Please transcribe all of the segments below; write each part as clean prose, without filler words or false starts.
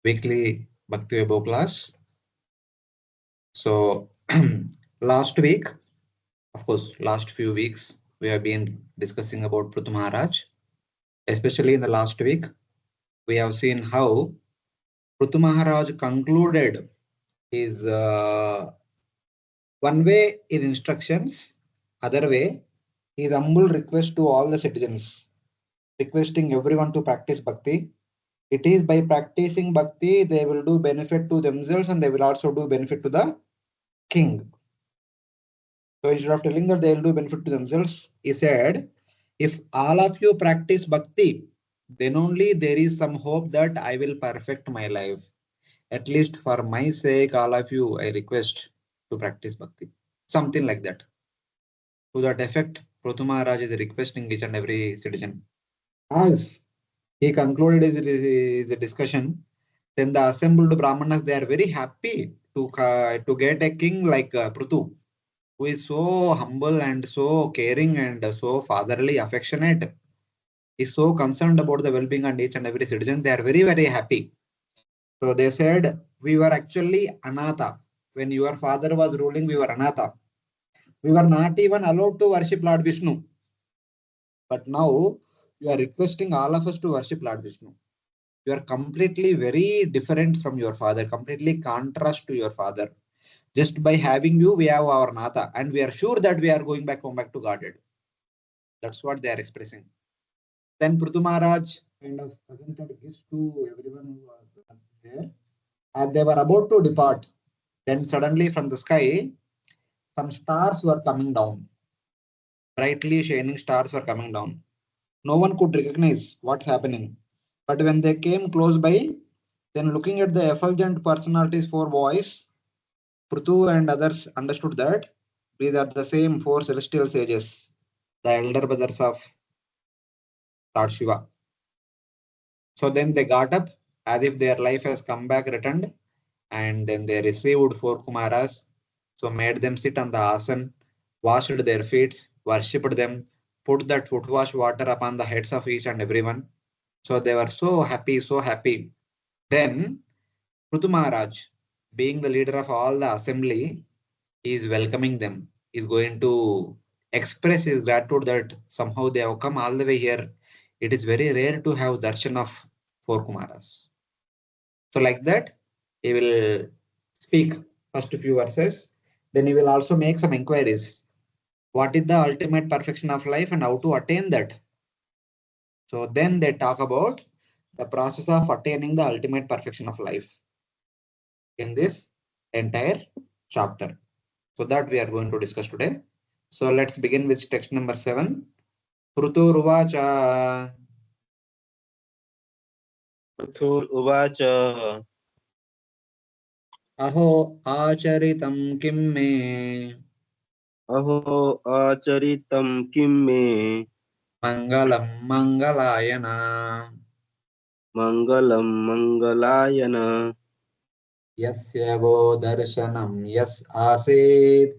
weekly Bhakti Vaibhav class. So last week, of course, last few weeks, we have been discussing about Prthu Maharaj. Especially in the last week, we have seen how Prthu Maharaj concluded his one way is instructions, other way is humble request to all the citizens, requesting everyone to practice bhakti. It is by practicing bhakti, they will do benefit to themselves and they will also do benefit to the king. So instead of telling that they will do benefit to themselves, he said, if all of you practice bhakti, then only there is some hope that I will perfect my life. At least for my sake, all of you, I request to practice bhakti. Something like that. To that effect, Prthu Maharaj is requesting each and every citizen. As he concluded his discussion, then the assembled Brahmanas, they are very happy to get a king like Prthu, who is so humble and so caring and so fatherly, affectionate, is so concerned about the well-being and each and every citizen. They are very, very happy. So they said, we were actually anatha. When your father was ruling, we were anatha. We were not even allowed to worship Lord Vishnu. But now you are requesting all of us to worship Lord Vishnu. You are completely very different from your father, completely contrast to your father. Just by having you, we have our Natha, and we are sure that we are going back home back to Godhead. That's what they are expressing. Then Prthu Maharaj kind of presented gifts to everyone who was there. As they were about to depart, then suddenly from the sky, some stars were coming down. Brightly shining stars were coming down. No one could recognize what's happening. But when they came close by, then looking at the effulgent personalities, four boys, Prthu and others understood that these are the same four celestial sages, the elder brothers of Lord Shiva. So then they got up as if their life has come back returned, and then they received four Kumaras, so made them sit on the asan, washed their feet, worshipped them, put that foot wash water upon the heads of each and everyone. So they were so happy, so happy. Then Prthu Maharaj, being the leader of all the assembly, he is welcoming them. He is going to express his gratitude that somehow they have come all the way here. It is very rare to have darshan of four Kumaras. So like that, he will speak first few verses. Then he will also make some inquiries. What is the ultimate perfection of life and how to attain that? So then they talk about the process of attaining the ultimate perfection of life in this entire chapter. So that we are going to discuss today. So let's begin with text number 7. Pruturuvacha. Uvacha Aho acharitam kim me Aho Acharitam Kim Me mangalam mangalayana Mangalam Mangalayana yasya vo darshanam yas asid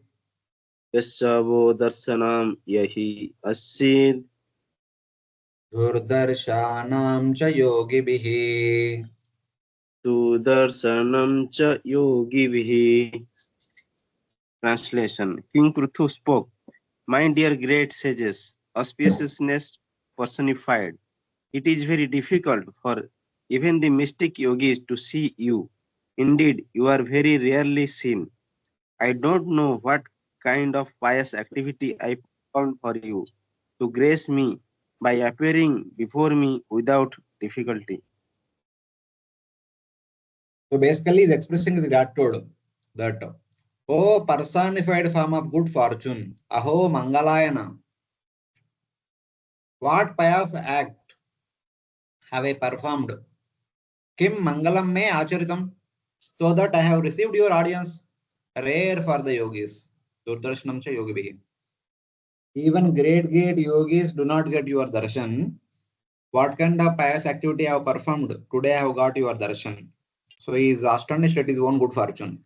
Yasavo Darsanam Yahi Asid durdarshanam cha yogibhi. Sudarsanam Cha Yogi Vihi. Translation. King Prthu spoke, my dear great sages, auspiciousness personified. It is very difficult for even the mystic yogis to see you. Indeed, you are very rarely seen. I don't know what kind of pious activity I performed for you to grace me by appearing before me without difficulty. So basically, he's expressing his gratitude that, oh, personified form of good fortune, aho mangalayana, what pious act have I performed? Kim mangalam me acharitam, so that I have received your audience. Rare for the yogis. Durdarshanam cha yogi. Even great yogis do not get your darshan. What kind of pious activity I have performed? Today I have got your darshan. So he is astonished at his own good fortune.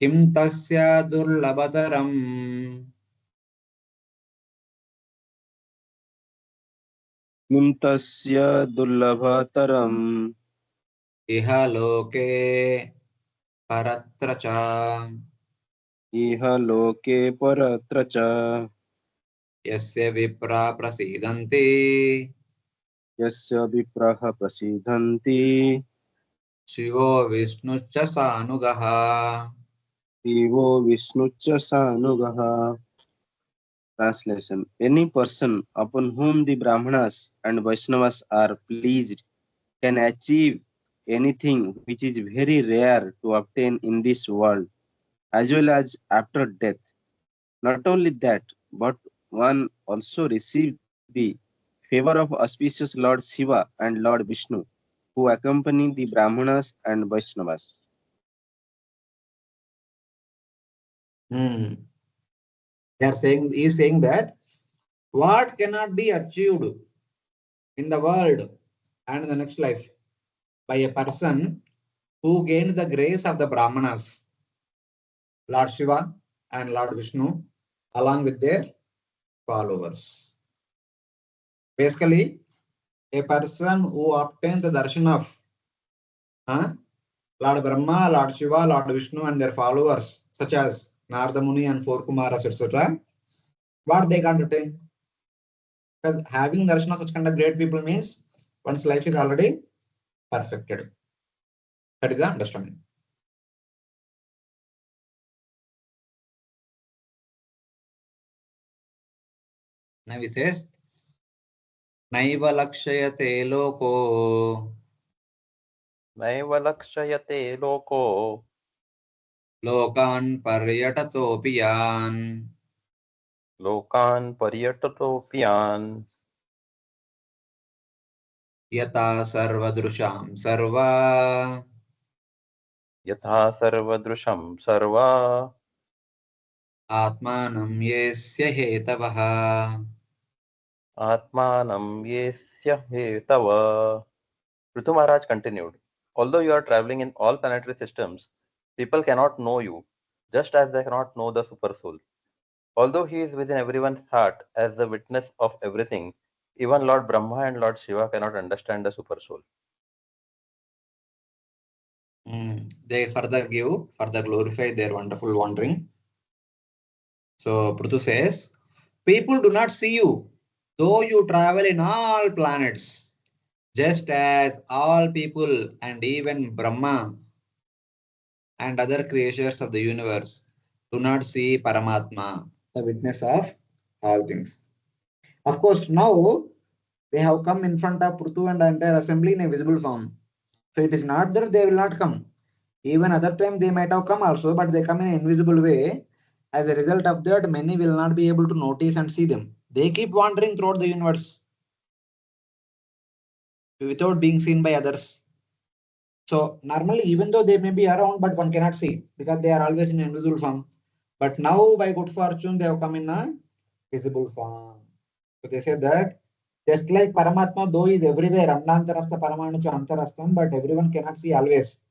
Kim tasya durlabataram किं तस्य दुर्लभतरम् इह लोके परत्र च इह लोके परत्र च यस्य विप्रा प्रसीदन्ति यस्य विप्रः प्रसीदन्ति शिवो विष्णुश्च सानुगः. दिवो विष्णुश्च सानुगः. Translation: Any person upon whom the Brahmanas and Vaishnavas are pleased can achieve anything which is very rare to obtain in this world as well as after death. Not only that, but one also receives the favor of auspicious Lord Shiva and Lord Vishnu, who accompany the Brahmanas and Vaishnavas. They are saying, he is saying that what cannot be achieved in the world and in the next life by a person who gains the grace of the Brahmanas, Lord Shiva and Lord Vishnu, along with their followers. Basically, a person who obtains the darshan of Lord Brahma, Lord Shiva, Lord Vishnu, and their followers, such as Narada Muni and four Kumaras, etc., what they can't attain. Because having darshan of such kind of great people means one's life is already perfected. That is the understanding. Now he says, Naiva lakshayate loko नैव लक्ष्यते लोको lokan paryatatopi yan लोकान् पर्यटतोऽप्यान् yata sarvadrusham sarva यथा सर्वदृशं सर्वा atmanam yesya hetavah. आत्मानं येस्य हेतव. Prthu Maharaj continued, although you are traveling in all planetary systems, people cannot know you, just as they cannot know the Supersoul. Although he is within everyone's heart as the witness of everything, even Lord Brahma and Lord Shiva cannot understand the Supersoul. They further glorify their wonderful wandering. So Prthu says, people do not see you, though you travel in all planets, just as all people and even Brahma and other creatures of the universe do not see Paramatma, the witness of all things. Of course, now they have come in front of Prthu and the entire assembly in a visible form. So it is not that they will not come. Even other time they might have come also, but they come in an invisible way. As a result of that, many will not be able to notice and see them. They keep wandering throughout the universe without being seen by others. So normally, even though they may be around, but one cannot see because they are always in invisible form. But now, by good fortune, they have come in a visible form. So they say that just like Paramatma, though he is everywhere, Amnantarastha Paramanucha Antarastham, but everyone cannot see always.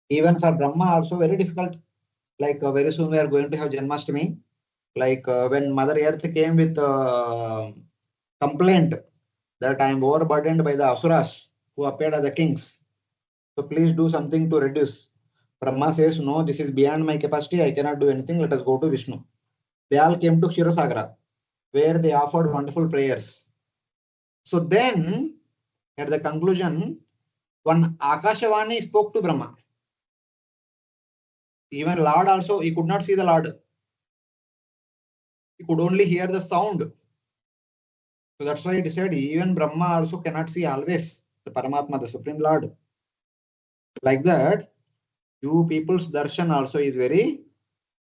Even for Brahma, also very difficult. Like very soon we are going to have Janmashtami. Like when Mother Earth came with complaint that I am overburdened by the Asuras who appeared as the kings. So please do something to reduce. Brahma says, no, this is beyond my capacity. I cannot do anything. Let us go to Vishnu. They all came to Kshirosagra, where they offered wonderful prayers. So then, at the conclusion, one Akashavani spoke to Brahma. Even Lord also, he could not see the Lord. He could only hear the sound. So that's why he said, even Brahma also cannot see always the Paramatma, the Supreme Lord. Like that, you people's darshan also is very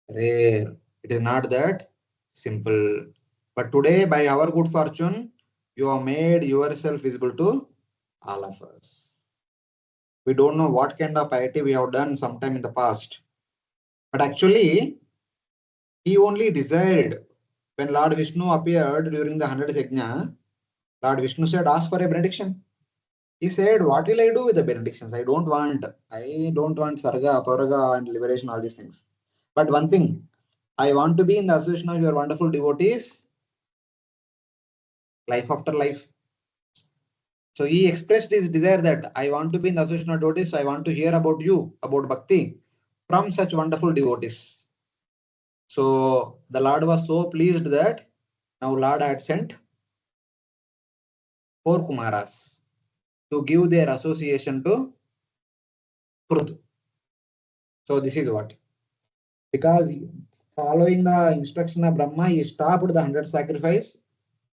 rare. It is not that simple. But today, by our good fortune, you have made yourself visible to all of us. We don't know what kind of piety we have done sometime in the past. But actually, he only desired when Lord Vishnu appeared during the 100th Yajna, Lord Vishnu said, ask for a benediction. He said, what will I do with the benedictions? I don't want sarga, aparaga, and liberation, all these things. But one thing, I want to be in the association of your wonderful devotees, life after life. So he expressed his desire that I want to be in the association of devotees, so I want to hear about you, about bhakti, from such wonderful devotees. So the Lord was so pleased that now Lord had sent 4 Kumaras to give their association to Prthu. So this is what. Because following the instruction of Brahma, he stopped the 100 sacrifice.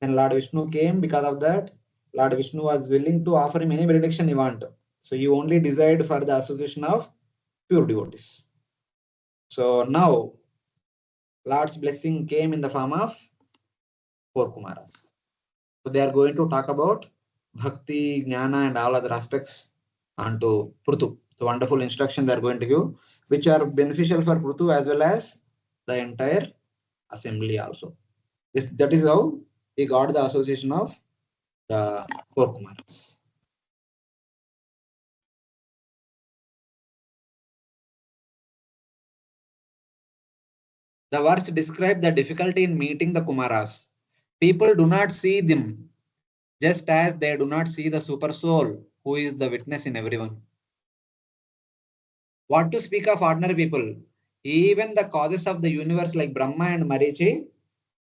And Lord Vishnu came because of that. Lord Vishnu was willing to offer him any benediction he want. So he only desired for the association of pure devotees. So now Lord's blessing came in the form of 4 Kumaras. So they are going to talk about Bhakti, Jnana and all other aspects onto Prthu. The wonderful instruction they are going to give, which are beneficial for Prthu as well as the entire assembly also. That is how he got the association of the 4 Kumaras. The verse describe the difficulty in meeting the Kumaras. People do not see them, just as they do not see the super soul, who is the witness in everyone. What to speak of ordinary people? Even the causes of the universe like Brahma and Marichi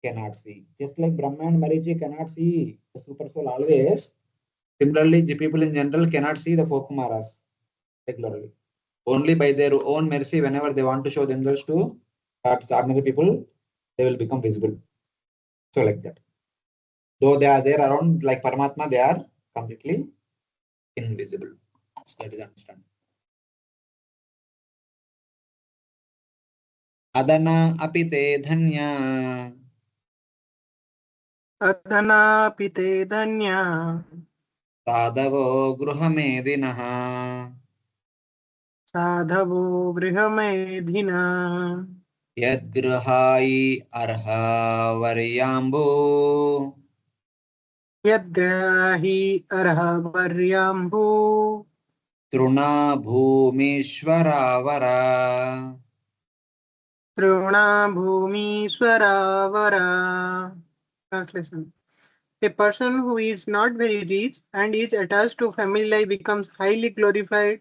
cannot see. Just like Brahma and Marichi cannot see the super soul always, similarly, the people in general cannot see the 4 Kumaras regularly. Only by their own mercy, whenever they want to show themselves to ordinary people, they will become visible. So like that. Though they are there around like Paramatma, they are completely invisible. So that is understanding. Adana apite dhanya. अधनापि ते धन्या Sadhavo gruhamedinaha. साधवो गृहमेधिना Yadgrahai arha varyambu. यद्ग्राही अर्हवर्याम्भो Truna bhumishwaravara. तृणा भूमीश्वरावरा. Translation. A person who is not very rich and is attached to family life becomes highly glorified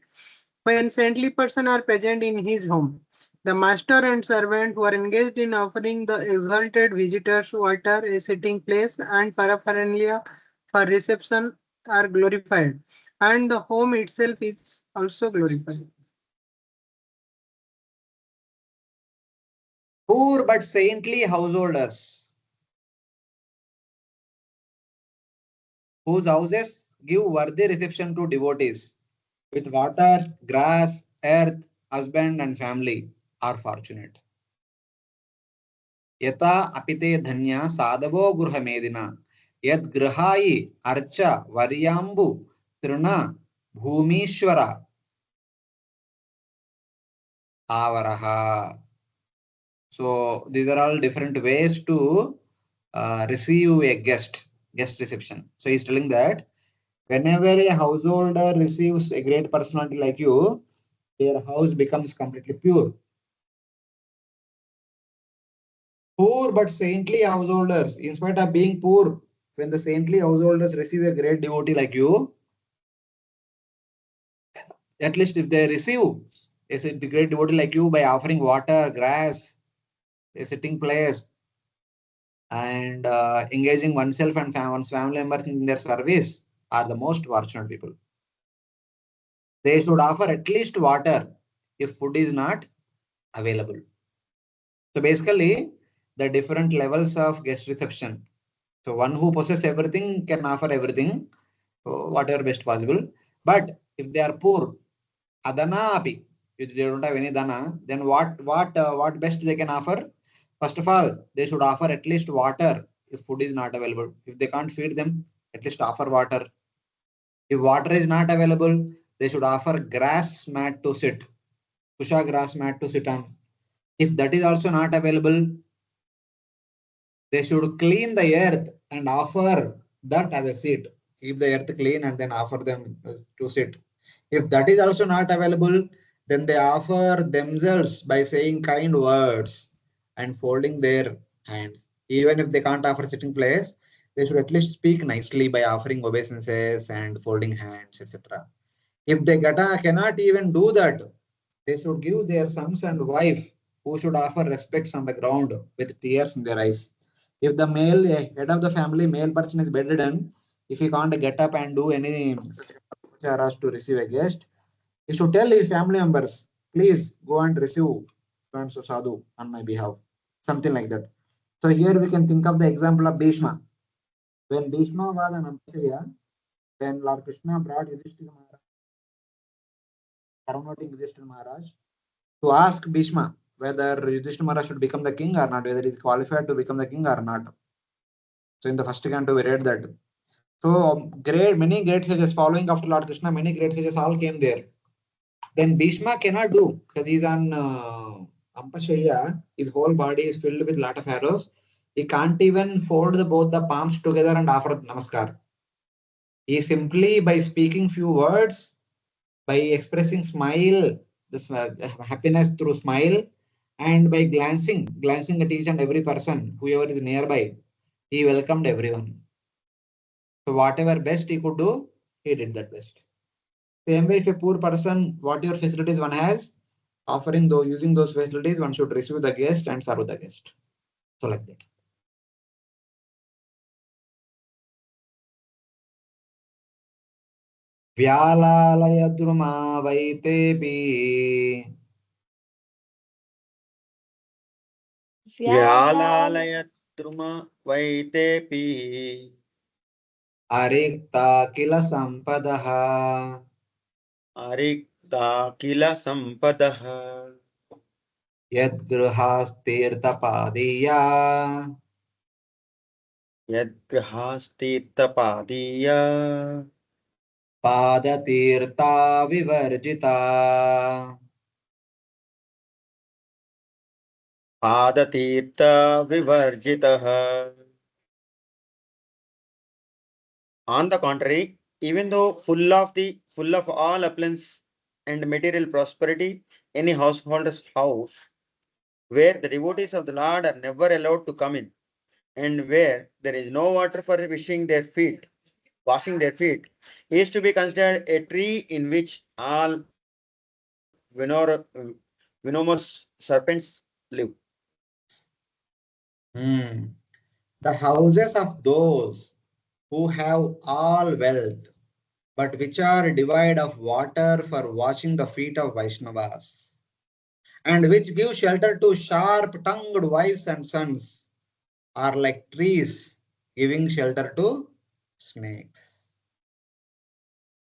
when saintly persons are present in his home. The master and servant who are engaged in offering the exalted visitors water, a sitting place, and paraphernalia for reception are glorified, and the home itself is also glorified. Poor but saintly householders, whose houses give worthy reception to devotees with water, grass, earth, husband and family, are fortunate. Yata apite dhanya sadavo gruhamedina. Yad grahai archa varyambu trina bhumishwara avaraha. So these are all different ways to receive a guest reception. So he's telling that whenever a householder receives a great personality like you, their house becomes completely pure. Poor but saintly householders, in spite of being poor, when the saintly householders receive a great devotee like you, at least if they receive a great devotee like you by offering water, grass, a sitting place, and engaging oneself and one's family members in their service, are the most fortunate people. They should offer at least water if food is not available. So basically, the different levels of guest reception. So one who possesses everything can offer everything, whatever best possible. But if they are poor, adana api, if they don't have any dana, then what best they can offer? First of all, they should offer at least water if food is not available. If they can't feed them, at least offer water. If water is not available, they should offer grass mat to sit, kusha grass mat to sit on. If that is also not available, they should clean the earth and offer that as a seat. Keep the earth clean and then offer them to sit. If that is also not available, then they offer themselves by saying kind words and folding their hands. Even if they can't offer sitting place, They should at least speak nicely by offering obeisances and folding hands, etc. If they cannot even do that, they should give their sons and wife who should offer respects on the ground with tears in their eyes. If the male head of the family, male person is bedridden, if he can't get up and do any charas to receive a guest, he should tell his family members, please go and receive so sadhu on my behalf. Something like that. So here we can think of the example of Bhishma. When Bhishma was an Ampasaya, when Lord Krishna brought Yudhishthira Maharaj, promoting Yudhishthira Maharaj, to ask Bhishma whether Yudhishthira Maharaj should become the king or not, whether he is qualified to become the king or not. So in the first canto we read that. So many great sages following after Lord Krishna, many great sages all came there. Then Bhishma cannot do because he's on Ampashaya. His whole body is filled with lot of arrows. He can't even fold both the palms together and offer namaskar. He simply by speaking few words, by expressing smile, this happiness through smile, and by glancing at each and every person, whoever is nearby, he welcomed everyone. So whatever best he could do, he did that best. Same way, if a poor person, whatever facilities one has, offering those, using those facilities, one should receive the guest and serve the guest. So like that. Vyalalaya druma vaitepi. Vyalalayatrum vaitepi Arikta kila sampadaha. arikta kila sampadaha Yadgrahastirtapadiya. yadgrahastirtapadiya Padatirta vivarjita. padatirtha vivarjitaha. On the contrary, even though full of all opulence and material prosperity, any householder's house where the devotees of the Lord are never allowed to come in, and where there is no water for washing their feet, is to be considered a tree in which all venomous serpents live. The houses of those who have all wealth, but which are devoid of water for washing the feet of Vaishnavas, and which give shelter to sharp-tongued wives and sons, are like trees giving shelter to snakes.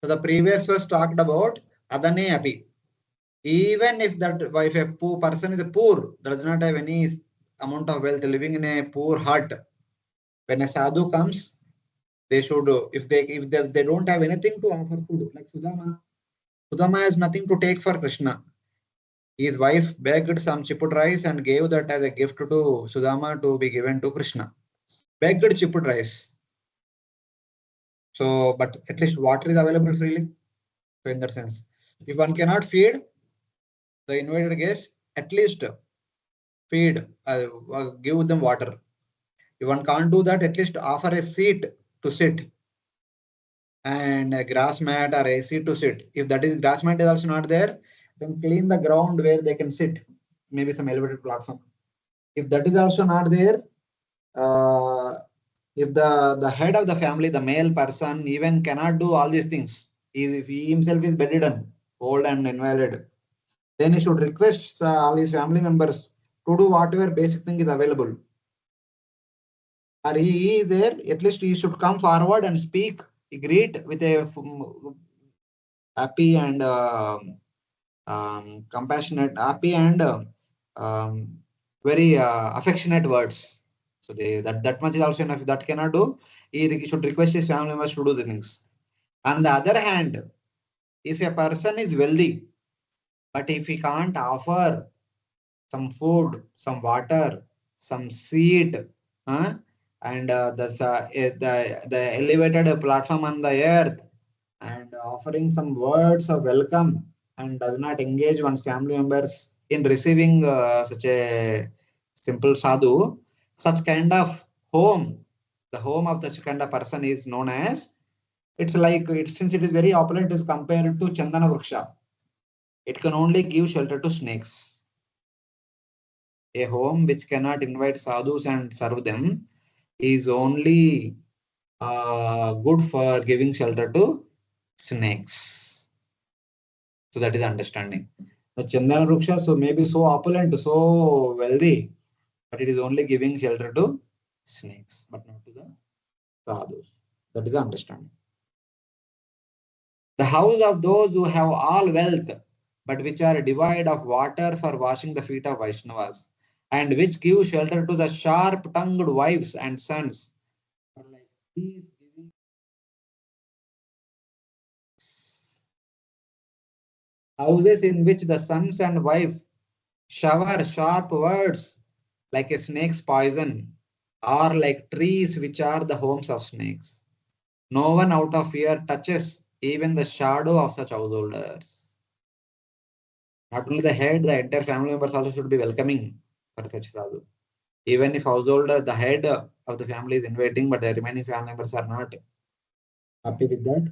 So the previous verse talked about adane api. Even if a poor person is poor, does not have any amount of wealth, living in a poor hut, when a sadhu comes, they should, if they don't have anything to offer food, like Sudama has nothing to take for Krishna. His wife begged some chiput rice and gave that as a gift to Sudama to be given to Krishna. Begged chiput rice. So, but at least water is available freely. So in that sense, if one cannot feed the invited guests, at least feed, give them water. If one can't do that, at least offer a seat to sit and a grass mat or a seat to sit. If that is grass mat is also not there, then clean the ground where they can sit, maybe some elevated platform. If that is also not there, if the head of the family, the male person, even cannot do all these things, if he himself is bedridden, old and invalid, then he should request all his family members to do whatever basic thing is available. Or he is there, at least he should come forward and speak, greet with a happy and compassionate, happy and very affectionate words. So that much is also enough. If that cannot do, he should request his family members to do the things. On the other hand, if a person is wealthy, but if he can't offer some food, some water, some seat, and the elevated platform on the earth, and offering some words of welcome, and does not engage one's family members in receiving such a simple sadhu, such kind of home The home of such kind of person is known as, it's like, since it is very opulent, is compared to Chandana Vriksha. It can only give shelter to snakes. A home which cannot invite sadhus and serve them is only good for giving shelter to snakes. So that is understanding. The Chandana Vriksha so may be so opulent, so wealthy, but it is only giving shelter to snakes, but not to the sadhus. That is the understanding. The house of those who have all wealth, but which are devoid of water for washing the feet of Vaishnavas, and which give shelter to the sharp-tongued wives and sons, are like trees giving houses in which the sons and wife shower sharp words like a snake's poison, are like trees which are the homes of snakes. No one out of fear touches even the shadow of such householders. Not only the head, the entire family members also should be welcoming for such sadhu. Even if householder, the head of the family is inviting, but the remaining family members are not happy with that,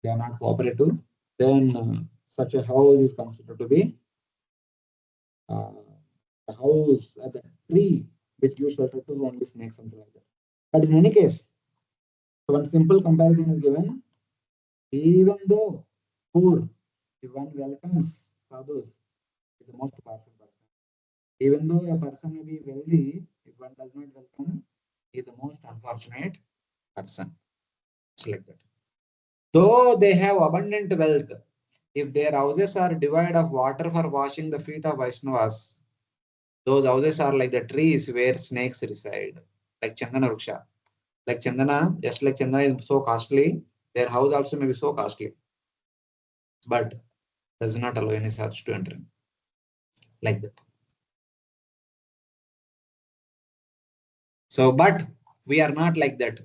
they are not cooperative, then such a house is considered to be the house, the tree which gives shelter to only snakes, something like that. But in any case, one simple comparison is given. Even though poor, if one welcomes sadhus, is the most powerful person. Even though a person may be wealthy, if one does not welcome, he is the most unfortunate person. It's like that. Though they have abundant wealth, if their houses are devoid of water for washing the feet of Vaishnavas, those houses are like the trees where snakes reside, like Chandana Vriksha. Like Chandana, just like Chandana is so costly, their house also may be so costly, but does not allow any sadhus to enter in. Like that. So, but we are not like that.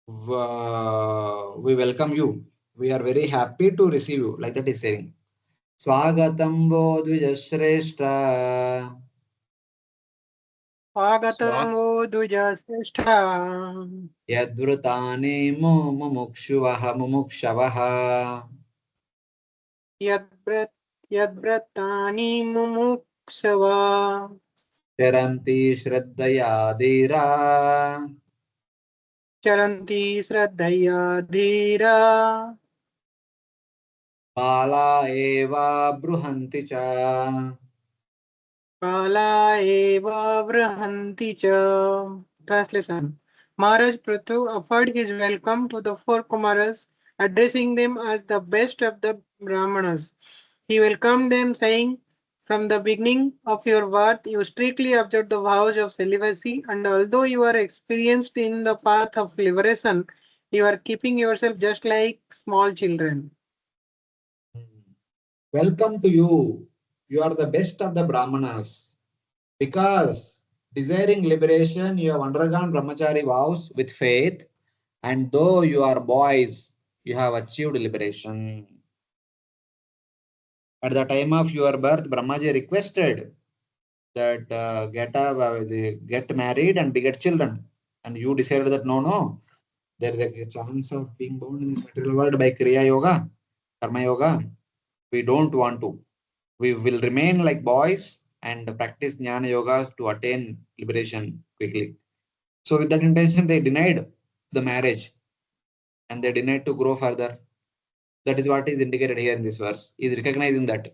We welcome you. We are very happy to receive you. Like that is saying. Swagatam vo dvijashreshta. Swagatam vo dvijashreshta. Yadvrutani mumukshavaha. Yadbratani mumuksava. Charanti shraddhaya dhira. Charanti shraddhaya dhira. Bala eva bruhanti cha. Kala eva vrahanti cha. Translation. Maharaj Prthu offered his welcome to the four Kumaras, addressing them as the best of the Brahmanas. He welcomed them, saying, "From the beginning of your birth, you strictly observed the vows of celibacy, and although you are experienced in the path of liberation, you are keeping yourself just like small children." Welcome to you. You are the best of the Brahmanas. Because desiring liberation, you have undergone brahmachari vows with faith, and though you are boys, you have achieved liberation. At the time of your birth, Brahmaji requested that get married and beget children. And you decided that no, there is a chance of being born in this material world by Kriya Yoga, Karma Yoga. We don't want to. We will remain like boys and practice Jnana Yoga to attain liberation quickly. So with that intention, they denied the marriage and they denied to grow further. That is what is indicated here in this verse. Is recognizing that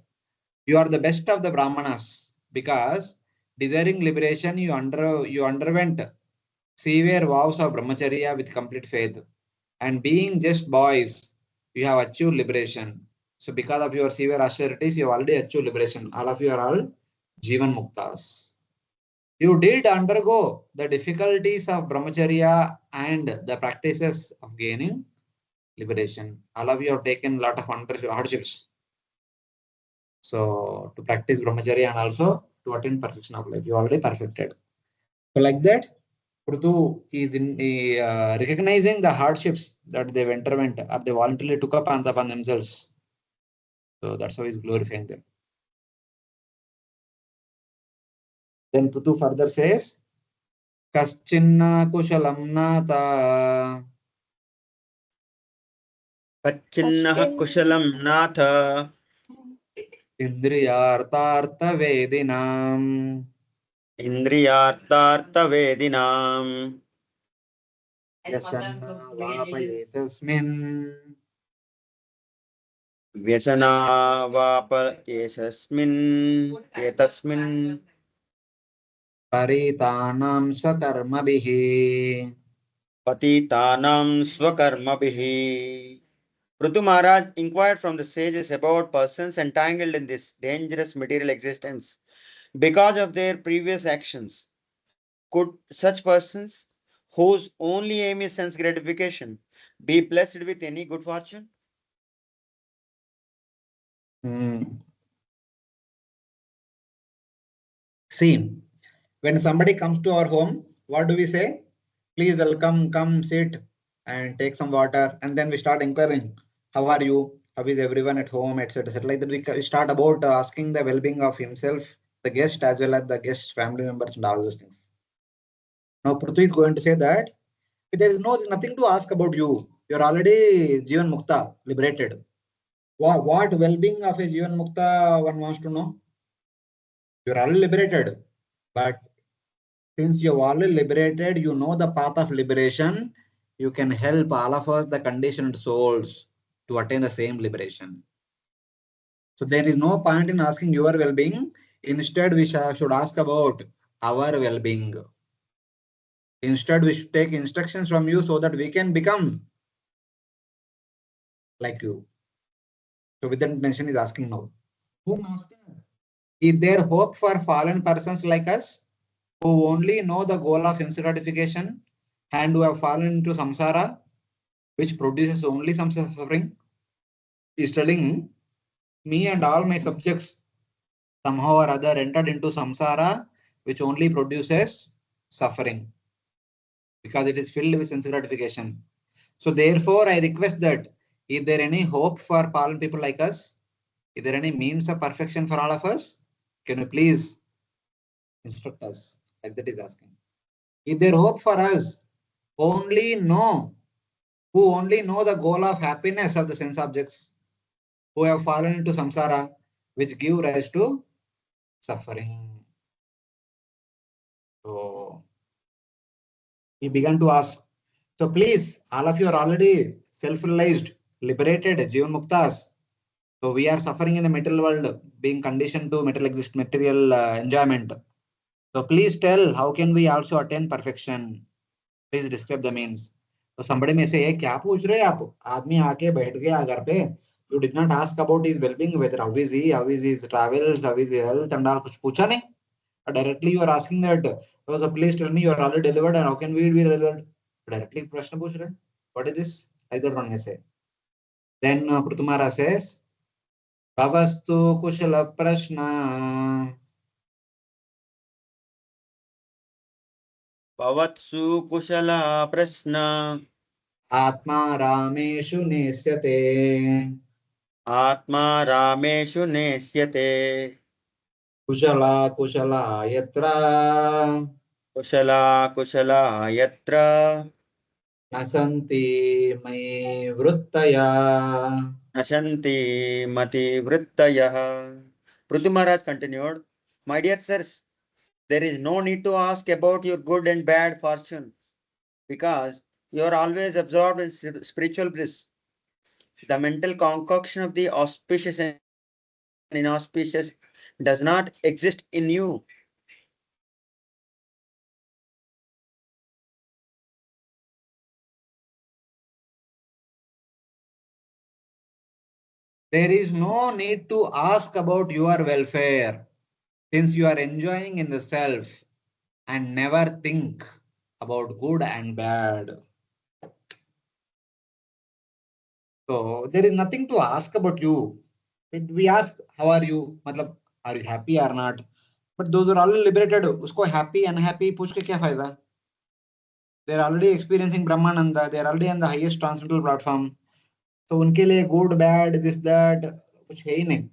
you are the best of the Brahmanas because desiring liberation, you underwent severe vows of brahmacharya with complete faith. And being just boys, you have achieved liberation. So because of your severe austerities, you have already achieved liberation. All of you are all Jivan Muktas. You did undergo the difficulties of brahmacharya and the practices of gaining liberation. All of you have taken a lot of hardships. So to practice brahmacharya and also to attain perfection of life, you already perfected. So like that, Prthu is recognizing the hardships that they underwent or they voluntarily took upon themselves. So that's how he's glorifying them. Then Prthu further says, Kaschinna kushalam nata. Kachinnah kushalam natha. Indriyartartha vedinam. Indriyartartha vedinam. Yasanna vapayetasmin. Vyasana vapa yesasmin. Etasmin. Paritanam swakarmabhihi. Patitanam swakarmabhihi. Prthu Maharaj inquired from the sages about persons entangled in this dangerous material existence because of their previous actions. Could such persons, whose only aim is sense gratification, be blessed with any good fortune? See, when somebody comes to our home, what do we say? Please welcome, come sit and take some water. And then we start inquiring, how are you? How is everyone at home, etc. etc. Like that, we start about asking the well-being of himself, the guest, as well as the guest's family members and all those things. Now, Prthu is going to say that there is nothing to ask about you. You're already Jivan Mukta, liberated. What well-being of a Jivan Mukta one wants to know? You're already liberated. But since you're already liberated, you know the path of liberation, you can help all of us, the conditioned souls, to attain the same liberation. So there is no point in asking your well-being. Instead, we should ask about our well-being. Instead, we should take instructions from you so that we can become like you. So with that intention is asking now. Is there hope for fallen persons like us who only know the goal of sense gratification and who have fallen into samsara, which produces only some suffering? Is telling me and all my subjects somehow or other entered into samsara, which only produces suffering because it is filled with sense gratification. So therefore, I request that, is there any hope for fallen people like us? Is there any means of perfection for all of us? Can you please instruct us? Like that is asking. Is there hope for us? Only know, who only know the goal of happiness of the sense objects, who have fallen into samsara, which give rise to suffering. So he began to ask. So please, all of you are already self-realized, liberated, Jivan Muktas. So we are suffering in the material world, being conditioned to material enjoyment. So please tell, how can we also attain perfection? Please describe the means. So somebody may say, क्या पूछ रहे आप? आदमी आके बैठ गया घर पे. You did not ask about his well-being, whether how is he, how is his travels, how is his health and all. कुछ पूछा नहीं. Directly you are asking that. So please tell me, you are already delivered and how can we be delivered? Directly प्रश्न पूछ रहे. What is this? Like that one may say. Then Prthu Maharaj says, Bhavastu Kushala Prashna. Pavatsu kushala prasna. Atma Rameshu Nesyate. Atma rameshu nesyate. Kushala Kushala Yatra. Kushala kushala yatra. Nasanti Mai Vrittaya. Nashanti mati vrittayaha. Prthu Maharaj continued, my dear sirs, there is no need to ask about your good and bad fortune because you are always absorbed in spiritual bliss. The mental concoction of the auspicious and inauspicious does not exist in you. There is no need to ask about your welfare since you are enjoying in the self and never think about good and bad. So there is nothing to ask about you. We ask, how are you? Matlab, are you happy or not? But those are already liberated. Usko happy, unhappy, पूछ के क्या फायदा? They are already experiencing Brahmananda. They are already on the highest transcendental platform. So उनके लिए good, bad, this, that, कुछ है ही नहीं.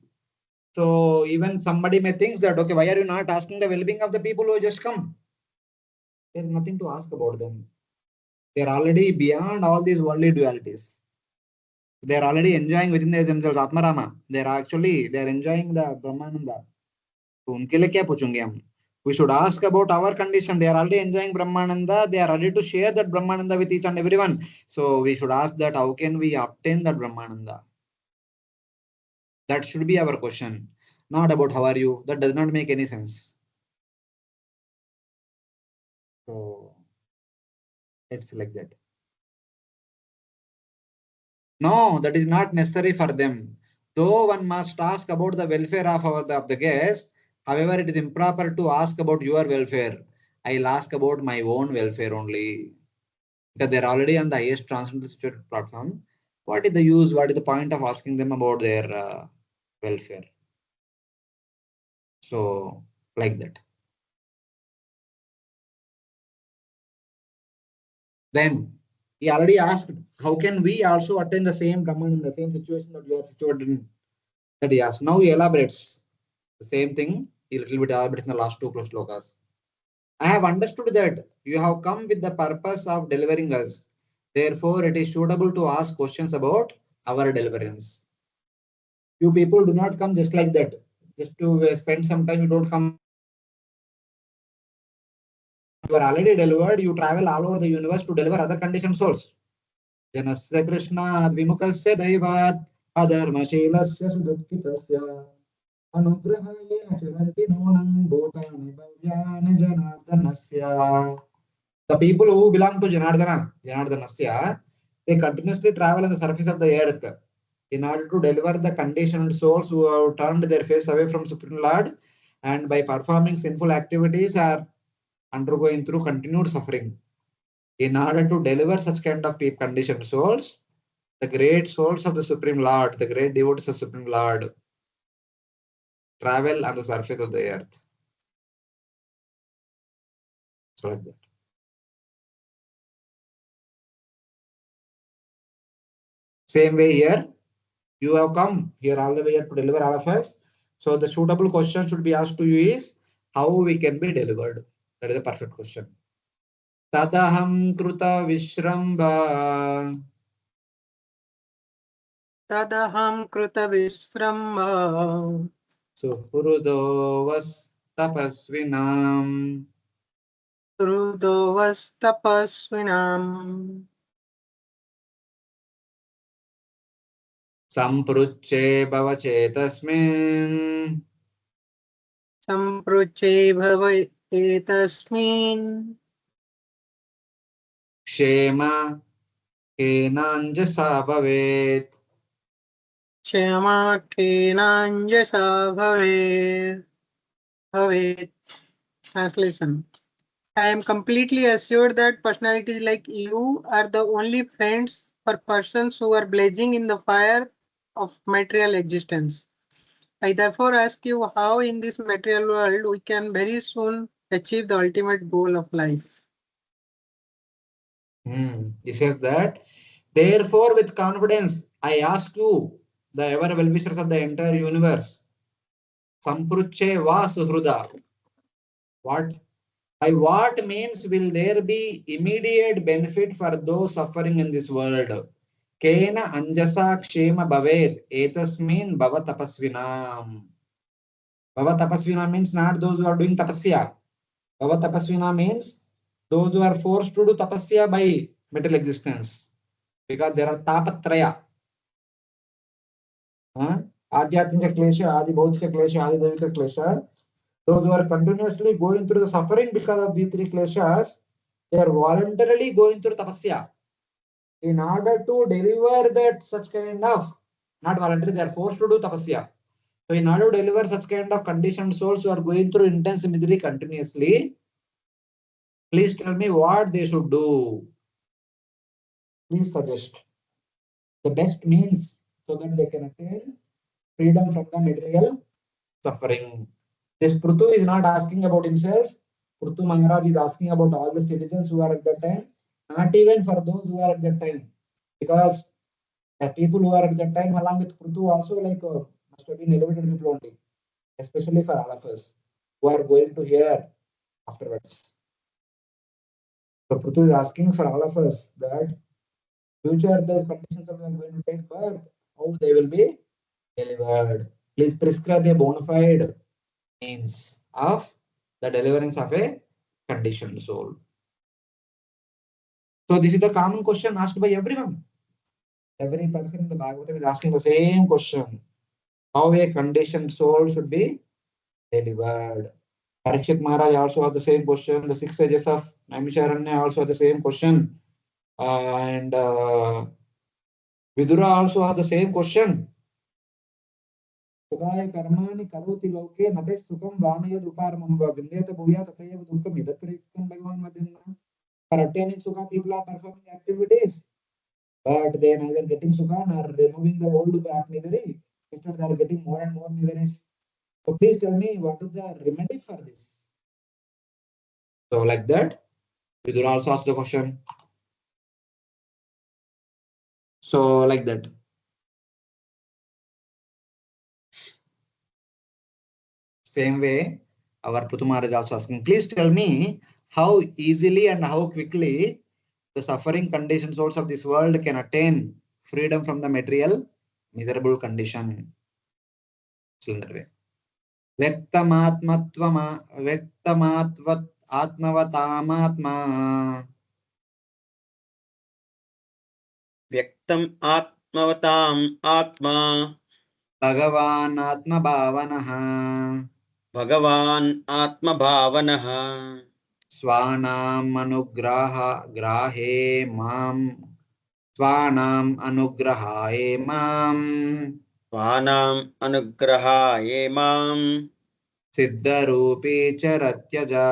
So even somebody may think that, okay, why are you not asking the well-being of the people who just come? There is nothing to ask about them. They are already beyond all these worldly dualities. They are already enjoying within themselves Atmarama. They are enjoying the Brahmananda. तो उनके लिए क्या पूछेंगे हम? We should ask about our condition. They are already enjoying Brahmananda. They are ready to share that Brahmananda with each and everyone. So we should ask that how can we obtain that Brahmananda? That should be our question. Not about how are you. That does not make any sense. So it's like that. No, that is not necessary for them. Though one must ask about the welfare of the guest, however, it is improper to ask about your welfare. I'll ask about my own welfare only. Because they're already on the highest transcendental platform. What is the use? What is the point of asking them about their welfare? So, like that. Then he already asked, how can we also attain the same Brahman in the same situation that you are situated in? That he asked. Now he elaborates the same thing. He little bit elaborates in the last two slokas. I have understood that you have come with the purpose of delivering us. Therefore, it is suitable to ask questions about our deliverance. You people do not come just like that. Just to spend some time, you don't come. You are already delivered. You travel all over the universe to deliver other conditioned souls. Janasya Krishna Vimukasya Daivat Adharmashilasya Sudukkitasya Anugrahaya Charanti Nunam Bhutani Bhavyani Janardanasya. The people who belong to Janardanasya, they continuously travel on the surface of the earth in order to deliver the conditioned souls who have turned their face away from Supreme Lord and by performing sinful activities are undergoing through continued suffering. In order to deliver such kind of conditioned souls, the great souls of the Supreme Lord, the great devotees of Supreme Lord, travel on the surface of the earth. So like that. Same way here, you have come here all the way here to deliver all of us. So the suitable question should be asked to you is how we can be delivered. That is a perfect question. Tadaham kruta vishramba. Tadaham kruta visramba. Suhrudo vas tapasvinam. Suhrudo vas tapasvinam. Sampruche bhavachetasmin. Sampruche bhavaetasmin. Kshema kenanjasa bhavet. Kshema kenanjasa bhavet. Translation. I am completely assured that personalities like you are the only friends for persons who are blazing in the fire of material existence. I therefore ask you how in this material world we can very soon achieve the ultimate goal of life. He says that, therefore, with confidence, I ask you, the ever well-wishers of the entire universe, Sampruche va suhruda. What? By what means will there be immediate benefit for those suffering in this world? Kena anjasa kshema bhaved etasmin bhava tapasvinam. Bhava tapasvina means not those who are doing tapasya. Bhava tapasvina means those who are forced to do tapasya by material existence. Because there are tapatraya. Adhyatmika klesha, adi bhautika klesha, adi devika klesha. Those who are continuously going through the suffering because of these three kleshas, they are voluntarily going through tapasya. In order to deliver that such kind of, not voluntary, they are forced to do tapasya. So in order to deliver such kind of conditioned souls who are going through intense misery continuously, please tell me what they should do. Please suggest the best means so that they can attain freedom from the material suffering. This Prthu is not asking about himself. Prthu Maharaj is asking about all the citizens who are at that time, not even for those who are at that time. Because the people who are at that time along with Prthu also must have been elevated people only, especially for all of us who are going to hear afterwards. So Prthu is asking for all of us that future the conditions of are going to take birth, how they will be delivered. Please prescribe a bona fide means of the deliverance of a conditioned soul. So this is the common question asked by everyone. Every person in the Bhagavatam is asking the same question. How a conditioned soul should be delivered. Parikshit Maharaj also had the same question. The 6 sages of Naimisharanya also had the same question. And Vidura also had the same question. Sugaya karmani karoti loke nate sukam vanaya duparamam vindeta bhuya tataya dukam idatrikam bhagavan vadinna. For attaining sukha, people are performing activities, but they are neither getting sukha nor removing the old back misery. Instead, they are getting more and more miseries. So please tell me, what is the remedy for this? So like that, Vidura also asked the question. So like that. Same way, our Prthu Maharaj is also asking, please tell me how easily and how quickly the suffering conditioned souls of this world can attain freedom from the material miserable condition. So in that way. Vyaktamatvat atmavatam Vyaktam atmavatam atma. Bhagavan atma bhavanaha. Bhagavan atma bhavanaha. Swanam grahe mam. Swanam anugrahaye mam. Svanam anugrahaye mam. Siddharupi charatyaja.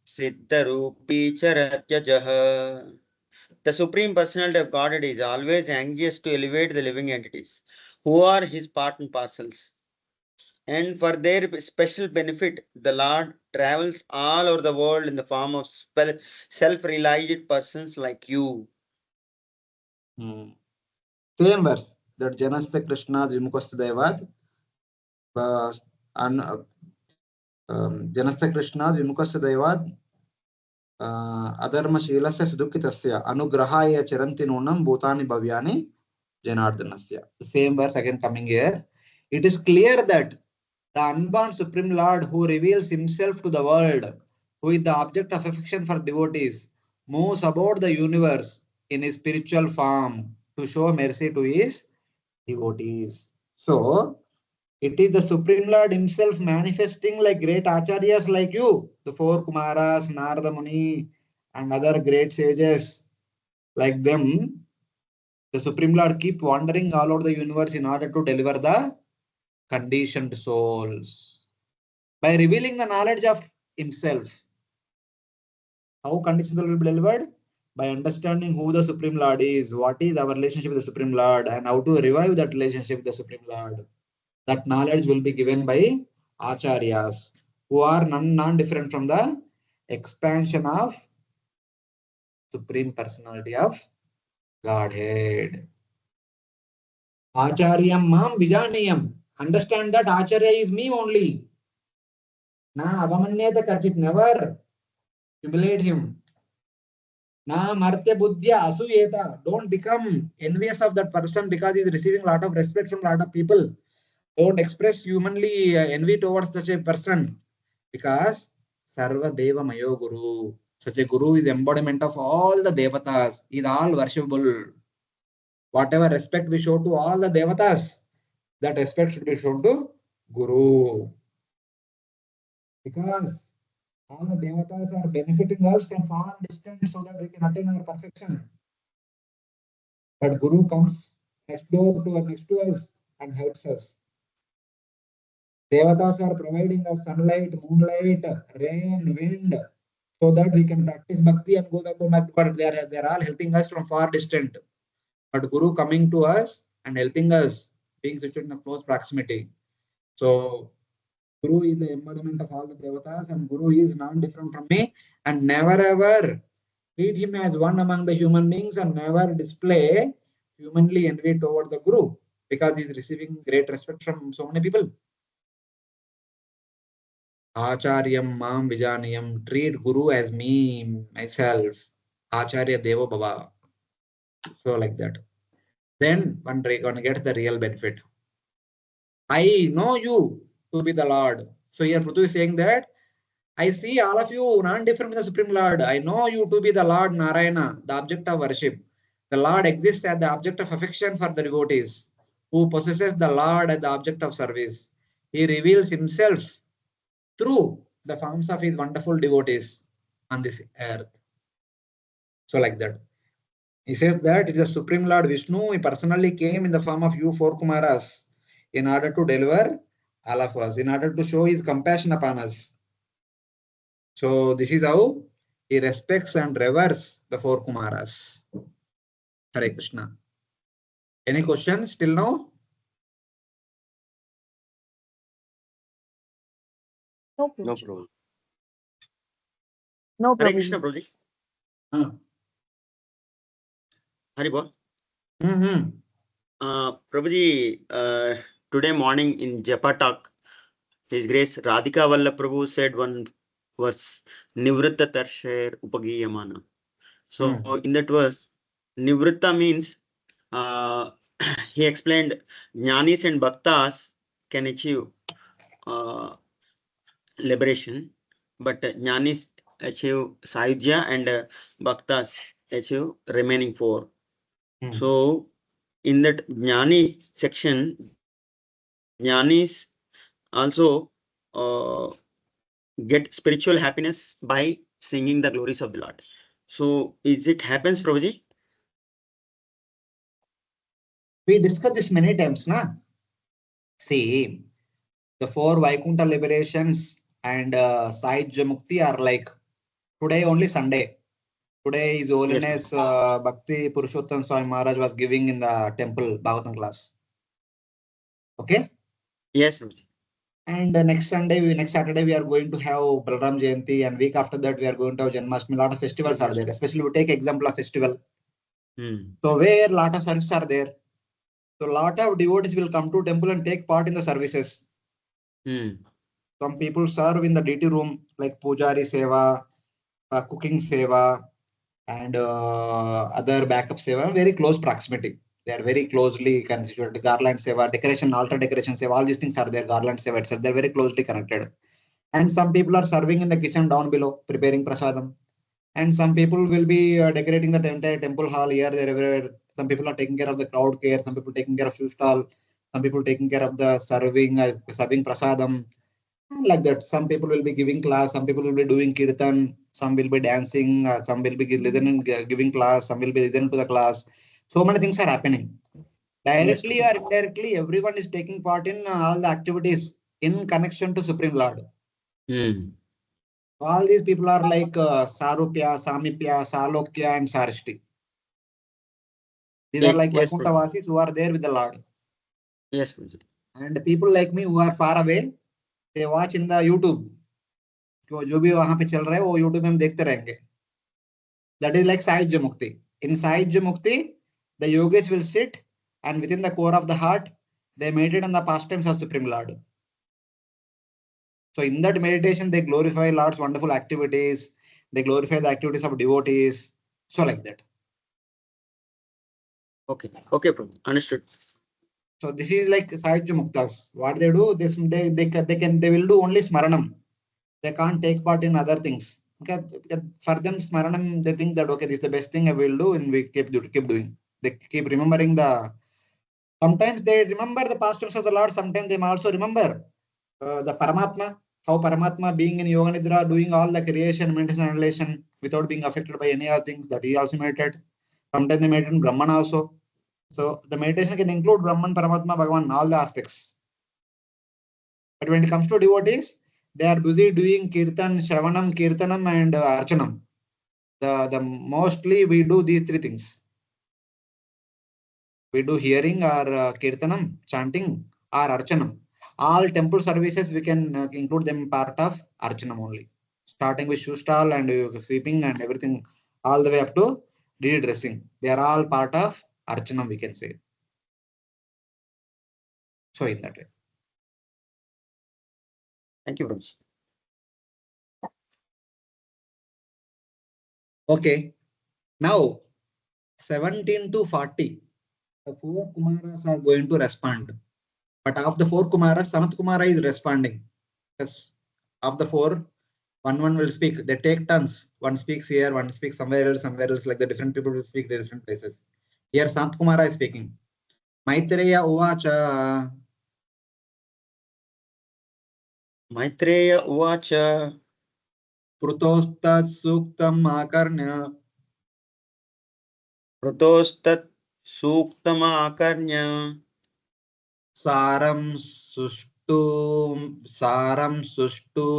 Siddharupi charatyajah. The Supreme Personality of Godhead is always anxious to elevate the living entities, who are his part and parcels. And for their special benefit, the Lord travels all over the world in the form of self-realized persons like you. Same verse that Janasya Krishna Vimukasta Devad and Janasya Krishna Vimukasta Devad Adharma Shilasya Sudukitasya Anugrahaya Charanti Nunam Bhutani Bhavyani Janardanasya. The same verse again coming here. It is clear that the unborn Supreme Lord who reveals himself to the world, who is the object of affection for devotees, moves about the universe in his spiritual form to show mercy to his devotees. So, it is the Supreme Lord himself manifesting like great acharyas like you, the 4 Kumaras, Narada Muni, and other great sages like them. The Supreme Lord keep wandering all over the universe in order to deliver the conditioned souls. By revealing the knowledge of himself. How conditioned will be delivered? By understanding who the Supreme Lord is, what is our relationship with the Supreme Lord, and how to revive that relationship with the Supreme Lord. That knowledge will be given by acharyas, who are non-different from the expansion of Supreme Personality of Godhead. Acharyam mam vijaniyam. Understand that acharya is me only. Na avamanyeta karchit, never humiliate him. Na martya buddhya asuyeta. Don't become envious of that person because he is receiving a lot of respect from a lot of people. Don't express humanly envy towards such a person because Sarva Deva Mayo Guru. Such a Guru is embodiment of all the Devatas. Is all worshipable. Whatever respect we show to all the Devatas, that respect should be shown to Guru. Because all the Devatas are benefiting us from far distance so that we can attain our perfection. But Guru comes next to us and helps us. Devatas are providing us sunlight, moonlight, rain, wind, so that we can practice bhakti and go back to God. They are all helping us from far distant. But Guru coming to us and helping us, being situated in a close proximity. So Guru is the embodiment of all the Devatas, and Guru is non-different from me, and never ever treat him as one among the human beings and never display humanly envy toward the Guru because he is receiving great respect from so many people. Acharyam Mam Vijaniyam. Treat Guru as me, myself. Acharya Devo Baba. So like that. Then one gonna get the real benefit. I know you to be the Lord. So here Prthu is saying that I see all of you non-different from the Supreme Lord. I know you to be the Lord Narayana, the object of worship. The Lord exists as the object of affection for the devotees, who possesses the Lord as the object of service. He reveals himself through the forms of his wonderful devotees on this earth. So like that. He says that it is the Supreme Lord Vishnu. He personally came in the form of you four Kumaras in order to deliver all of us, in order to show his compassion upon us. So this is how he respects and reveres the four Kumaras. Hare Krishna. Any questions till now? No, No Prabhuji. problem. No, Hare Krishna, Prabhuji. Prabhuji. Hari Bol. Mm-hmm. Prabhuji, today morning in Japa talk, His Grace Radhika Vallabh Prabhu said one verse, Nivritta Tarsher Upagiyamana. So in that verse, Nivritta means he explained Jnanis and Bhaktas can achieve liberation, but Jnanis achieve Sahyajya and Bhaktas achieve remaining four. So in that Jnani section, Jnanis also get spiritual happiness by singing the glories of the Lord. So is it happens, Prabhuji? We discussed this many times, na? See, the four Vaikuntha liberations and Sahyajya Mukti are like today only Sunday. Today His Holiness Bhakti Purushottam Swami Maharaj was giving in the temple Bhagavatam class. Okay? Yes, Prabhuji. And next Saturday, we are going to have Balaram Jayanti, and week after that, we are going to have Janmashtami. A lot of festivals are there. Especially we take example of festival. So where a lot of services are there. So a lot of devotees will come to temple and take part in the services. Some people serve in the deity room like Pujari Seva, cooking Seva, and other backup Seva, very close proximity. They are very closely constituted. Garland Seva, decoration, altar decoration Seva, all these things are there. Garland Seva, etc. They're very closely connected. And some people are serving in the kitchen down below, preparing prasadam. And some people will be decorating the entire temple hall here, there, everywhere. Some people are taking care of the crowd care. Some people taking care of shoe stall. Some people taking care of the serving prasadam. Like that. Some people will be giving class. Some people will be doing kirtan. Some will be dancing. Some will be listening, giving class. Some will be listening to the class. So many things are happening. Directly or indirectly, everyone is taking part in all the activities in connection to Supreme Lord. All these people are like Sarupya, Samipya, Salokya, and Sarishti. These are like Vaikuntha Vasis who are there with the Lord. Yes, Prabhuji. And people like me who are far away, they watch in the YouTube. जो भी वहां पे चल रहा है वो YouTube में हम देखते रहेंगे. That is like Sahyajya Mukti. In Sahyajya Mukti, the yogis will sit and within the core of the heart, they meditate on the pastimes of Supreme Lord. So in that meditation, they glorify Lord's wonderful activities. They glorify the activities of devotees. So like that. Okay, Prabhu. Understood. So this is like Sahyajya Muktas. What they do, they will do only Smaranam. They can't take part in other things. Okay, for them Smaranam, they think that okay, this is the best thing I will do, and we keep doing. They keep remembering the. Sometimes they remember the pastimes of the Lord. Sometimes they also remember the Paramatma. How Paramatma being in Yoga Nidra, doing all the creation, maintenance, and annihilation without being affected by any other things that he also meditated. Sometimes they meditate in Brahman also. So the meditation can include Brahman, Paramatma, Bhagavan, all the aspects. But when it comes to devotees, they are busy doing Kirtan, Shravanam, Kirtanam, and Archanam. The mostly we do these three things. We do hearing or Kirtanam, chanting, or Archanam. All temple services we can include them part of Archanam only. Starting with shoe stall and sweeping and everything, all the way up to dressing. They are all part of Archanam, we can say. So in that way. Thank you, Prabhuji. Okay. Now, 17 to 40, the 4 Kumaras are going to respond. But of the 4 Kumaras, SanatKumara is responding. Yes. Of the 4, one will speak. They take turns. One speaks here, one speaks somewhere else, like the different people will speak in different places. Here, SanatKumara is speaking. Maitreya Uvacha. Maitreya Uvacha. Prutostat Suktam Akarnya. Prtostat Suktama Akarnya. Saram Sushtu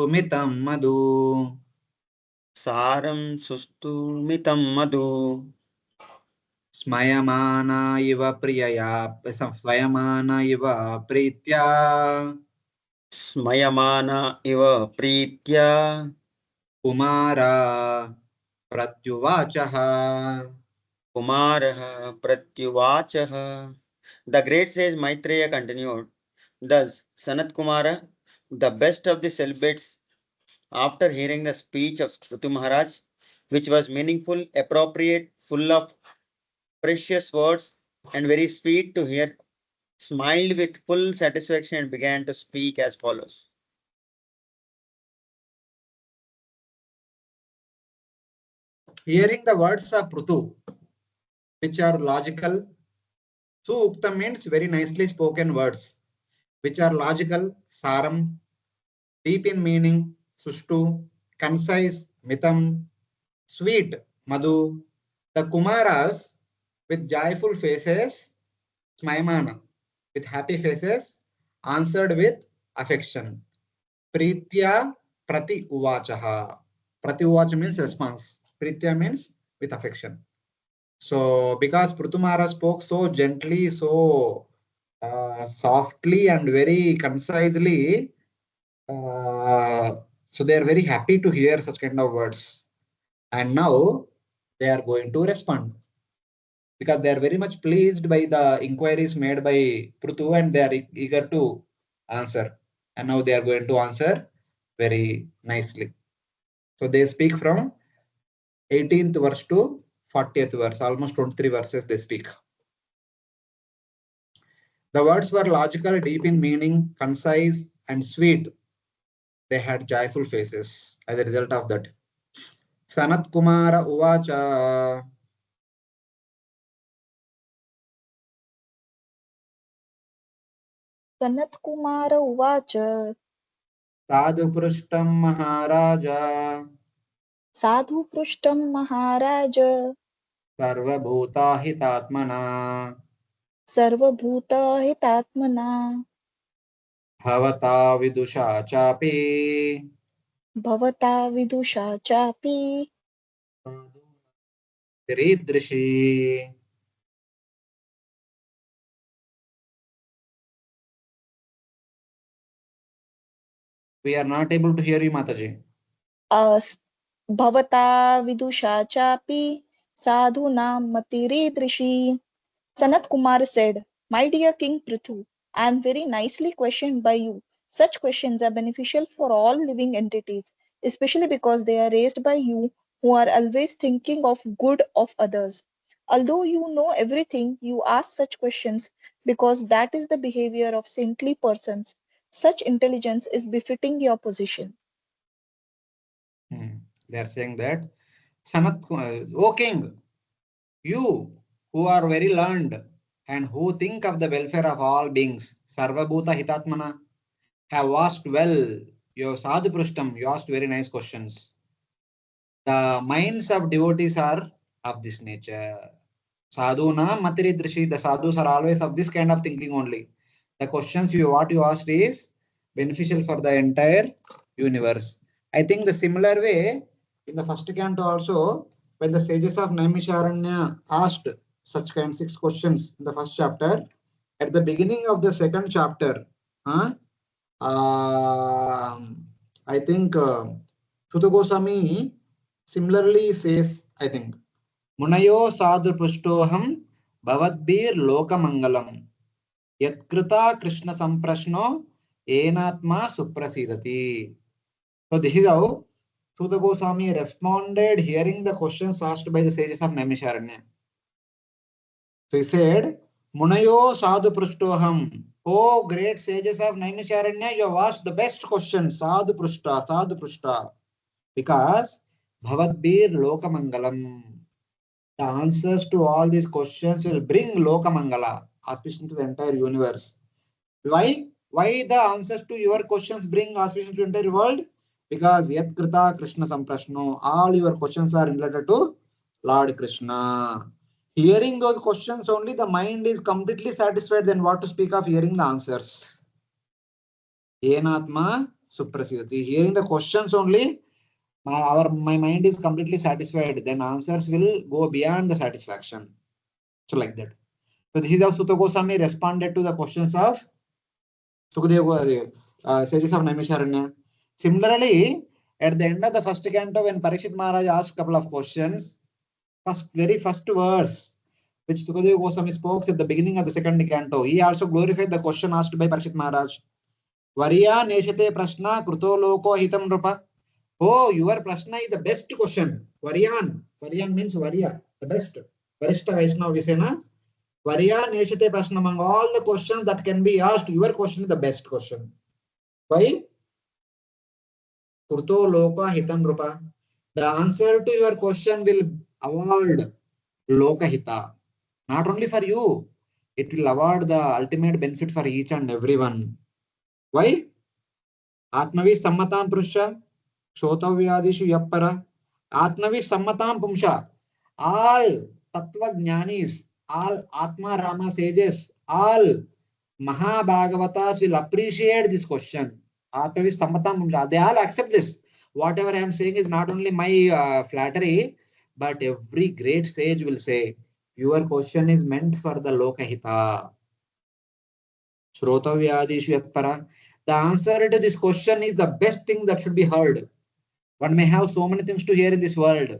Mitam Madhu. Saram Sustu Mitam Madhu. Smayamana iva Pritya. Smayamana iva Pritya. Kumara Pratyuvachaha. Kumaraha Pratyuvachaha. The great sage Maitreya continued. Thus, SanatKumara, the best of the celibates, after hearing the speech of Prthu Maharaj, which was meaningful, appropriate, full of precious words, and very sweet to hear, smiled with full satisfaction and began to speak as follows. Hearing the words of Prthu, which are logical, Sukta means very nicely spoken words, which are logical, Saram, deep in meaning, Sushtu, concise, Mitam, sweet, Madhu. The Kumaras with joyful faces, Smaimana, with happy faces, answered with affection. Pritya Prati Uvachaha. Prati Uvacha means response. Pritya means with affection. So, because Prthu Maharaj spoke so gently, so softly, and very concisely, so they are very happy to hear such kind of words. And now they are going to respond because they are very much pleased by the inquiries made by Prthu and they are eager to answer. And now they are going to answer very nicely. So they speak from 18th verse to 40th verse, almost 23 verses they speak. The words were logical, deep in meaning, concise, and sweet. They had joyful faces as a result of that. SanatKumara Uvacha. SanatKumara Uvacha. Sadhu Prishtam Maharaja. Sadhu Prishtam Maharaja. Sarvabhuta Hitatmana. Sarvabhuta Hitatmana. Bhavata Vidusha Chapi. Bhavata Vidusha Chapi. Ridrishi. We are not able to hear you, Mataji. Bhavata Vidusha Chapi. Sadhunam Matiridrishi. SanatKumara said, "My dear King Prthu, I am very nicely questioned by you. Such questions are beneficial for all living entities, especially because they are raised by you who are always thinking of good of others. Although you know everything, you ask such questions because that is the behavior of saintly persons. Such intelligence is befitting your position." They are saying that, O King, you who are very learned and who think of the welfare of all beings, Sarvabhuta Hitatmana, have asked well. You Sadhu Prishtam, you asked very nice questions. The minds of devotees are of this nature. Sadhuna Matiridrishi, the sadhus are always of this kind of thinking only. The questions what you asked is beneficial for the entire universe. I think the similar way in the first canto also, when the sages of Naimisharanya asked such kind 6 questions in the first chapter, at the beginning of the second chapter, I think Sutta Goswami similarly says, I think, Munayo sadhu pushtoham bhavadbir lokamangalam yatkrita krishna samprashno enatma suprasidati. So this is how Suta Goswami responded hearing the questions asked by the sages of Naimisharanya. So he said, Munayo sadhu prashtoham. Oh, great sages of Naimisharanya, you have asked the best question. Sadhu prashta, sadhu prashta. Because Bhavadbir Lokamangalam. The answers to all these questions will bring Lokamangala, auspicion to the entire universe. Why? Why the answers to your questions bring auspicion to the entire world? Because Yat Krita Krishna Samprashno, all your questions are related to Lord Krishna. Hearing those questions only, the mind is completely satisfied. Then what to speak of hearing the answers? Yenatma Suprasidati. Hearing the questions only, my mind is completely satisfied. Then answers will go beyond the satisfaction. So like that. So this is how Suta Goswami responded to the questions of Sukadeva, sages of Naimisharanya. Similarly, at the end of the first canto, when Parikshit Maharaj asked a couple of questions, very first verse, which Sukadeva Goswami spoke at the beginning of the second canto, he also glorified the question asked by Parikshit Maharaj. Variya neshate prashna kruto loko hitam rupa. Oh, your prashna is the best question. Varyan. Varyan means Varya, the best. Varishta Vaishnava Visena. Varya neshate prashna. Among all the questions that can be asked, your question is the best question. Why? Kurto loka hitam rupa. The answer to your question will award loka hita. Not only for you, it will award the ultimate benefit for each and everyone. Why? Atmavi sammatam prusha, shotavyadishu yappara. Atmavi sammatam pumsha. All Tattva Jnanis, all Atma Rama sages, all Mahabhagavatas will appreciate this question. Atmavi sammatam pumsha. They all accept this. Whatever I am saying is not only my flattery, but every great sage will say, your question is meant for the Lokahita. Shrotavyadishu yappara. The answer to this question is the best thing that should be heard. One may have so many things to hear in this world.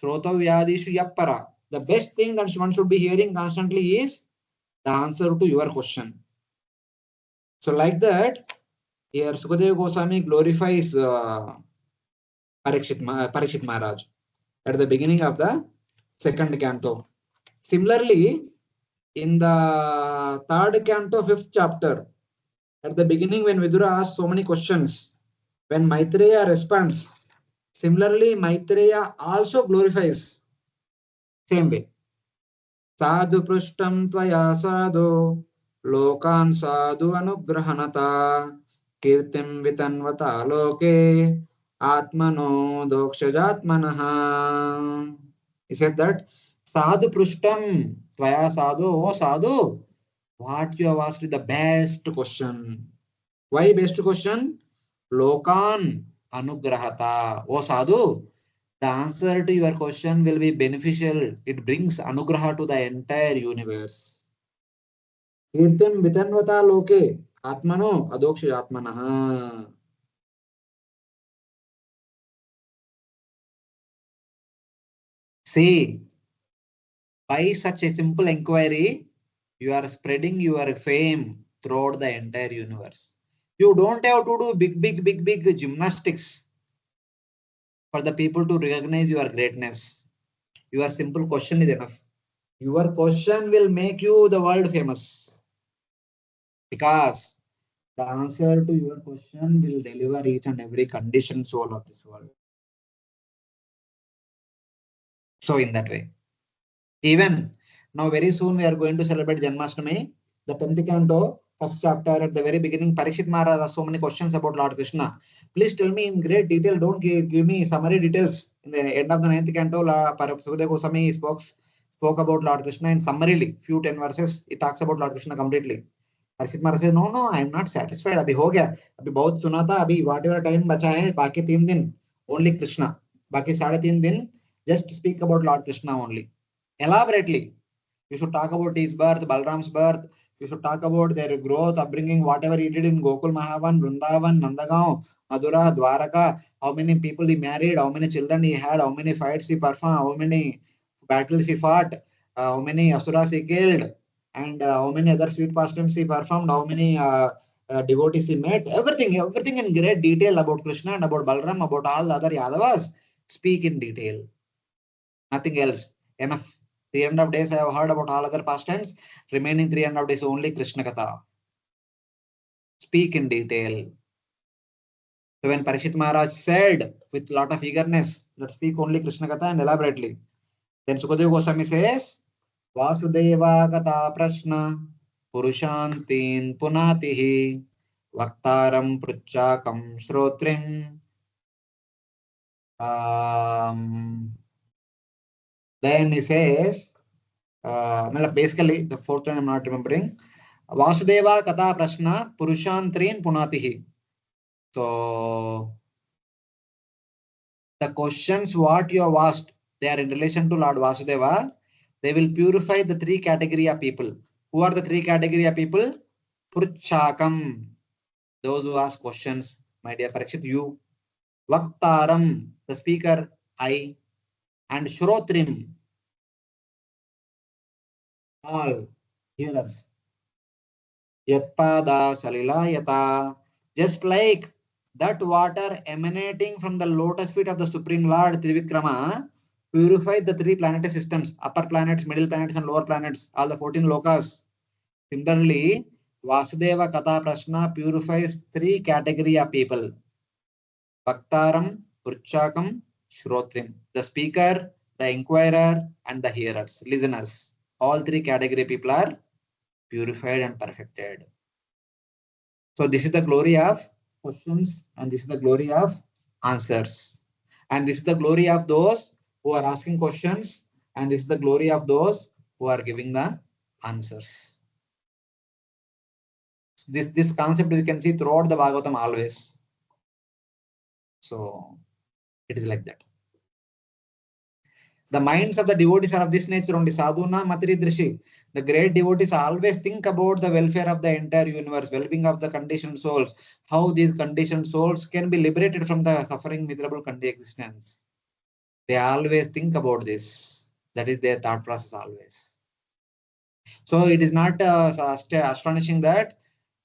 Shrotavyadishu yappara. The best thing that one should be hearing constantly is the answer to your question. So like that, here Sukadeva Goswami glorifies Parikshit Maharaj at the beginning of the second canto. Similarly, in the third canto, fifth chapter, at the beginning when Vidura asks so many questions, when Maitreya responds, similarly Maitreya also glorifies same way. Sadhu prashtam tvaya sadhu lokan sadhu anugrahanata kirtim vitanvata loke atmano dokshajatmanaha. He says that sadhu prashtam tvaya sadhu, oh sadhu, what you have asked is the best question. Why best question? Lokan anugrahata. Oh sadhu, the answer to your question will be beneficial. It brings anugraha to the entire universe. Kirtim vitanvata loke atmano adoksha atmanaha. See, by such a simple inquiry, you are spreading your fame throughout the entire universe. You don't have to do big gymnastics for the people to recognize your greatness. Your simple question is enough. Your question will make you the world famous. Because the answer to your question will deliver each and every conditioned soul of this world. So in that way. Even now very soon we are going to celebrate Janmashtami. The 10th canto, first chapter, at the very beginning, Parikshit Maharaj has so many questions about Lord Krishna. Please tell me in great detail. Don't give me summary details. In the end of the 9th canto, Sukadeva Goswami spoke about Lord Krishna in summarily. Few 10 verses, it talks about Lord Krishna completely. Parikshit Maharaj says, no, I am not satisfied. Abhi ho gaya. Abhi bahut suna tha. Abhi whatever time bacha hai, baki 3 din, only Krishna. Baki 3.5 din, just speak about Lord Krishna only. Elaborately. You should talk about his birth, Balram's birth. You should talk about their growth, upbringing, whatever he did in Gokul, Mahavan, Vrindavan, Nandagaon, Madura, Dwaraka, how many people he married, how many children he had, how many fights he performed, how many battles he fought, how many asuras he killed, and how many other sweet pastimes he performed, how many devotees he met, everything in great detail about Krishna and about Balaram, about all the other Yadavas. Speak in detail. Nothing else. Enough. 3.5 days I have heard about all other pastimes. Remaining 3.5 days only Krishna Katha. Speak in detail. So when Parikshit Maharaj said with lot of eagerness that speak only Krishna Katha and elaborately, then Sukadeva Goswami says, Vasudeva Katha Prashna Purushantin Punatihi Vaktaram Pruchakam Shrotrim. Then he says, basically the fourth one I'm not remembering. Vasudeva Katha Prashna Purushantin Punatihi. So the questions what you have asked, they are in relation to Lord Vasudeva. They will purify the 3 category of people. Who are the 3 category of people? Pruchakam, those who ask questions. My dear Parikshit, you. Vaktaram, the speaker, I. And Shrotrim, all hearers. Yatpada Salilayata, just like that water emanating from the lotus feet of the Supreme Lord Trivikrama purified the 3 planetary systems, upper planets, middle planets, and lower planets, all the 14 lokas. Similarly, Vasudeva Katha Prashna purifies 3 category of people. Bhaktaram, Purchakam, Shrotrim. The speaker, the inquirer, and the hearers, listeners. All 3 category people are purified and perfected. So this is the glory of questions and this is the glory of answers. And this is the glory of those who are asking questions and this is the glory of those who are giving the answers. This concept we can see throughout the Bhagavatam always. So it is like that. The minds of the devotees are of this nature only. Sadhuna Matri Drishi. The great devotees always think about the welfare of the entire universe, well-being of the conditioned souls, how these conditioned souls can be liberated from the suffering, miserable existence. They always think about this. That is their thought process always. So it is not astonishing that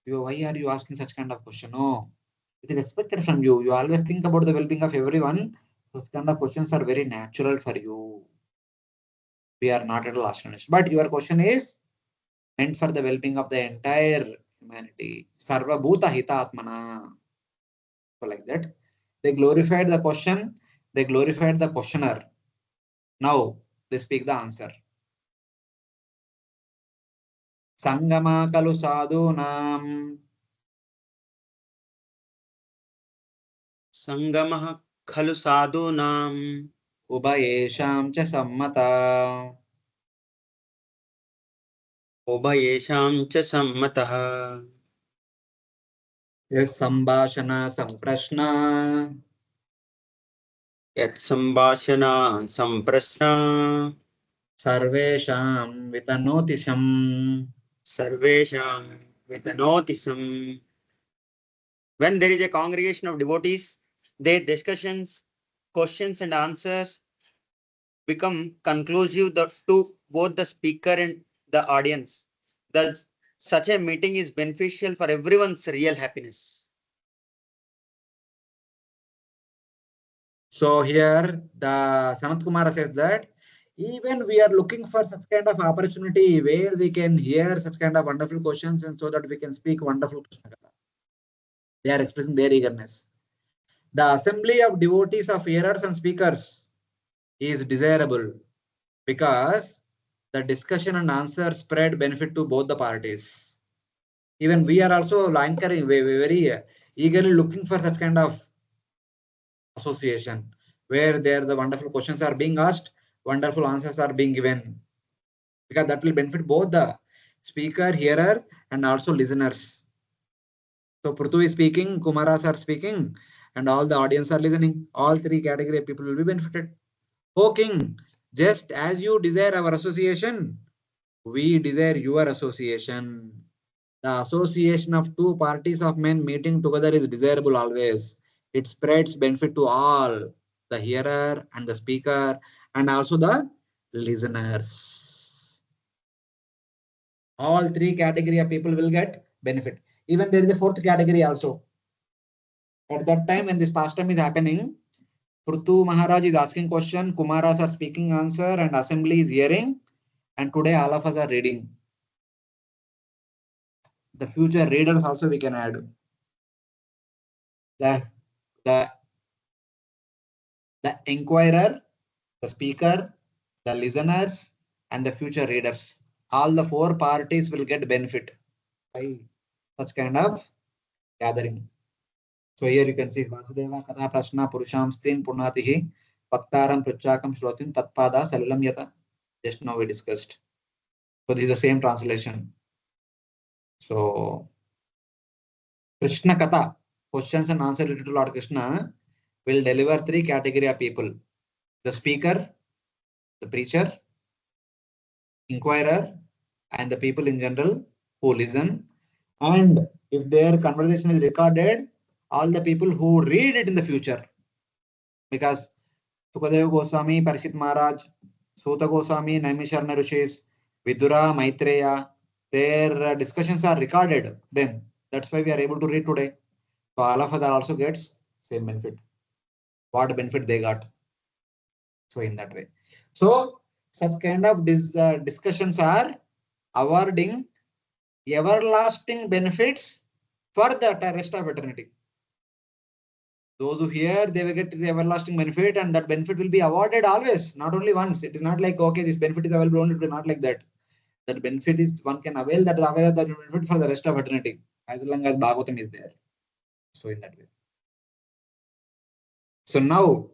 why are you asking such kind of question? No, it is expected from you. You always think about the well-being of everyone. Those kind of questions are very natural for you. We are not at all astonished. But your question is meant for the well-being of the entire humanity. Sarva Bhuta Hita Atmana. So like that. They glorified the question. They glorified the questioner. Now they speak the answer. Sangama kalu sadhunam. Sangamah khalu sadhunam. Ubhayesham cha sammata. Ubhayesham cha sammatah. Yes, sambhashana samprashna. Yat sambhashana samprashna. Sarvesham vitanotisam. Sarvesham vitanotisam. When there is a congregation of devotees, their discussions, questions and answers become conclusive to both the speaker and the audience. Thus, such a meeting is beneficial for everyone's real happiness. So here the SanatKumara says that even we are looking for such kind of opportunity where we can hear such kind of wonderful questions and so that we can speak wonderful Krishna Katha. They are expressing their eagerness. The assembly of devotees of hearers and speakers is desirable because the discussion and answer spread benefit to both the parties. Even we are also anchoring, very eagerly looking for such kind of association where there the wonderful questions are being asked, wonderful answers are being given, because that will benefit both the speaker, hearer, and also listeners. So Prthu is speaking, Kumaras are speaking, and all the audience are listening. All 3 category of people will be benefited. O King, just as you desire our association, we desire your association. The association of 2 parties of men meeting together is desirable always. It spreads benefit to all, the hearer and the speaker, and also the listeners. All 3 category of people will get benefit. Even there is a fourth category also. At that time, when this pastime is happening, Prthu Maharaj is asking question, Kumaras are speaking answer, and assembly is hearing. And today all of us are reading. The future readers also we can add. The inquirer, the speaker, the listeners, and the future readers. All the four parties will get benefit by such kind of gathering. So here you can see Vasudeva Kada Prashna Purusham Stin Purnatihi Paktaram Pruchakam Shrotin Tatpada Salilam Yata. Just now we discussed. So this is the same translation. So Krishna Katha, questions and answers related to Lord Krishna, will deliver three category of people: the speaker, the preacher, inquirer, and the people in general who listen. And if their conversation is recorded, all the people who read it in the future. Because Sukadeva Goswami, Parishit Maharaj, Suta Goswami, Naimisharana Rishis, Vidura, Maitreya, their discussions are recorded then. That's why we are able to read today. So all of us also gets same benefit. What benefit they got? So in that way. So such kind of discussions are awarding everlasting benefits for the rest of eternity. Those who hear, they will get the everlasting benefit, and that benefit will be awarded always, not only once. It is not like, okay, this benefit is available only, not like that. That benefit is, one can avail that benefit for the rest of eternity, as long as Bhagavatam is there. So in that way. So now,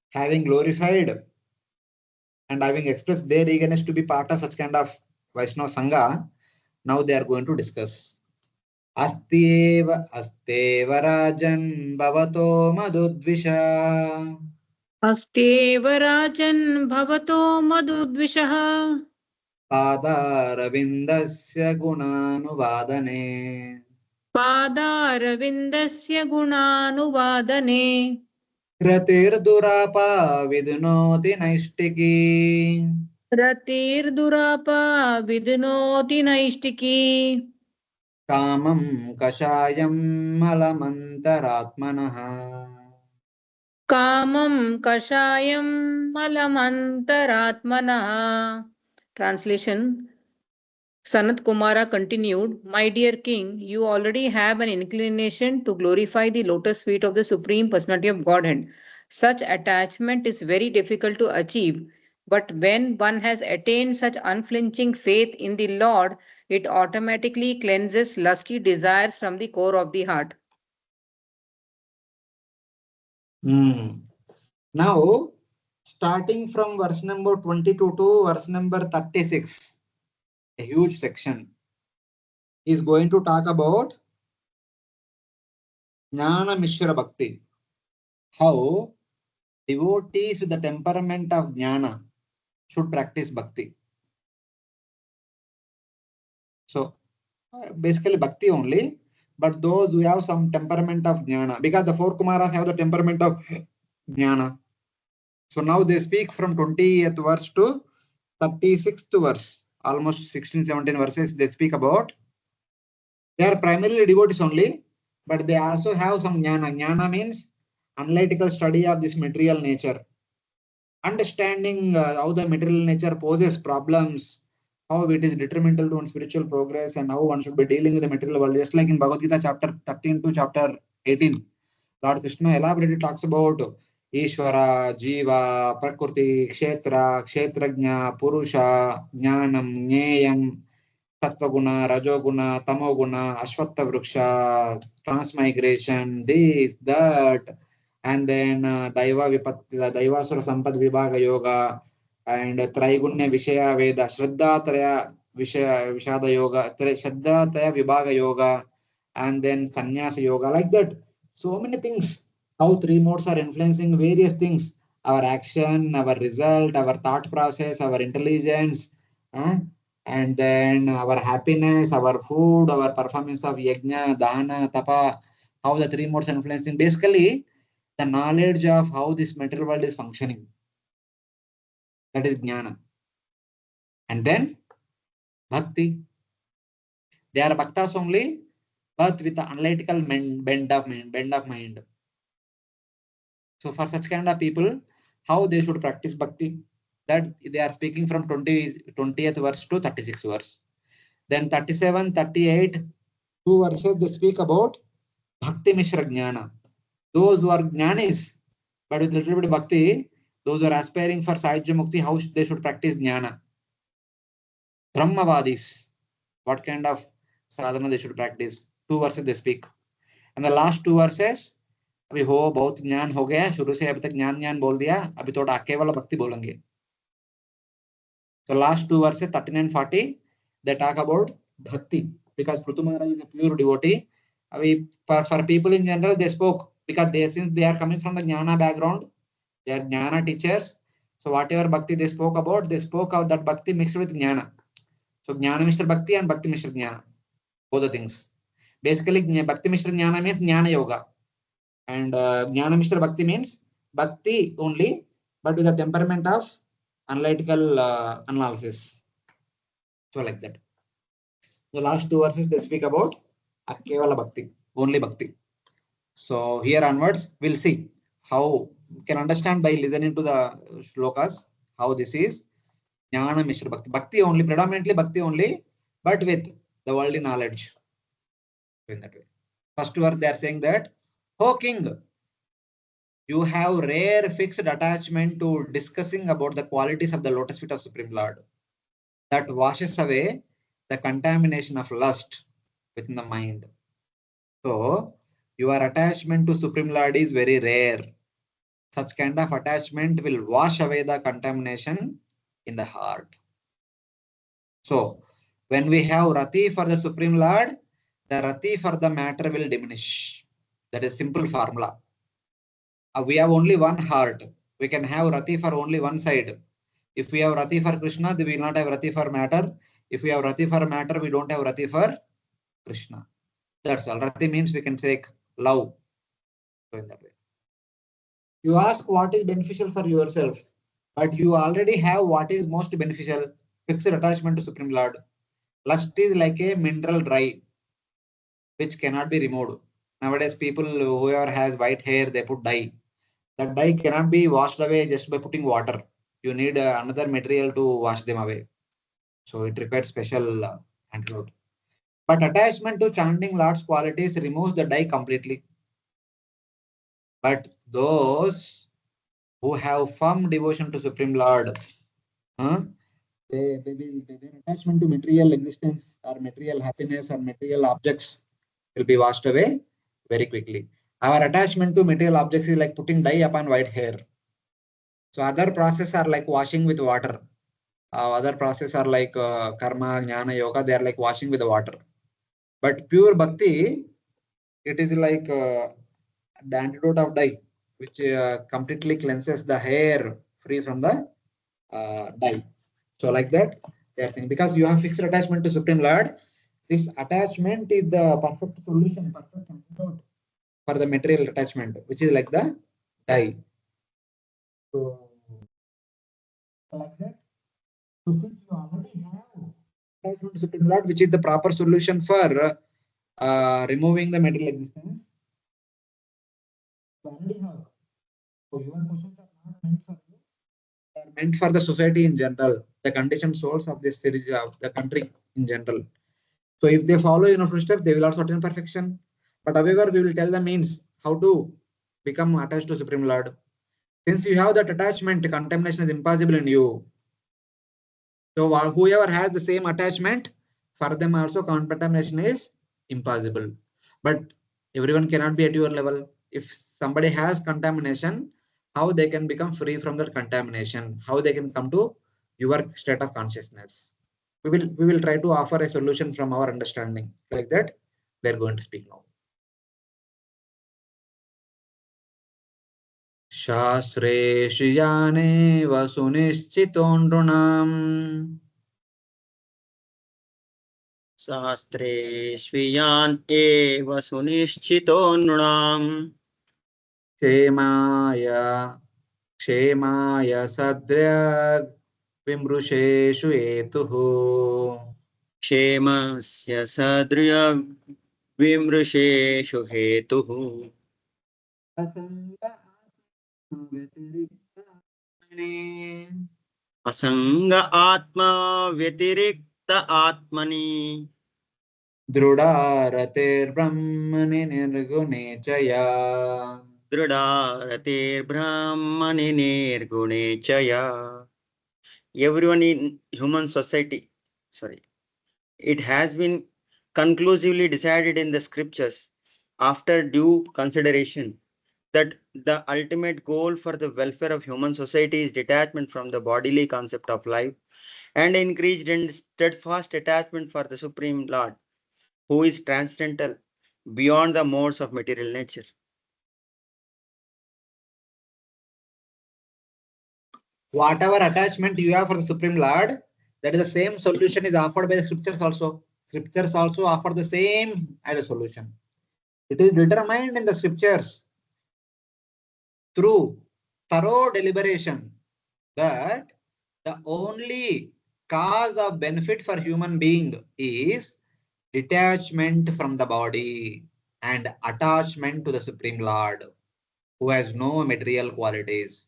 having glorified and having expressed their eagerness to be part of such kind of Vaishnava Sangha, now they are going to discuss. अस्तेव राजन् भवतो मदुद्विषः अस्तेव राजन् भवतो मदुद्विषः पादारविन्दस्य गुणानुवादने रतिर्दुरापा विदुनोति नैष्टिकी कामं कषायं मलमन्तरात्मनः Translation. SanatKumara continued, My dear king, you already have an inclination to glorify the lotus feet of the Supreme Personality of Godhead. Such attachment is very difficult to achieve, but when one has attained such unflinching faith in the Lord, it automatically cleanses lusty desires from the core of the heart. Now, starting from verse number 22 to verse number 36, a huge section is going to talk about Jnana-misra-bhakti. How devotees with the temperament of Jnana should practice bhakti. So, basically bhakti only, but those who have some temperament of Jnana, because the four Kumaras have the temperament of Jnana. So now they speak from 20th verse to 36th verse, almost 16-17 verses they speak about. They are primarily devotees only, but they also have some Jnana. Jnana means analytical study of this material nature. Understanding how the material nature poses problems, how it is detrimental to one's spiritual progress, and how one should be dealing with the material world. Just like in Bhagavad Gita chapter 13 to chapter 18, Lord Krishna elaborately talks about Ishvara, Jiva, Prakriti, Kshetra, Kshetrajna, Purusha, Jnanam, Jneyam, Tattvaguna, Rajoguna, Tamoguna, Ashwatta Vriksha, transmigration, this, that, and then Daiva Daivasura Sampad Vibhaga Yoga, and Traigunya Vishaya Veda, Shraddha Traya Vishada Yoga, Shraddha Traya Vibhaga Yoga, and then Sannyasa Yoga, like that. So many things. How three modes are influencing various things: our action, our result, our thought process, our intelligence, and then our happiness, our food, our performance of yajna, dana, tapa, how the three modes are influencing. Basically, the knowledge of how this material world is functioning. That is jnana. And then bhakti. They are bhaktas only, but with the analytical bend of mind. So for such kind of people, how they should practice bhakti? That they are speaking from 20th verse to 36th verse. Then 37, 38, 2 verses they speak about bhakti mishra jnana. Those who are jnanis, but with little bit of bhakti, those who are aspiring for Sahajya Mukti, how they should practice jnana. Brahmavadis, what kind of sadhana they should practice. 2 verses they speak. And the last 2 verses, अभी हो बहुत ज्ञान हो गया, शुरू से अभी तक ज्ञान ज्ञान बोल दिया, अभी थोड़ा केवल भक्ति बोलेंगे. So last 2 verses 39 and 40 they talk about bhakti, because Prthu Maharaj is a pure devotee. For people in general they spoke, because since they are coming from the jnana background, they are jnana teachers. So whatever bhakti they spoke about, they spoke of that bhakti mixed with jnana. So Jnana-misra-bhakti and bhakti mishra jnana, both the things. Basically bhakti mishra jnana means jnana yoga, and Jnana-misra-bhakti means bhakti only, but with the temperament of analytical analysis. So like that. The last 2 verses they speak about Kevala Bhakti, only Bhakti. So here onwards, we'll see how we can understand by listening to the shlokas how this is Jnana-misra-bhakti. Bhakti only, predominantly Bhakti only, but with the worldly knowledge. In that way. First verse they are saying that, "O king, you have rare fixed attachment to discussing about the qualities of the lotus feet of Supreme Lord. That washes away the contamination of lust within the mind. So, your attachment to Supreme Lord is very rare. Such kind of attachment will wash away the contamination in the heart. So, when we have Rati for the Supreme Lord, the Rati for the matter will diminish. That is simple formula. We have only one heart. We can have Rati for only one side. If we have Rati for Krishna, we will not have Rati for matter. If we have Rati for matter, we don't have Rati for Krishna. That's all. Rati means we can take love. So in that way. You ask what is beneficial for yourself, but you already have what is most beneficial. Fixed attachment to Supreme Lord. Lust is like a mineral dye, which cannot be removed. Nowadays, people whoever has white hair, they put dye. That dye cannot be washed away just by putting water. You need another material to wash them away. So it requires special antidote. But attachment to chanting Lord's qualities removes the dye completely. But those who have firm devotion to Supreme Lord, their attachment to material existence or material happiness or material objects will be washed away very quickly. Our attachment to material objects is like putting dye upon white hair. So other processes are like washing with water. Other processes are like karma, jnana, yoga. They are like washing with the water. But pure bhakti, it is like the antidote of dye, which completely cleanses the hair free from the dye. So like that, they are saying, because you have fixed attachment to Supreme Lord, this attachment is the perfect solution, perfect antidote for the material attachment, which is like the dye. So like that. So since you already have attachment to Supreme Lord, which is the proper solution for removing the material existence, you already have. So your questions are not meant for you; they are meant for the society in general, the conditioned souls of this series, of the country in general. So if they follow your footsteps, they will also attain perfection. But however, we will tell the means how to become attached to Supreme Lord. Since you have that attachment, contamination is impossible in you. So whoever has the same attachment, for them also contamination is impossible. But everyone cannot be at your level. If somebody has contamination, how they can become free from that contamination? How they can come to your state of consciousness? We will try to offer a solution from our understanding. Like that, we are going to speak now. Shastreshu yane vasunischito nrunam शास्त्रेष्वियान् एव सुनिश्चितो नृणाम् क्षेमाय सद्र्यग् विमृशेषु हेतुः क्षेमस्य सदृय Vimrisheshu hetuhu. Asanga atma vyatirikta atmani. Druಢaratir brahmani nirgune chaya. Druಢaratir brahmani nirgune chaya. Everyone in human society, it has been conclusively decided in the scriptures after due consideration that the ultimate goal for the welfare of human society is detachment from the bodily concept of life and increased and steadfast attachment for the Supreme Lord, who is transcendental beyond the modes of material nature. Whatever attachment you have for the Supreme Lord, that is the same solution is offered by the scriptures also. Scriptures also offer the same as a solution. It is determined in the scriptures through thorough deliberation that the only cause of benefit for human being is detachment from the body and attachment to the Supreme Lord, who has no material qualities.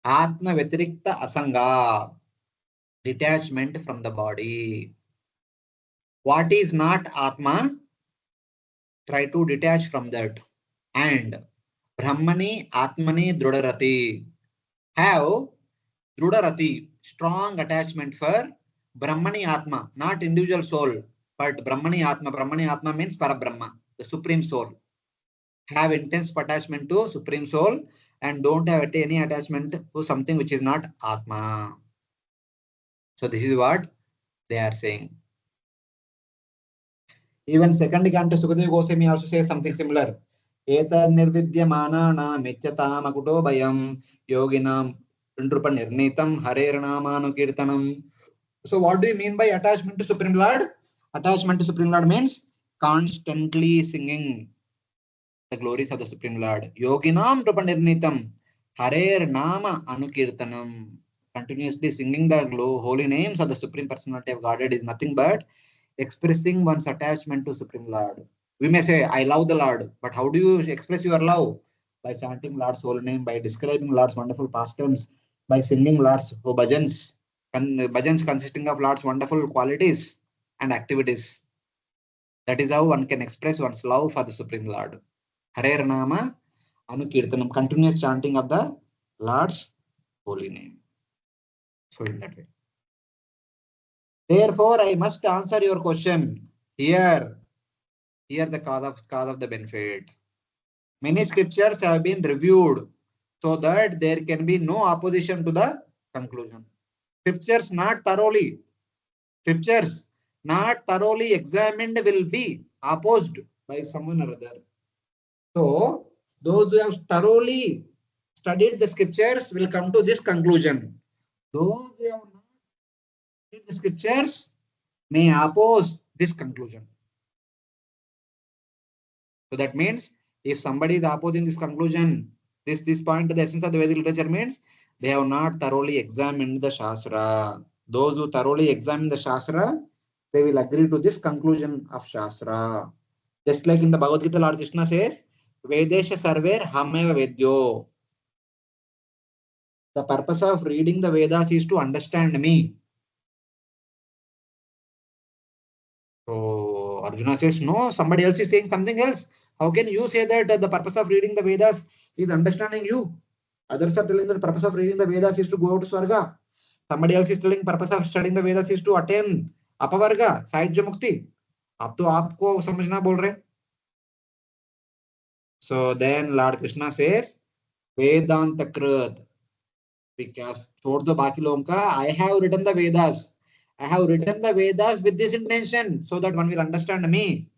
Atma Vyatirikta Asanga, detachment from the body. What is not Atma? Try to detach from that. And Brahmani Atmani Drudarati. Have Drudarati, strong attachment for Brahmani Atma, not individual soul, but Brahmani Atma. Brahmani Atma means Parabrahma, the Supreme Soul. Have intense attachment to Supreme Soul and don't have any attachment to something which is not Atma. So this is what they are saying. Even second canto Sukadeva Goswami also says something similar. Eta nirvidyamana michyata makuto bayam yoginam Nrupa nirnitam hareranamanu kirtanam. So what do you mean by attachment to Supreme Lord? Attachment to Supreme Lord means constantly singing the glories of the Supreme Lord. Yoginam Nrupa nirnitam harer nama anukirtanam. Continuously singing the holy names of the Supreme Personality of Godhead is nothing but expressing one's attachment to Supreme Lord. We may say, I love the Lord, but how do you express your love? By chanting Lord's holy name, by describing Lord's wonderful pastimes, by singing Lord's bhajans, and bhajans consisting of Lord's wonderful qualities and activities. That is how one can express one's love for the Supreme Lord. Harer Nama Anukirtanam, continuous chanting of the Lord's holy name. So in that way. Therefore, I must answer your question here. Here the cause of the benefit. Many scriptures have been reviewed so that there can be no opposition to the conclusion. Scriptures not thoroughly examined will be opposed by someone or other. So those who have thoroughly studied the scriptures will come to this conclusion. Those who have not studied the scriptures may oppose this conclusion. So that means if somebody is opposing this conclusion, this point, the essence of the Vedic literature means they have not thoroughly examined the Shastra. Those who thoroughly examine the Shastra, they will agree to this conclusion of Shastra. Just like in the Bhagavad Gita, Lord Krishna says, Vedesha sarver hameva vedyo. The purpose of reading the Vedas is to understand me. So Arjuna says, no, somebody else is saying something else. How can you say that the purpose of reading the Vedas is understanding you? Others are telling that the purpose of reading the Vedas is to go to Swarga. Somebody else is telling the purpose of studying the Vedas is to attain Apavarga, Sahajya Mukti. आप तो आपको समझना बोल रहे. So then Lord Krishna says, Vedanta Krit. Because छोड़ दो बाकी लोगों का. I have written the Vedas. I have written the Vedas with this intention so that one will understand me.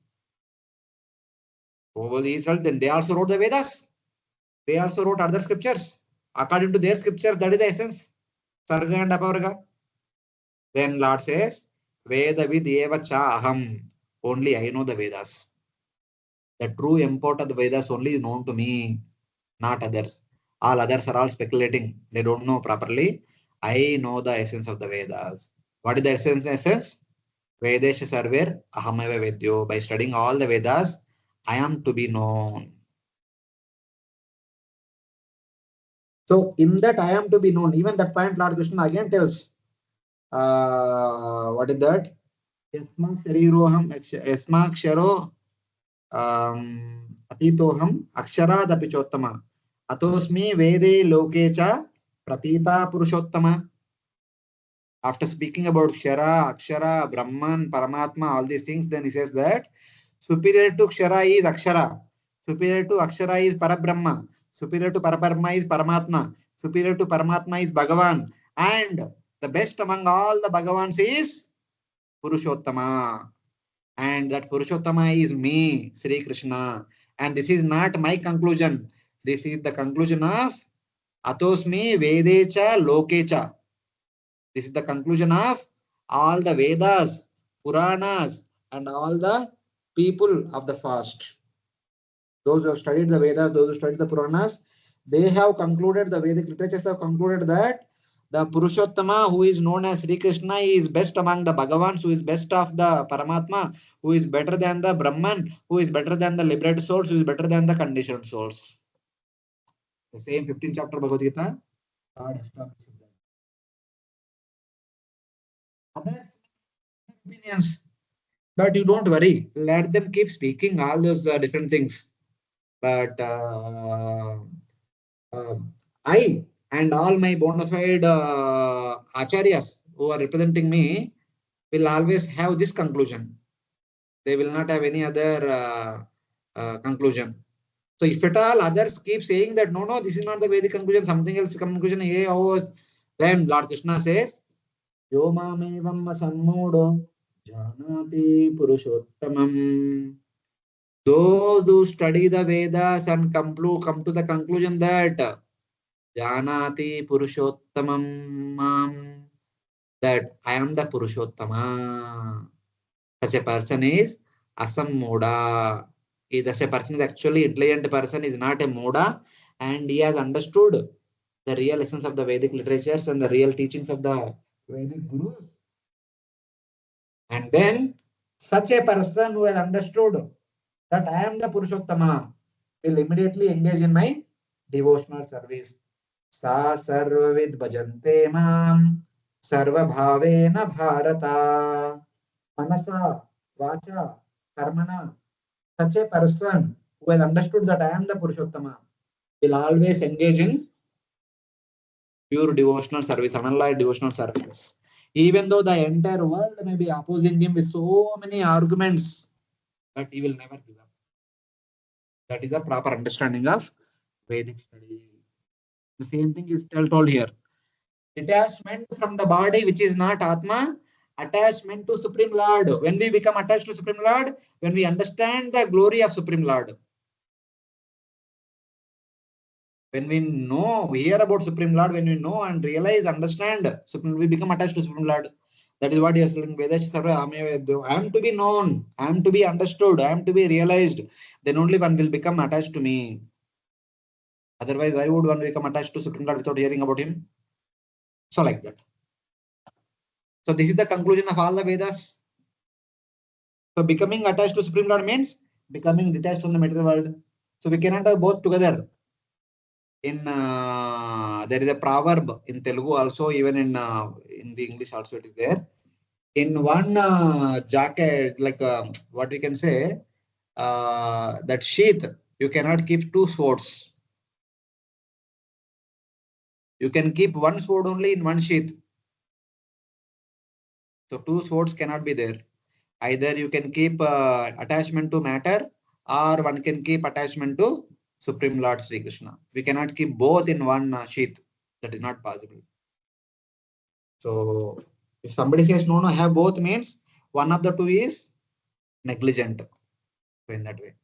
Over the Israel, then they also wrote the Vedas. They also wrote other scriptures. According to their scriptures, that is the essence. Sarga and Apavarga. Then Lord says, Veda vidyeva cha aham. Only I know the Vedas. The true import of the Vedas only is known to me, not others. All others are all speculating. They don't know properly. I know the essence of the Vedas. What is the essence? Vedesha Sarver Ahameva Vedyo. By studying all the Vedas, I am to be known. So in that I am to be known, even that point Lord Krishna again tells, what is that? Yasmak Sharo Atitoham Akshara Dapichottama Atosmi Vede Lokecha Pratita Purushottama. After speaking about Kshara, Akshara, Brahman, Paramatma, all these things, then he says that superior to Kshara is Akshara, superior to Akshara is Parabrahma, superior to Parabrahma is Paramatma, superior to Paramatma is Bhagavan, and the best among all the Bhagavans is Purushottama. And that Purushottama is me, Sri Krishna. And this is not my conclusion. This is the conclusion of Atosmi Vedecha Lokecha. This is the conclusion of all the Vedas, Puranas, and all the people of the past. Those who have studied the Vedas, those who studied the Puranas, they have concluded, the Vedic literatures have concluded that the Purushottama, who is known as Sri Krishna, is best among the Bhagavans, who is best of the Paramatma, who is better than the Brahman, who is better than the liberated souls, who is better than the conditioned souls. The same 15th chapter Bhagavad Gita, God establishes that. Other opinions, but you don't worry. Let them keep speaking all those different things. But I and all my bona fide acharyas who are representing me will always have this conclusion. They will not have any other conclusion. So if at all others keep saying that no, this is not the Vedic conclusion, something else conclusion, then Lord Krishna says, Yo mamevam sammodo janati purushottamam. Those who study the Vedas and come to the conclusion that Janati Purushottamam, that I am the Purushottama. Such a person is Asammoda. Such a person is actually intelligent person, is not a moda, and he has understood the real essence of the Vedic literatures and the real teachings of the Vedic gurus. And then such a person who has understood that I am the Purushottama will immediately engage in my devotional service. Sa sarvavid bhajante mam sarva bhavena bharata manasa vacha karmana. Such a person who has understood that I am the Purushottama will always engage in pure devotional service, unalloyed devotional service. Even though the entire world may be opposing him with so many arguments, but he will never give up. That is the proper understanding of Vedic study. The same thing is told here. Detachment from the body, which is not Atma, attachment to Supreme Lord. When we become attached to Supreme Lord, when we understand the glory of Supreme Lord, when we know, we hear about Supreme Lord, when we know and realize, understand, we become attached to Supreme Lord. That is what you are saying. I am to be known, I am to be understood, I am to be realized. Then only one will become attached to me. Otherwise, why would one become attached to Supreme Lord without hearing about him? So like that. So this is the conclusion of all the Vedas. So becoming attached to Supreme Lord means becoming detached from the material world. So we cannot have both together. In there is a proverb in Telugu also, even in the English also it is there. In one jacket, like what we can say, that sheath, you cannot keep two swords. You can keep one sword only in one sheath. So two swords cannot be there. Either you can keep attachment to matter, or one can keep attachment to Supreme Lord Sri Krishna. We cannot keep both in one sheath. That is not possible. So if somebody says no, have both, means one of the two is negligent. So in that way,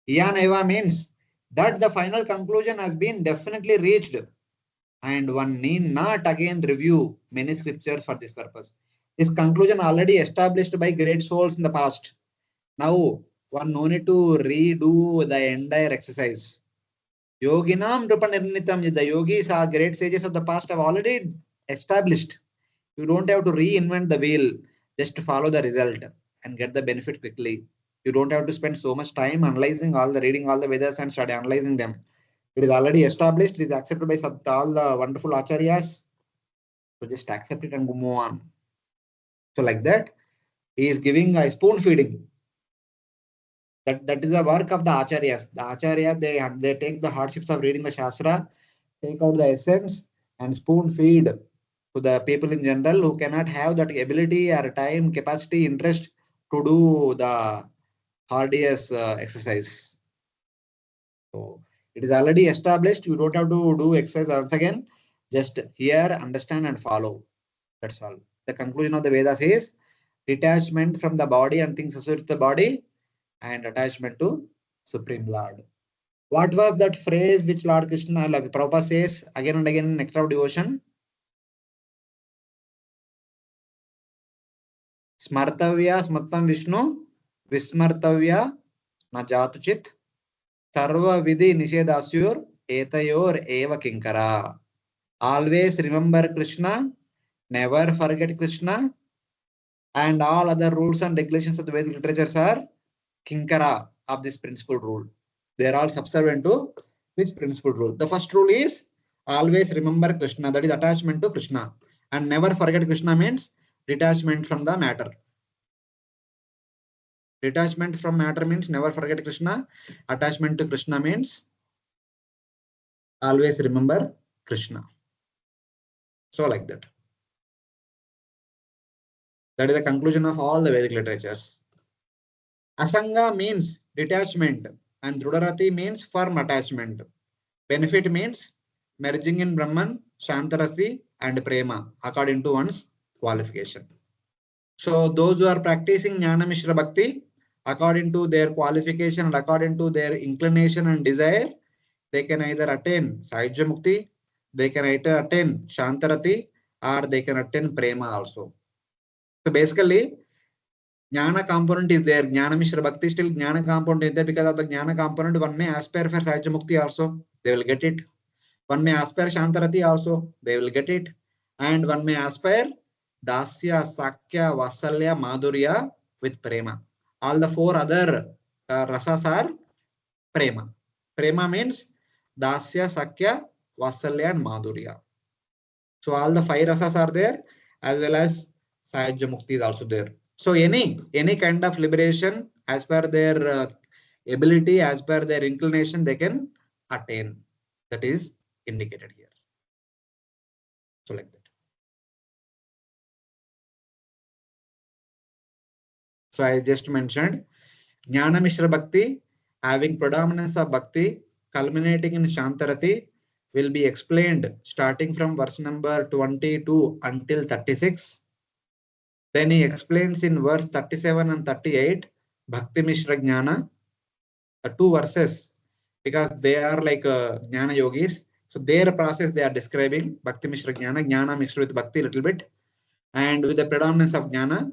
Jnana means that the final conclusion has been definitely reached, and one need not again review many scriptures for this purpose. This conclusion already established by great souls in the past. Now one no need to redo the entire exercise. Yoginam Rupanirnitam, the yogis are great sages of the past have already established. You don't have to reinvent the wheel. Just follow the result and get the benefit quickly. You don't have to spend so much time analyzing all the reading all the Vedas and start analyzing them. It is already established. It is accepted by all the wonderful acharyas. So just accept it and move on. So like that, he is giving a spoon feeding. That is the work of the acharyas. The acharya, they take the hardships of reading the shastra, take out the essence and spoon feed to the people in general who cannot have that ability or time, capacity, interest to do the hardiest exercise. So it is already established. You don't have to do exercise once again. Just hear, understand, and follow. That's all. The conclusion of the Vedas is detachment from the body and things associated with the body and attachment to Supreme Lord. What was that phrase which Lord Krishna, Prabhupada says again and again in Nectar of Devotion? Smartavya smartam Vishnu, Vismartavya na jatuchit, Sarva vidhi nishedasur, etayor eva kinkara. Always remember Krishna, never forget Krishna, and all other rules and regulations of the Vedic literatures are kinkara of this principal rule. They are all subservient to this principal rule. The first rule is always remember Krishna, that is attachment to Krishna, and never forget Krishna means detachment from the matter. Detachment from matter means never forget Krishna. Attachment to Krishna means always remember Krishna. So like that. That is the conclusion of all the Vedic literatures. Asanga means detachment and Drudarati means firm attachment. Benefit means merging in Brahman, Shantarasi and Prema according to one's qualification. So those who are practicing Jnana-misra-bhakti according to their qualification and according to their inclination and desire, they can either attain Sahajya Mukti, they can either attain Shantarati, or they can attain Prema also. So basically, Jnana component is there. Jnana-misra-bhakti still Jnana component is there. Because of the Jnana component, one may aspire for Sahajya Mukti also. They will get it. One may aspire Shantarati also. They will get it. And one may aspire Dasya, Sakya, Vasalya, Madhurya with Prema. All the four other rasas are Prema. Prema means Dasya, Sakya, Vasalya and Madhurya. So all the five rasas are there, as well as Sahajya Mukti is also there. So any kind of liberation as per their ability, as per their inclination, they can attain. That is indicated here. So like that. So I just mentioned Jnana-misra-bhakti having predominance of bhakti culminating in Shantarati will be explained starting from verse number 22 until 36. Then he explains in verse 37 and 38 Bhakti Mishra Jnana, the two verses, because they are like Jnana yogis. So their process they are describing Bhakti Mishra Jnana, Jnana mixed with Bhakti a little bit, and with the predominance of Jnana,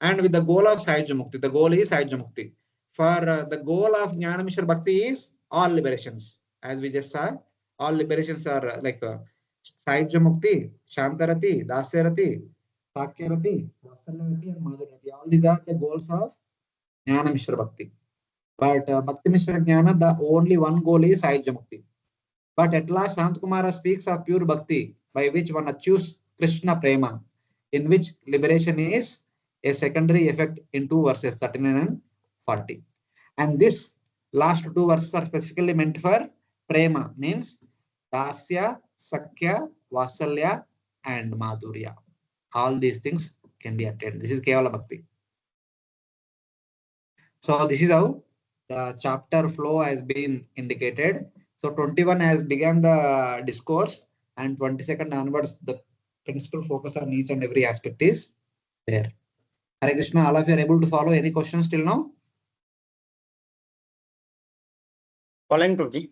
and with the goal of Sahajya Mukti. The goal is Sahajya Mukti. For the goal of Jnana-misra-bhakti is all liberations. As we just saw, all liberations are like Sahajya Mukti, Shantarati, Dasyarati, Sakyarati, Vasalyarati, and Madhurati. All these are the goals of Jnana-misra-bhakti. But Bhakti Mishra Jnana, the only one goal is Sahajya Mukti. But at last, SanatKumara speaks of pure bhakti, by which one achieves Krishna Prema, in which liberation is a secondary effect in two verses, 39 and 40. And this last two verses are specifically meant for Prema, means Dasya, Sakya, Vasalya, and Madhurya. All these things can be attained. This is Kevala Bhakti. So this is how the chapter flow has been indicated. So 21 has begun the discourse, and 22nd onwards, the principal focus on each and every aspect is there. Hare Krishna, all of you are able to follow. Any questions till now? Following, Prabhuji.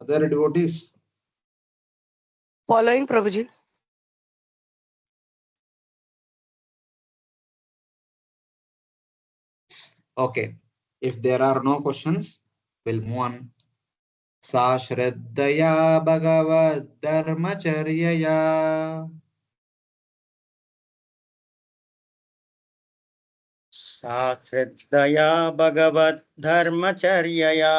Other devotees? Following, Prabhuji. Okay. If there are no questions, we'll move on. Sa Shraddhaya Bhagavad Dharmacharyaya Sakrithaya Bhagavad Dharmacharyaya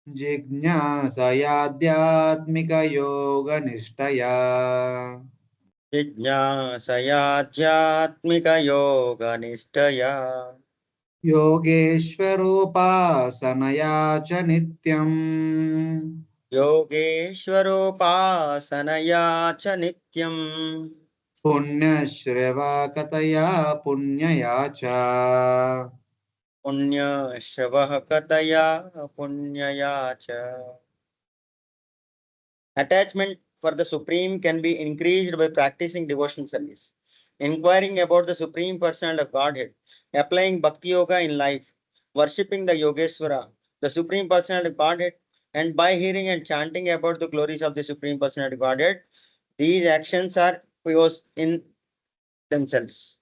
जिज्ञासयाध्यात्मिक योग निष्ठया Jnasayadhyatmika yoga nishtaya योगेश्वरोपासनया च नित्यम् Yogeshwaropasanaya cha nityam पुण्यश्रवकतया पुण्यया च punya shravah kataya punyaya cha. Attachment for the Supreme can be increased by practicing devotional service, inquiring about the Supreme Personality of Godhead, applying Bhakti Yoga in life, worshipping the Yogeshwara, the Supreme Personality of Godhead, and by hearing and chanting about the glories of the Supreme Personality of Godhead. These actions are pious in themselves.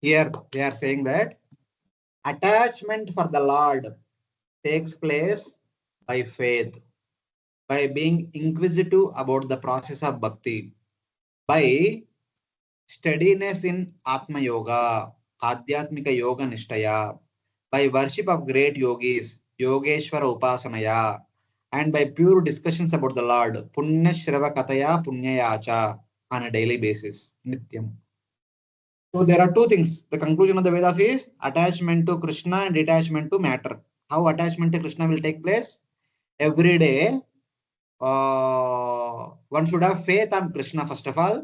Here they are saying that attachment for the Lord takes place by faith, by being inquisitive about the process of bhakti, by steadiness in Atma Yoga, Adhyatmika Yoga Nishtaya, by worship of great yogis, Yogeshwara Upasanaya, and by pure discussions about the Lord, Punya Shrava Kataya Punyayacha, on a daily basis, Nityam. So there are two things. The conclusion of the Vedas is attachment to Krishna and detachment to matter. How attachment to Krishna will take place? Every day, one should have faith on Krishna first of all.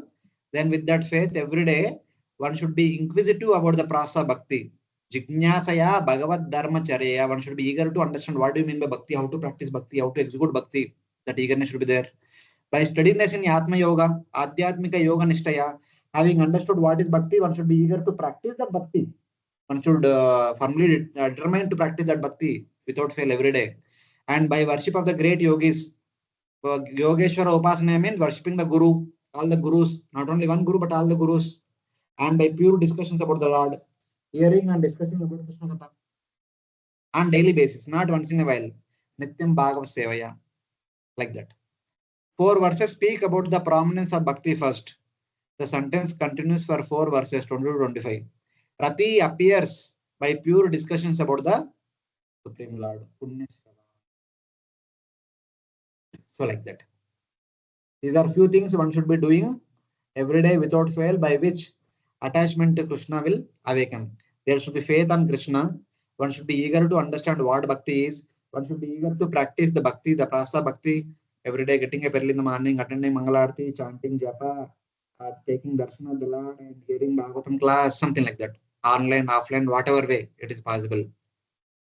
Then with that faith, every day, one should be inquisitive about the prasa bhakti. Jnasaya Bhagavad Dharma Charya. One should be eager to understand what do you mean by bhakti, how to practice bhakti, how to execute bhakti. That eagerness should be there. By steadiness in Atma Yoga, Adhyatmika Yoga Nishtaya, having understood what is bhakti, one should be eager to practice that bhakti. One should firmly determine to practice that bhakti without fail every day. And by worship of the great yogis, Yogeshwara Upasana means worshipping the Guru, all the Gurus, not only one Guru but all the Gurus, and by pure discussions about the Lord, hearing and discussing about Krishna Katha on daily basis, not once in a while. Nityam Bhagava Sevaya, like that. 4 verses speak about the prominence of bhakti first. The sentence continues for 4 verses 20 to 25. Rati appears by pure discussions about the Supreme Lord. So like that. These are few things one should be doing every day without fail, by which attachment to Krishna will awaken. There should be faith on Krishna. One should be eager to understand what bhakti is. One should be eager to practice the bhakti, the prasa bhakti, every day getting up early in the morning, attending Mangalarti, chanting japa, taking darshan of the Lord and hearing Bhagavatam class, something like that. Online, offline, whatever way it is possible.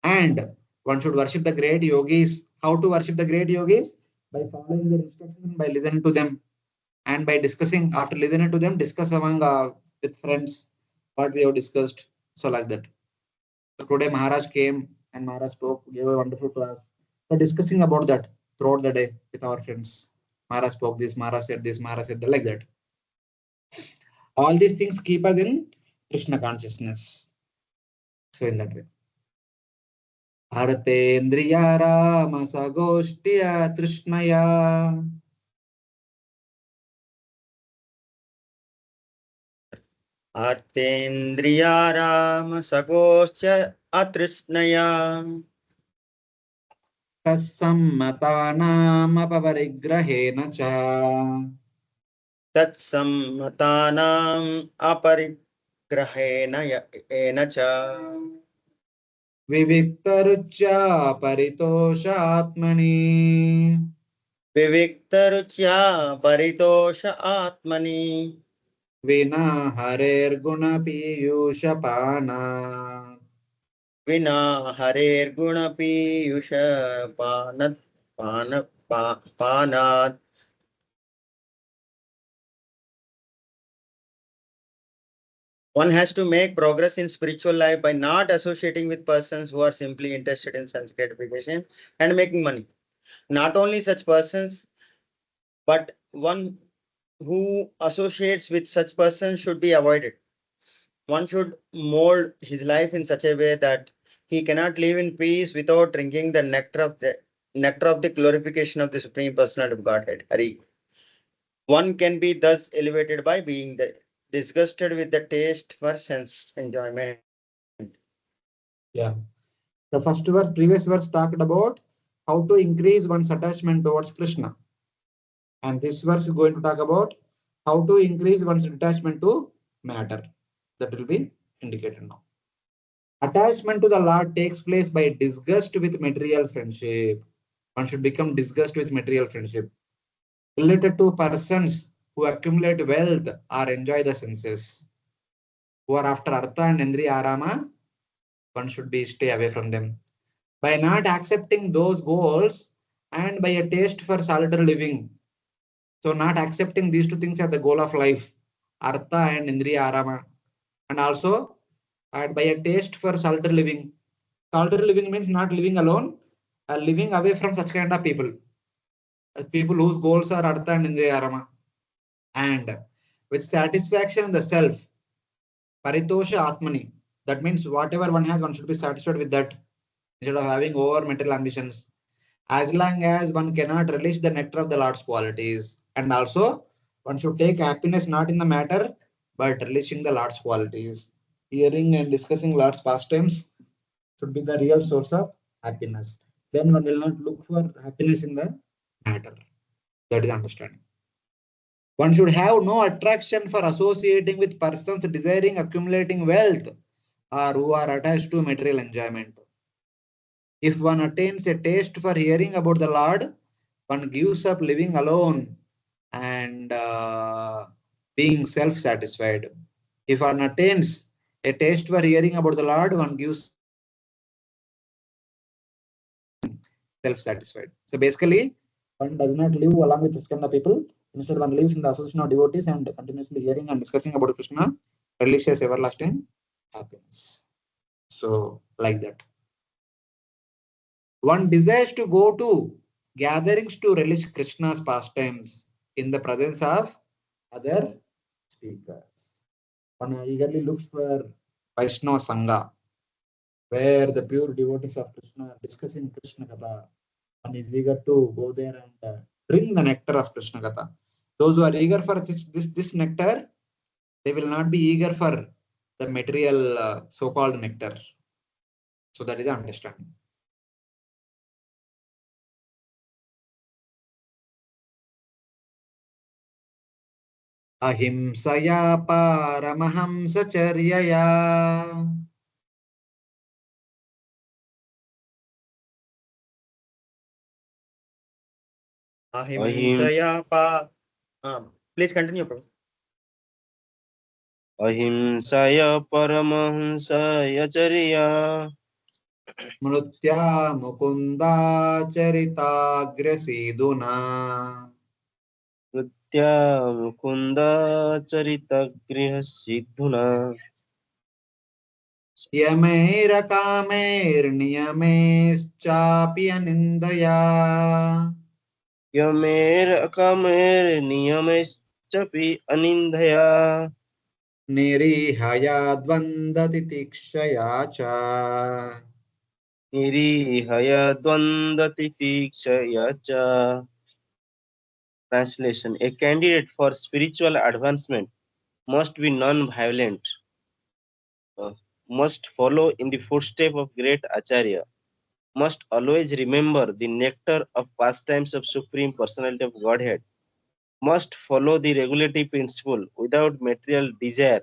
And one should worship the great yogis. How to worship the great yogis? By following their instructions, by listening to them, and by discussing. After listening to them, discuss among with friends what we have discussed. So like that. So today Maharaj came and Maharaj spoke, gave a wonderful class. So discussing about that throughout the day with our friends. Maharaj spoke this, Maharaj said this, Maharaj said that, like that. All these things keep us in Krishna consciousness. So in that way. Bharatendriya Rama Sagoshtiya Trishnaya Artendriya Ram Sagoscha Atrisnaya Tasammatanam Apavarigrahena cha Tatsammatanam Aparigrahena ena cha Viviktarucha Paritosha Atmani Viviktaruchya Paritosha Atmani Vina Harer Guna Piyusha Pana Vina Harer Guna Piyusha Panat. One has to make progress in spiritual life by not associating with persons who are simply interested in sense gratification and making money. Not only such persons, but one who associates with such persons should be avoided. One should mold his life in such a way that he cannot live in peace without drinking the nectar of nectar of the glorification of the Supreme Personality of Godhead, Hari. One can be thus elevated by being disgusted with the taste for sense enjoyment. Yeah. The first verse, previous verse talked about how to increase one's attachment towards Krishna. And this verse is going to talk about how to increase one's detachment to matter. That will be indicated now. Attachment to the Lord takes place by disgust with material friendship. One should become disgust with material friendship. Related to persons who accumulate wealth or enjoy the senses. Who are after Artha and Indriya Arama, one should be stay away from them. By not accepting those goals and by a taste for solitary living. So not accepting these two things as the goal of life, Artha and Indriya Arama. And also by a taste for solitary living. Solitary living means not living alone, living away from such kind of people. People whose goals are Artha and Indriya Arama. And with satisfaction in the self, Paritosha Atmani. That means whatever one has, one should be satisfied with that instead of having over material ambitions. As long as one cannot relish the nectar of the Lord's qualities. And also, one should take happiness not in the matter, but relishing the Lord's qualities. Hearing and discussing Lord's pastimes should be the real source of happiness. Then one will not look for happiness in the matter. That is understanding. One should have no attraction for associating with persons desiring accumulating wealth or who are attached to material enjoyment. If one attains a taste for hearing about the Lord, one gives up living alone and being self-satisfied. If one attains a taste for hearing about the Lord, one gives self-satisfied. So basically, one does not live along with this kind of people. Instead, one lives in the association of devotees and continuously hearing and discussing about Krishna, relishes everlasting happiness. So, like that. One desires to go to gatherings to relish Krishna's pastimes in the presence of other speakers. One eagerly looks for Vaishnava Sangha, where the pure devotees of Krishna are discussing Krishna Katha. One is eager to go there and drink the nectar of Krishna Katha. Those who are eager for this nectar, they will not be eager for the material so-called nectar. So that is the understanding. Ahimsaya paramahamsacharyaya. Ahimsaya pa. Please continue, Prabhu. Ahimsaya paramahamsaya charya. Mrutya mukunda charitagrasiduna. Nitya mukunda charitagriha siddhuna. Yamaira kamer niyameschapi anindaya. Yamer akamer niyameschapi anindhaya. Nirihaya dvandati tikshaya cha. Nirihaya dvandati tikshaya cha. Translation: a candidate for spiritual advancement must be non-violent, must follow in the footsteps of great Acharya, must always remember the nectar of pastimes of Supreme Personality of Godhead, must follow the regulative principle without material desire,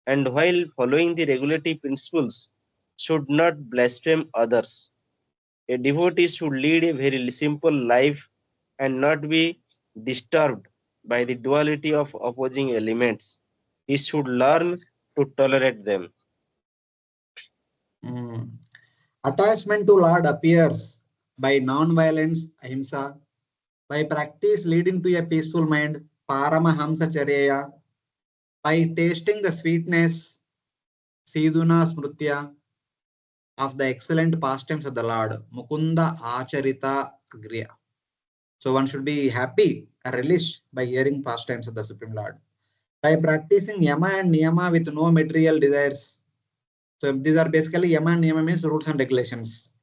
and while following the regulative principles, should not blaspheme others. A devotee should lead a very simple life and not be disturbed by the duality of opposing elements. He should learn to tolerate them. Attachment to Lord appears by non-violence, ahimsa, by practice leading to a peaceful mind, paramahamsacharya, by tasting the sweetness, siduna smrutya, of the excellent pastimes of the Lord, mukunda acharita griya. So one should be happy and relish by hearing pastimes of the Supreme Lord. By practicing yama and niyama with no material desires. So these are basically yama and niyama means rules and regulations.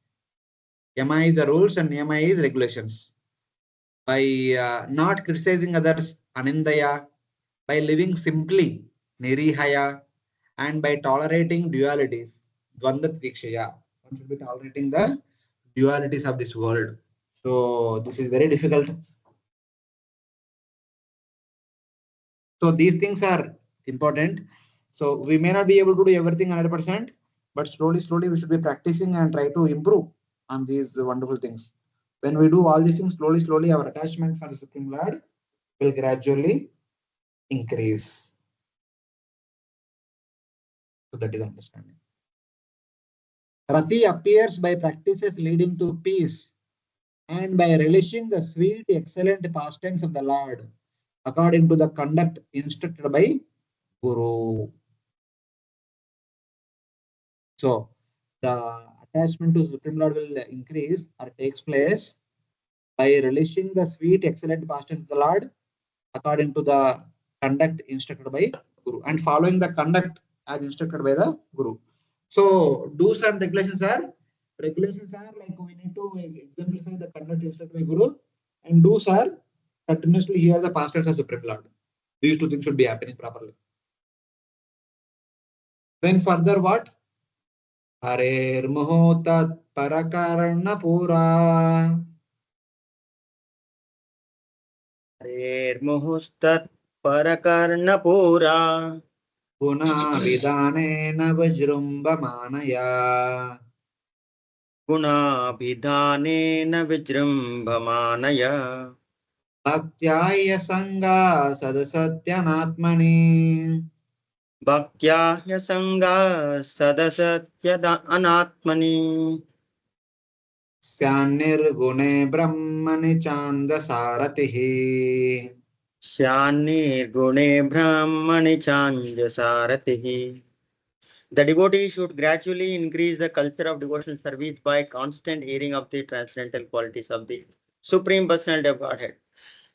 Yama is the rules and Niyama is regulations. By not criticizing others, Anindaya, by living simply, Nirihaya, and by tolerating dualities, Dvanda Tikshaya. One should be tolerating the dualities of this world. So this is very difficult. So these things are important. So we may not be able to do everything 100%, but slowly, slowly we should be practicing and try to improve on these wonderful things. When we do all these things slowly, slowly, our attachment for the Supreme Lord will gradually increase. So that is understanding. Rati appears by practices leading to peace and by relishing the sweet, excellent pastimes of the Lord according to the conduct instructed by Guru. So the attachment to Supreme Lord will increase or takes place by relishing the sweet, excellent pastimes of the Lord according to the conduct instructed by Guru and following the conduct as instructed by the Guru. So do's and regulations are like we need to exemplify the conduct instructed by Guru, and do's are continuously hear the pastimes of Supreme Lord. These two things should be happening properly. Then further what? Harer Mohotat Parakarna Pura. Harer Mohustat Parakarnapura. Guna Vidanena Vajrumbhamanaya. गुणाभिधानेन विजृम्भमाणय Bhaktyaya Sangha Sadasatyanatmani. भक्त्या ह्यसङ्गा सदसत्यदा अनात्मनि Syanirgune Brahmani Chandasaratihi. स्यान्निर्गुणे ब्रह्मणि चाञ्जसारथिः. The devotee should gradually increase the culture of devotional service by constant hearing of the transcendental qualities of the Supreme Personality of Godhead.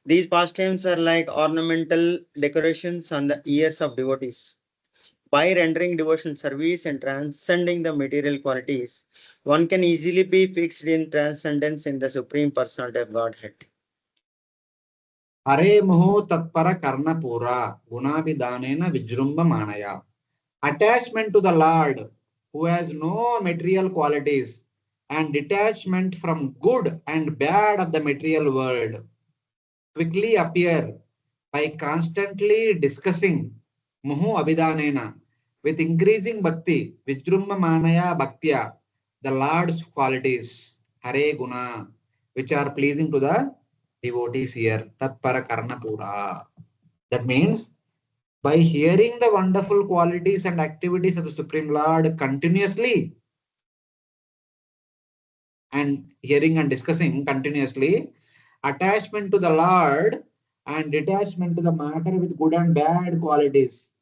These pastimes are like ornamental decorations on the ears of devotees. By rendering devotional service and transcending the material qualities, one can easily be fixed in transcendence in the Supreme Personality of Godhead. Hare Moho Tatpara Karna Pura. Gunabhidanena Vijrumbhamanaya. Attachment to the Lord, who has no material qualities, and detachment from good and bad of the material world quickly appear by constantly discussing Muhu Abhidanena with increasing bhakti, Vijrumbhamanaya Bhaktya, the Lord's qualities, Hare Guna, which are pleasing to the devotees here, Tatpara Karna Pura. That means by hearing the wonderful qualities and activities of the Supreme Lord continuously and hearing and discussing continuously, attachment to the Lord and detachment to the matter with good and bad qualities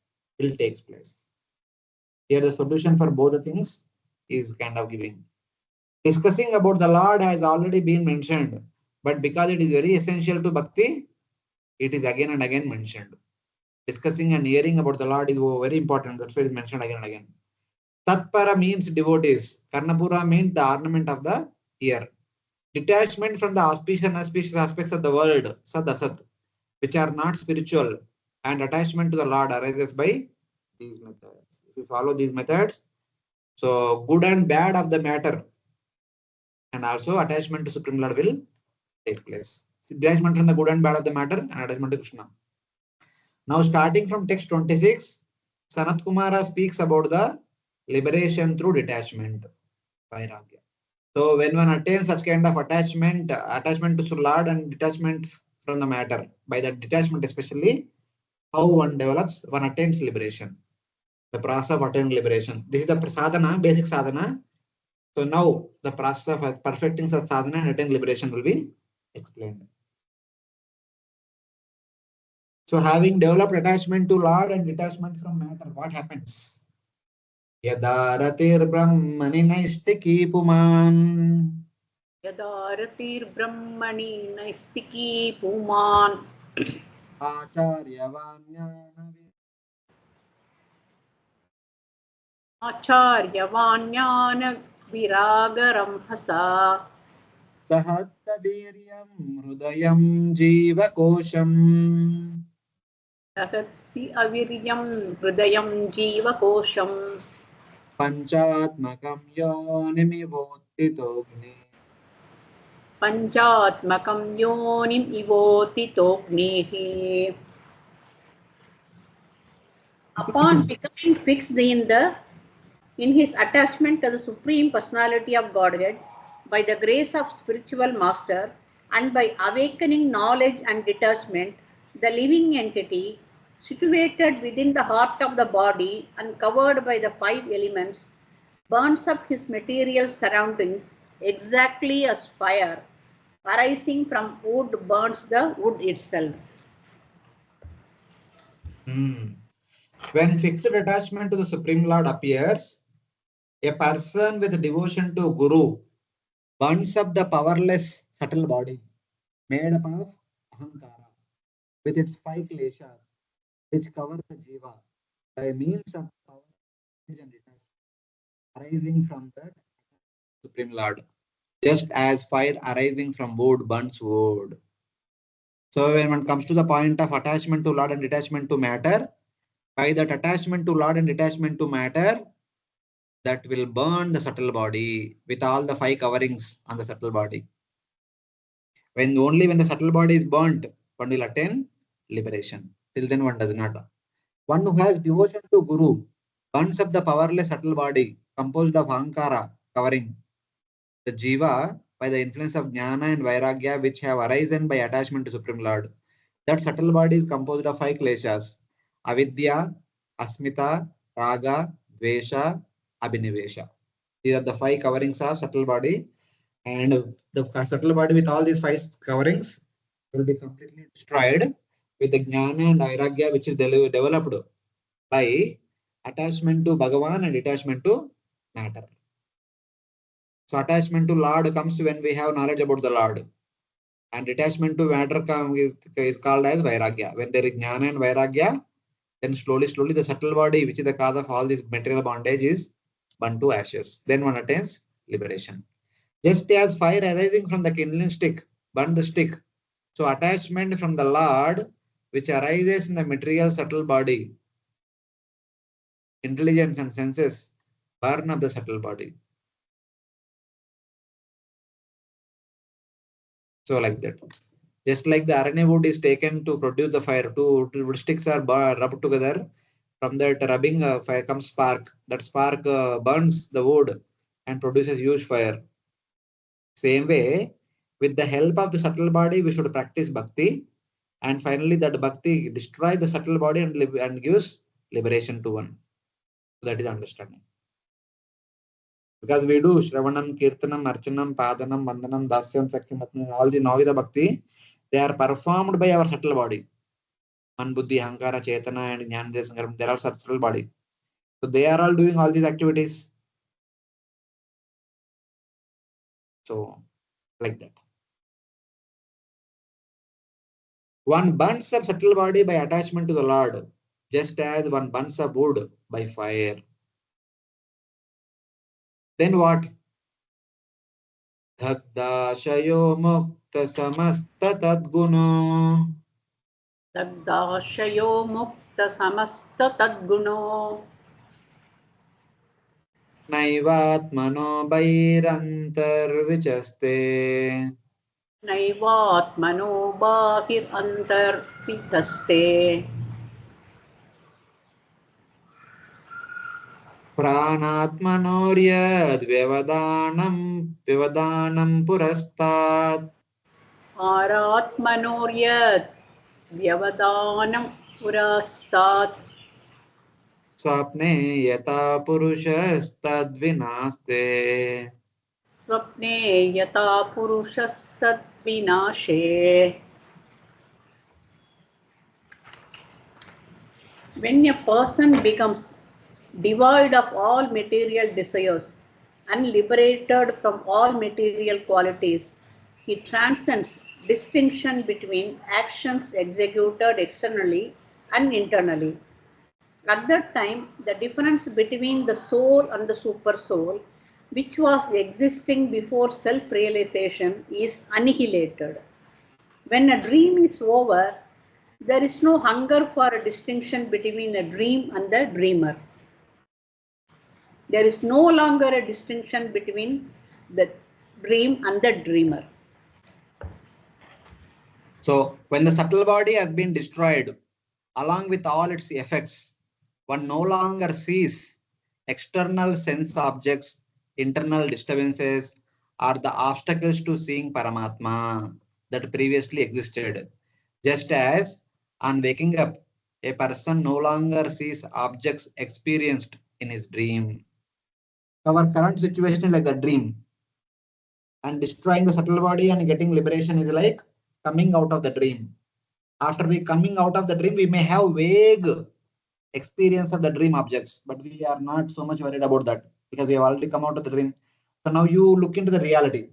will take place. Here the solution for both the things is kind of giving. Discussing about the Lord has already been mentioned, but because it is very essential to bhakti, it is again and again mentioned. Discussing and hearing about the Lord is very important. That's why it is mentioned again and again. Tatpara means devotees. Karnapura means the ornament of the ear. Detachment from the auspicious and auspicious aspects of the world, sad asat, which are not spiritual, and attachment to the Lord arises by these methods. If you follow these methods, so good and bad of the matter, and also attachment to Supreme Lord will take place. Detachment from the good and bad of the matter, and attachment to Krishna. Now, starting from text 26, SanatKumara speaks about the liberation through detachment, Vairagya. So when one attains such kind of attachment to Lord and detachment from the matter, by that detachment especially, how one develops, one attains liberation. The process of attaining liberation. This is the sadhana, basic sadhana. So now the process of perfecting such sadhana and attaining liberation will be explained. So having developed attachment to Lord and detachment from matter, what happens? Yada ratir brahmani naistiki puman. Yada ratirbrahmani naistiki puman acharya vanyana viragaram hasa दहत्तवीर्यं हृदयं जीवकोशम् दहति अवीर्यं हृदयं जीवकोशं पञ्चात्मकं योनिमिवोत्थितोऽग्नि पञ्चात्मकं योनिम् इवोतितोऽग्निः. Upon becoming fixed in his attachment to the Supreme Personality of Godhead by the grace of spiritual master and by awakening knowledge and detachment, the living entity situated within the heart of the body and covered by the 5 elements burns up his material surroundings exactly as fire arising from wood burns the wood itself. When fixed attachment to the Supreme Lord appears, a person with devotion to Guru burns up the powerless subtle body made up of Ahankara with its 5 kleshas which cover the jiva by means of power and detachment arising from that Supreme Lord, just as fire arising from wood burns wood. So when it comes to the point of attachment to Lord and detachment to matter, by that attachment to Lord and detachment to matter, that will burn the subtle body with all the 5 coverings on the subtle body. Only when the subtle body is burnt, one will attain liberation. Till then one does not. One who has devotion to Guru burns up the powerless subtle body composed of Ahankara covering the Jiva by the influence of Jnana and Vairagya which have arisen by attachment to Supreme Lord. That subtle body is composed of 5 kleshas: Avidya, Asmita, Raga, Dvesha, Abhinivesha. These are the 5 coverings of subtle body, and the subtle body with all these 5 coverings will be completely destroyed with the Jnana and Vairagya which is developed by attachment to Bhagavan and detachment to matter. So attachment to Lord comes when we have knowledge about the Lord, and detachment to matter is called as Vairagya. When there is Jnana and Vairagya, then slowly the subtle body, which is the cause of all this material bondage, is burnt to ashes. Then one attains liberation. Just as fire arising from the kindling stick burn the stick, so attachment from the Lord, which arises in the material subtle body, intelligence and senses, burn up the subtle body. So like that. Just like the RNA wood is taken to produce the fire, two wood sticks are rubbed together. From that rubbing, fire comes spark. That spark burns the wood and produces huge fire. Same way, with the help of the subtle body, we should practice bhakti. And finally, that bhakti destroys the subtle body and gives liberation to one. So that is understanding. Because we do Shravanam, Kirtanam, Archanam, Padanam, Vandanam, Dasyam, Sakyam, all the Navida Bhakti, they are performed by our subtle body. Man, Buddhi, Ahankara, Chetana, and Jnana, Sankaram, they are subtle body. So they are all doing all these activities. So, like that. One burns up subtle body by attachment to the Lord, just as one burns up wood by fire. Then what? Dagdashayo mukta samasta tadguno. दग्धाशयो मुक्तसमस्ततद्गुणो नैवात्मनो बहिरन्तर्विचस्ते नैवात्मनो बाहिरन्तर्विचस्ते प्राणात्मनोर्यद्व्यवदानं पुरस्तात् आरात्मनोर्यद् व्यवधानं पुरस्तात् स्वप्ने यथा पुरुषस्तद्विनास्ते स्वप्ने यथा पुरुषस्तद्विनाशे. When a person becomes devoid of all material desires and liberated from all material qualities, he transcends distinction between actions executed externally and internally. At that time, the difference between the soul and the super soul which was existing before self-realization, is annihilated. When a dream is over, there is no hunger for a distinction between a dream and the dreamer. There is no longer a distinction between the dream and the dreamer. So when the subtle body has been destroyed, along with all its effects, one no longer sees external sense objects, internal disturbances, or the obstacles to seeing Paramatma that previously existed. Just as on waking up, a person no longer sees objects experienced in his dream. Our current situation is like the dream. And destroying the subtle body and getting liberation is like coming out of the dream. After we coming out of the dream, we may have vague experience of the dream objects, but we are not so much worried about that because we have already come out of the dream. So now you look into the reality.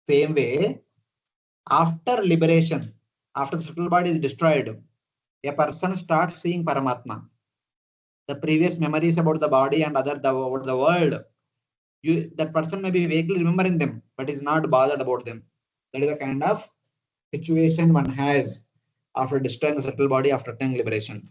Same way, after liberation, after the subtle body is destroyed, a person starts seeing Paramatma. The previous memories about the body and about the world, that person may be vaguely remembering them, but is not bothered about them. That is the kind of situation one has after destroying the subtle body after attaining liberation.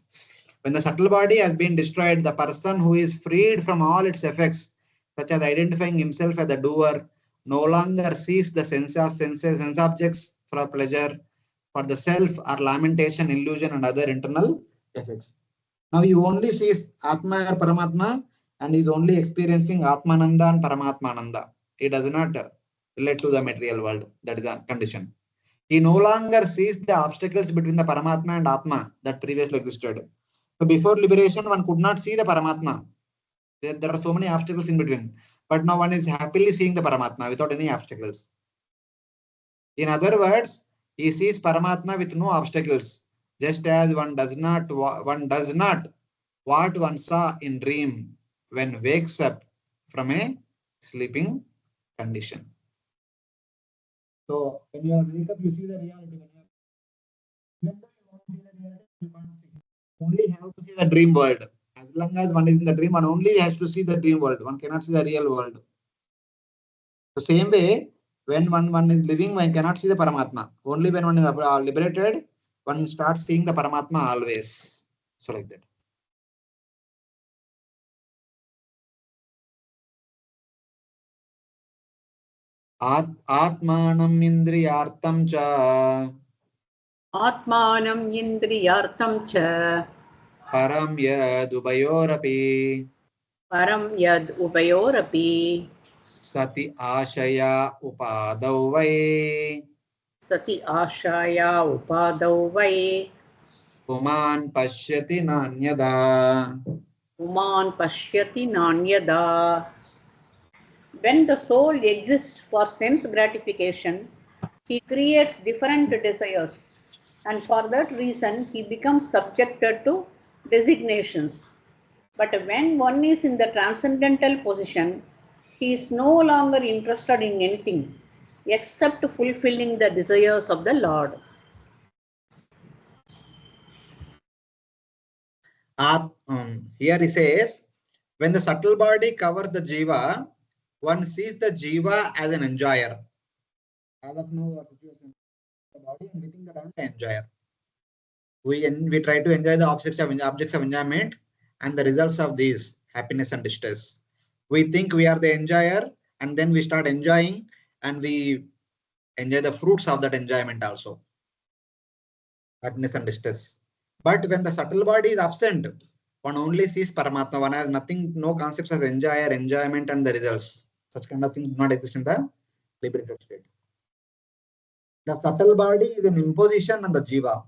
When the subtle body has been destroyed, the person who is freed from all its effects, such as identifying himself as the doer, no longer sees the sense objects for pleasure, for the self or lamentation, illusion, and other internal effects. Now you only sees Atma or Paramatma and is only experiencing Atmananda and Paramatmananda. He does not relate to the material world. That is a condition. He no longer sees the obstacles between the Paramatma and Atma that previously existed. So before liberation, one could not see the Paramatma. There are so many obstacles in between. But now one is happily seeing the Paramatma without any obstacles. In other words, he sees Paramatma with no obstacles, just as one does not what one saw in dream when wakes up from a sleeping condition. So when you wake up, you see the reality. When you don't see the reality, you can't see. Only have to see the dream world. As long as one is in the dream, one only has to see the dream world. One cannot see the real world. The same way, when one is living, one cannot see the Paramatma. Only when one is liberated, one starts seeing the Paramatma always. So like that. Atmanam indriyartam cha Atmanam indriyartam cha param yad ubayorapi param yad upayorapi sati ashaya upadau vai sati ashaya upadau vai puman pashyati nanyada. uman pashyati nanyada. When the soul exists for sense gratification, he creates different desires, and for that reason he becomes subjected to designations. But when one is in the transcendental position, he is no longer interested in anything except fulfilling the desires of the Lord. Here he says, when the subtle body covers the jiva, one sees the jiva as an enjoyer. As of now, our situation, the body, and we think that I am the enjoyer. We try to enjoy the objects of enjoyment and the results of these happiness and distress. We think we are the enjoyer, and then we start enjoying, and we enjoy the fruits of that enjoyment also. Happiness and distress. But when the subtle body is absent, one only sees Paramatma. One has nothing, no concepts as enjoyer, enjoyment, and the results. Such kind of things do not exist in the liberated state. The subtle body is an imposition on the jiva.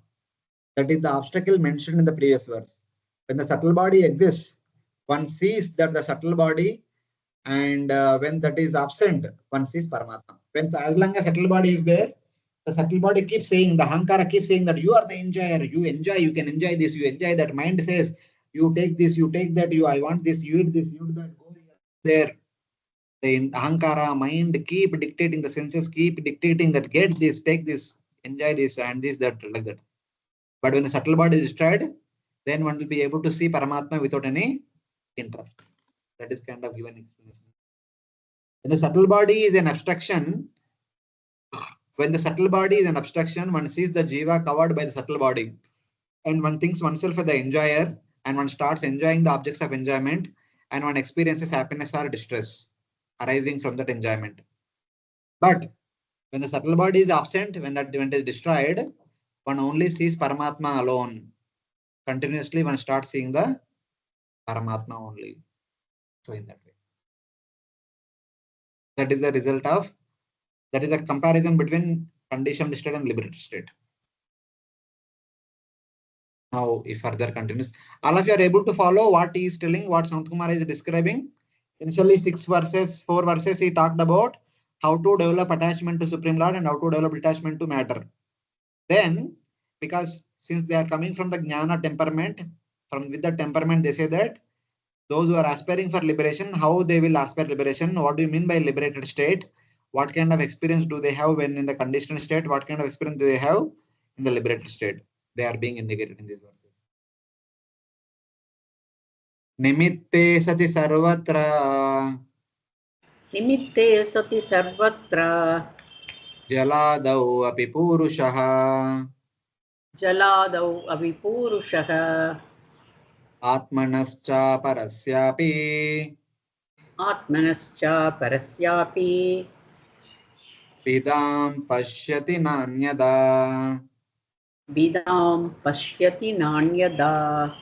That is the obstacle mentioned in the previous verse. When the subtle body exists, one sees that the subtle body, and when that is absent, one sees Paramatma. When as long as subtle body is there, the subtle body keeps saying, the Ahankara keeps saying that you are the enjoyer, you enjoy, you can enjoy this, you enjoy that. Mind says, you take this, you take that, I want this, you eat this, you do that, go here, there. The Ahankara mind keep dictating, the senses keep dictating that get this, take this, enjoy this, and this, that, like that. But when the subtle body is destroyed, then one will be able to see Paramatma without any interest. That is kind of given explanation. When the subtle body is an abstraction, one sees the jiva covered by the subtle body, and one thinks oneself as the enjoyer, and one starts enjoying the objects of enjoyment, and one experiences happiness or distress arising from that enjoyment. But when the subtle body is absent, when it is destroyed, one only sees Paramatma alone. Continuously, one starts seeing the Paramatma only. So in that way, that is the result of, that is a comparison between conditioned state and liberated state. Now, if further continues, all of you are able to follow what he is telling, what SanatKumara is describing. Initially, 4 verses, he talked about how to develop attachment to Supreme Lord and how to develop detachment to matter. Then, because since they are coming from the Jnana temperament, with the temperament, they say that those who are aspiring for liberation, how they will aspire liberation? What do you mean by liberated state? What kind of experience do they have when in the conditional state? What kind of experience do they have in the liberated state? They are being indicated in these verses. Nimitte sati sarvatra. Nimitte sati sarvatra. Jaladau api purushaha. Jaladau api purushaha. Atmanascha parasyapi. Atmanascha parasyapi. Vidam pashyati nanyada. Vidam pashyati nanyada.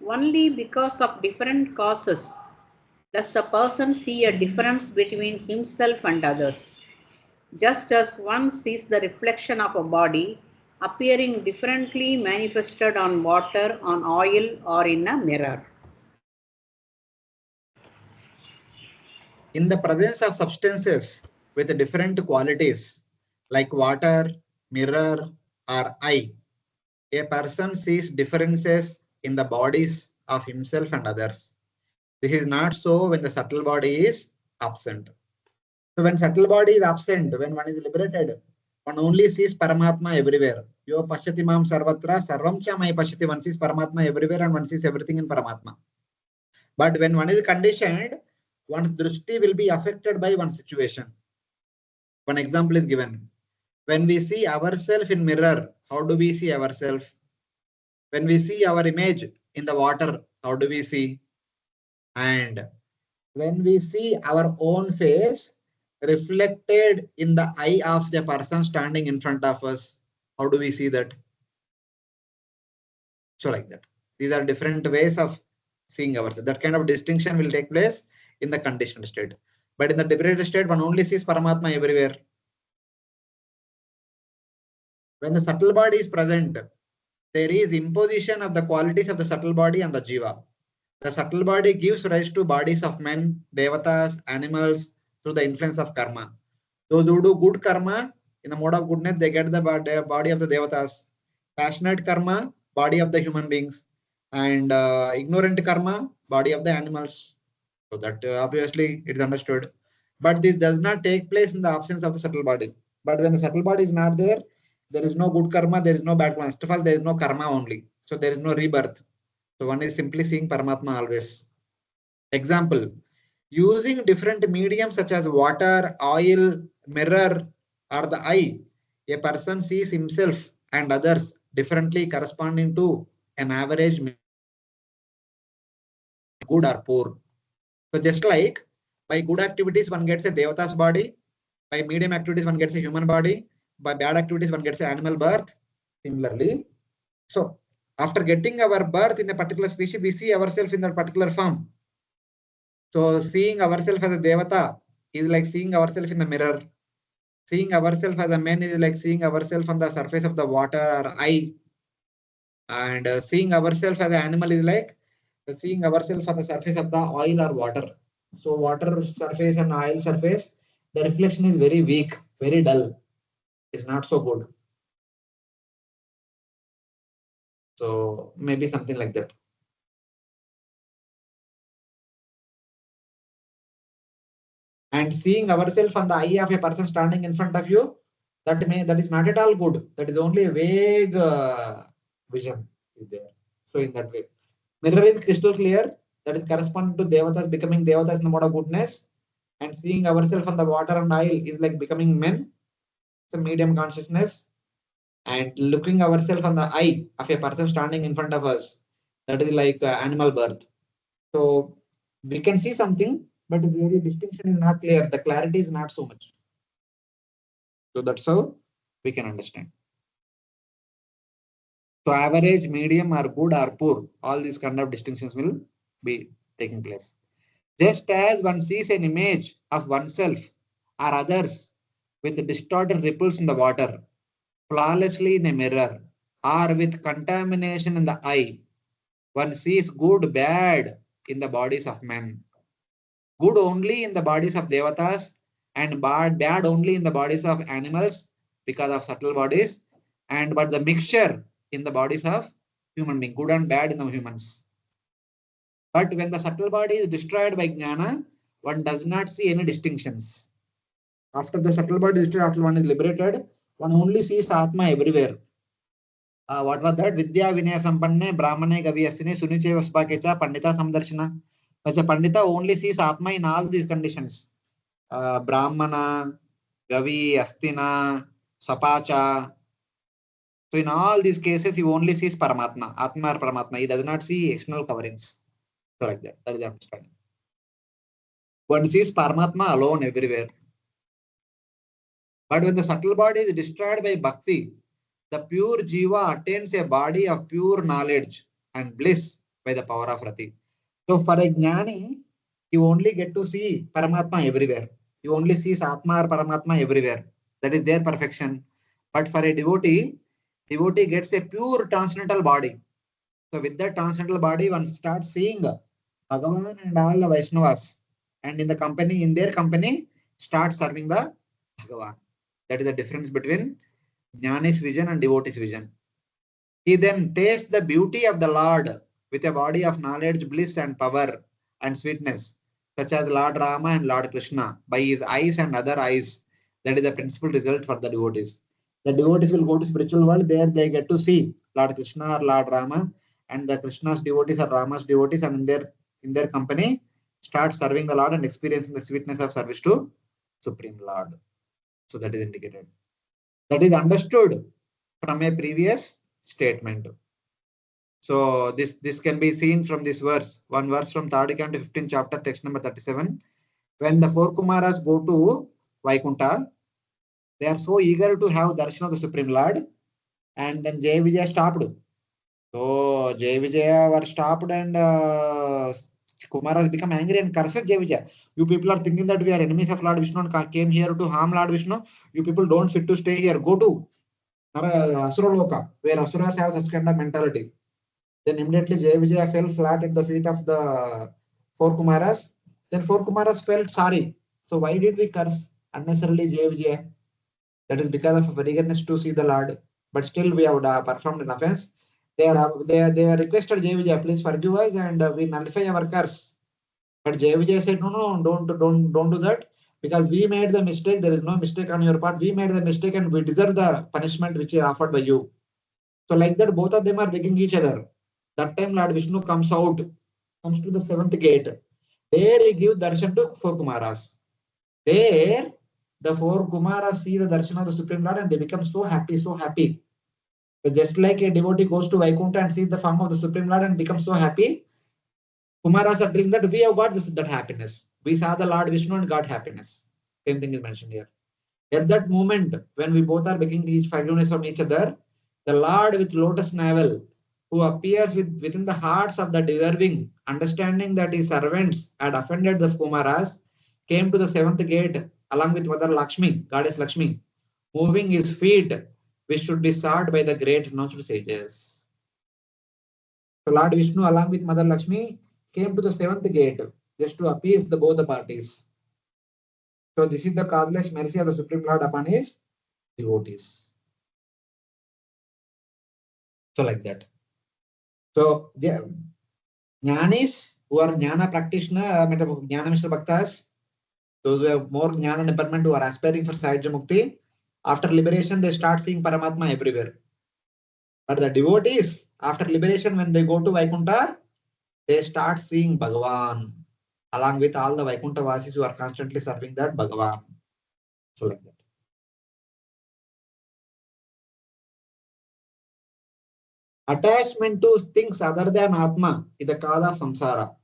Only because of different causes does a person see a difference between himself and others. Just as one sees the reflection of a body appearing differently manifested on water, on oil, or in a mirror. In the presence of substances with different qualities, like water, mirror, or eye, a person sees differences in the bodies of himself and others. This is not so when the subtle body is absent. So when subtle body is absent, when one is liberated, one only sees Paramatma everywhere. Yo pashyati mam sarvatra sarvam cha mai pashyati. One sees Paramatma everywhere and one sees everything in Paramatma. But when one is conditioned, one's drishti will be affected by one situation. One example is given. When we see ourselves in mirror, how do we see ourselves? When we see our image in the water, how do we see? And when we see our own face reflected in the eye of the person standing in front of us, how do we see that? So like that. These are different ways of seeing ourselves. That kind of distinction will take place in the conditioned state. But in the liberated state, one only sees Paramatma everywhere. When the subtle body is present, there is imposition of the qualities of the subtle body and the jiva. The subtle body gives rise to bodies of men, devatas, animals through the influence of karma. Those who do good karma, in the mode of goodness, they get the body of the devatas. Passionate karma, body of the human beings. And ignorant karma, body of the animals. So that obviously it is understood. But this does not take place in the absence of the subtle body. But when the subtle body is not there, there is no good karma, there is no bad karma. First of all, there is no karma only. So there is no rebirth. So one is simply seeing Paramatma always. Example, using different mediums such as water, oil, mirror, or the eye, a person sees himself and others differently corresponding to an average good or poor. So just like by good activities, one gets a Devata's body. By medium activities, one gets a human body. By bad activities, one gets an animal birth. Similarly, so after getting our birth in a particular species, we see ourselves in that particular form. So seeing ourselves as a Devata is like seeing ourselves in the mirror. Seeing ourselves as a man is like seeing ourselves on the surface of the water or eye. And seeing ourselves as an animal is like seeing ourselves on the surface of the oil or water. So water surface and oil surface, the reflection is very weak, very dull. It's not so good. So maybe something like that. And seeing ourselves on the eye of a person standing in front of you, that is not at all good. That is only a vague vision is there. So in that way, mirror is crystal clear. that is corresponding to Devatas, becoming Devatas in the mode of goodness, and seeing ourselves on the water and oil is like becoming men. It's a medium consciousness. And looking ourselves on the eye of a person standing in front of us, that is like animal birth. So we can see something, but its very distinction is not clear. The clarity is not so much. So that's how we can understand. So average, medium, or good or poor, all these kind of distinctions will be taking place. Just as one sees an image of oneself or others with distorted ripples in the water, flawlessly in a mirror, or with contamination in the eye, one sees good, bad in the bodies of men, good only in the bodies of devatas, and bad only in the bodies of animals because of subtle bodies, and but the mixture in the bodies of human being, good and bad in the humans. But when the subtle body is destroyed by jnana, one does not see any distinctions. After the subtle body is destroyed, after one is liberated, one only sees Atma everywhere. What was that? Vidya Vinaya Sampanne, Brahmane Gaviyasine, Suniche Vaspakecha, Pandita Samdarshana. Such a Pandita only sees Atma in all these conditions. Brahmana, Gavi, Astina, Sapacha. So in all these cases, he only sees Paramatma, Atma or Paramatma. He does not see external coverings. So like that. That is the understanding. One sees Paramatma alone everywhere. But when the subtle body is destroyed by bhakti, the pure jiva attains a body of pure knowledge and bliss by the power of rati. So for a jnani, you only get to see Paramatma everywhere. You only see Atma or Paramatma everywhere. That is their perfection. But for a devotee gets a pure transcendental body. So with that transcendental body, one starts seeing Bhagavan and all the Vaishnavas. And in their company, start serving the Bhagavan. That is the difference between Jnani's vision and devotee's vision. He then tastes the beauty of the Lord with a body of knowledge, bliss, and power and sweetness, such as Lord Rama and Lord Krishna, by his eyes and other eyes. That is the principal result for the devotees. The devotees will go to spiritual world, there they get to see Lord Krishna or Lord Rama, and the Krishna's devotees or Rama's devotees, and in their company start serving the Lord and experiencing the sweetness of service to Supreme Lord. So that is indicated. That is understood from a previous statement. So this can be seen from this verse, one verse from 3rd canto 15th chapter, text number 37. When the 4 Kumaras go to Vaikuntha, they are so eager to have darshan of the Supreme Lord, and then Jai Vijaya stopped. So Jai Vijaya were stopped, and Kumaras become angry and curses Jai Vijaya. You people are thinking that we are enemies of Lord Vishnu and came here to harm Lord Vishnu. You people don't fit to stay here. Go to Asura Loka, where Asuras have such kind of mentality. Then immediately Jai Vijaya fell flat at the feet of the 4 Kumaras. Then 4 Kumaras felt sorry. So why did we curse unnecessarily Jai Vijaya? That is because of our eagerness to see the Lord. But still we have performed an offense. They are requested Jai Vijaya, please forgive us and we nullify our curse. But Jai Vijaya said, no, don't do that, because we made the mistake. There is no mistake on your part. We made the mistake and we deserve the punishment which is offered by you. So like that, both of them are begging each other. That time Lord Vishnu comes to the 7th gate. There he gives darshan to 4 Kumaras. There the 4 Kumaras see the darshan of the Supreme Lord and they become so happy, so happy. So just like a devotee goes to Vaikuntha and sees the form of the Supreme Lord and becomes so happy, Kumaras are telling that we have got that happiness. We saw the Lord Vishnu and got happiness. Same thing is mentioned here. At that moment, when we both are begging each forgiveness from each other, the Lord with lotus navel, who appears within the hearts of the deserving, understanding that his servants had offended the Kumaras, came to the 7th gate along with Mother Lakshmi, Goddess Lakshmi, moving his feet, which should be sought by the great knowledge sages. So Lord Vishnu along with Mother Lakshmi came to the 7th gate just to appease both the parties. So this is the causeless mercy of the Supreme Lord upon his devotees. So like that. So the Jnanis who are Jnana practitioner, Jnana-misra-bhaktas, those who have more Jnana department, who are aspiring for Sahajya Mukti, after liberation they start seeing Paramatma everywhere. But the devotees, after liberation, when they go to Vaikuntha, they start seeing Bhagavan along with all the Vaikuntha Vasis who are constantly serving that Bhagavan. So like that. Attachment to things other than Atma is the cause of samsara.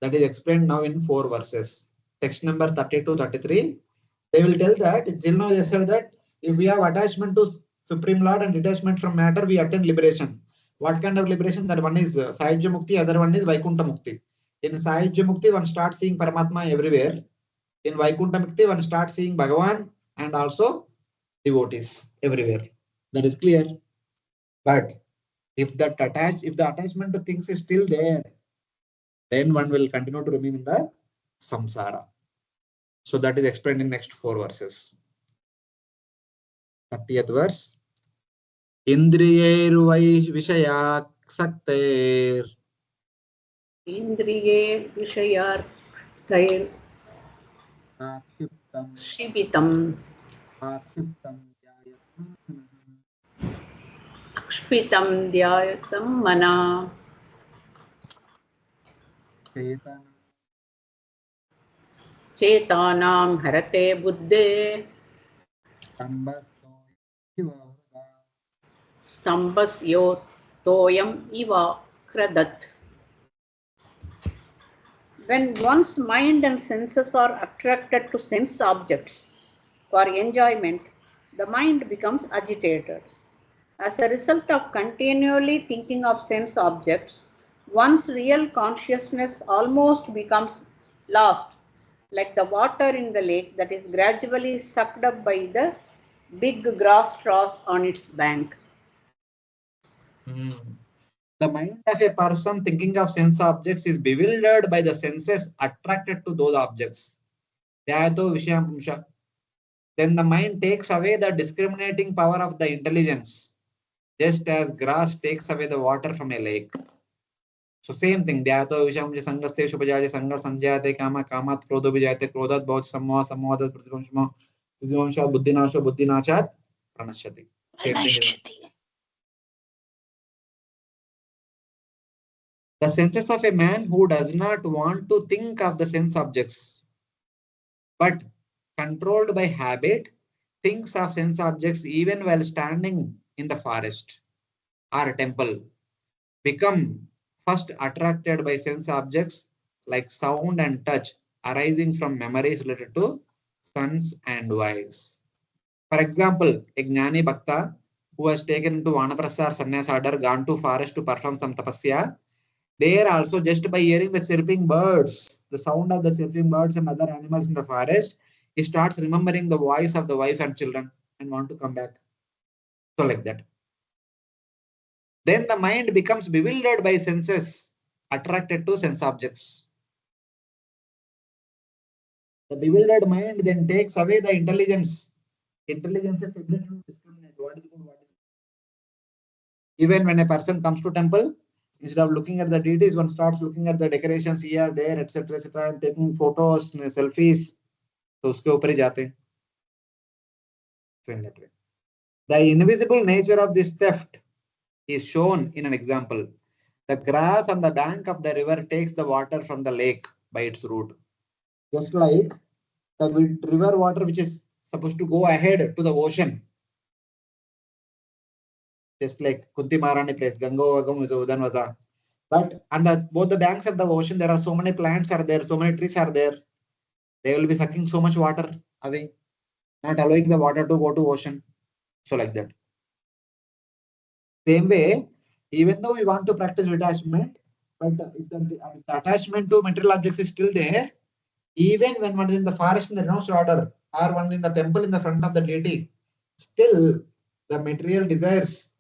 That is explained now in 4 verses. Text number 32-33. They will tell that, Jilno they said that if we have attachment to Supreme Lord and detachment from matter, we attain liberation. What kind of liberation? That one is Sahajya Mukti, other one is Vaikuntha Mukti. In Sahajya Mukti, one starts seeing Paramatma everywhere. In Vaikuntha Mukti, one starts seeing Bhagavan and also devotees everywhere. That is clear. But if the attachment to things is still there, then one will continue to remain in the samsara. So that is explained in next 4 verses. 30th verse. Indriyairu vishayak sakter. Indriye vishayarthair Akshiptam shibitam akshpitam dhyayatam mana chetanam harate buddhe stambasyo toyam iva kradat. When one's mind and senses are attracted to sense objects for enjoyment, the mind becomes agitated. As a result of continually thinking of sense objects, one's real consciousness almost becomes lost, like the water in the lake that is gradually sucked up by the big grass straws on its bank. The mind of a person thinking of sense objects is bewildered by the senses attracted to those objects. Then the mind takes away the discriminating power of the intelligence, just as grass takes away the water from a lake. So same thing. Dhyato vishamja sangaste shubhajaja sanga sanjayate kama kamat krodho vijayate krodhat bhavat sammoha sammohadat prativamsha buddhinasho buddhinachat pranashyati. Same thing. The senses of a man who does not want to think of the sense objects, but controlled by habit, thinks of sense objects even while standing in the forest or a temple, become first attracted by sense objects like sound and touch arising from memories related to sons and wives. For example, a Jnani Bhakta who has taken into Vanaprastha or Sannyas order, gone to forest to perform some tapasya, there also, just by hearing the chirping birds, the sound of the chirping birds and other animals in the forest, he starts remembering the voice of the wife and children and want to come back. So like that. Then the mind becomes bewildered by senses, attracted to sense objects. The bewildered mind then takes away the intelligence. Intelligence is ability to discriminate what is good, what is good. Even when a person comes to temple, instead of looking at the deities, one starts looking at the decorations here, there, etc., and taking photos, selfies. So uske upar hi jate. So in that way, the invisible nature of this theft is shown in an example. The grass on the bank of the river takes the water from the lake by its root. Just like the river water which is supposed to go ahead to the ocean. Just like Kunti Maharani prays, Gango Vagam Udanvaza. But on both the banks of the ocean, there are so many plants are there, so many trees are there. They will be sucking so much water away, not allowing the water to go to ocean. So like that. Same way, even though we want to practice detachment, but if the attachment to material objects is still there, even when one is in the forest in the renounced order or one in the temple in the front of the deity, still the material desires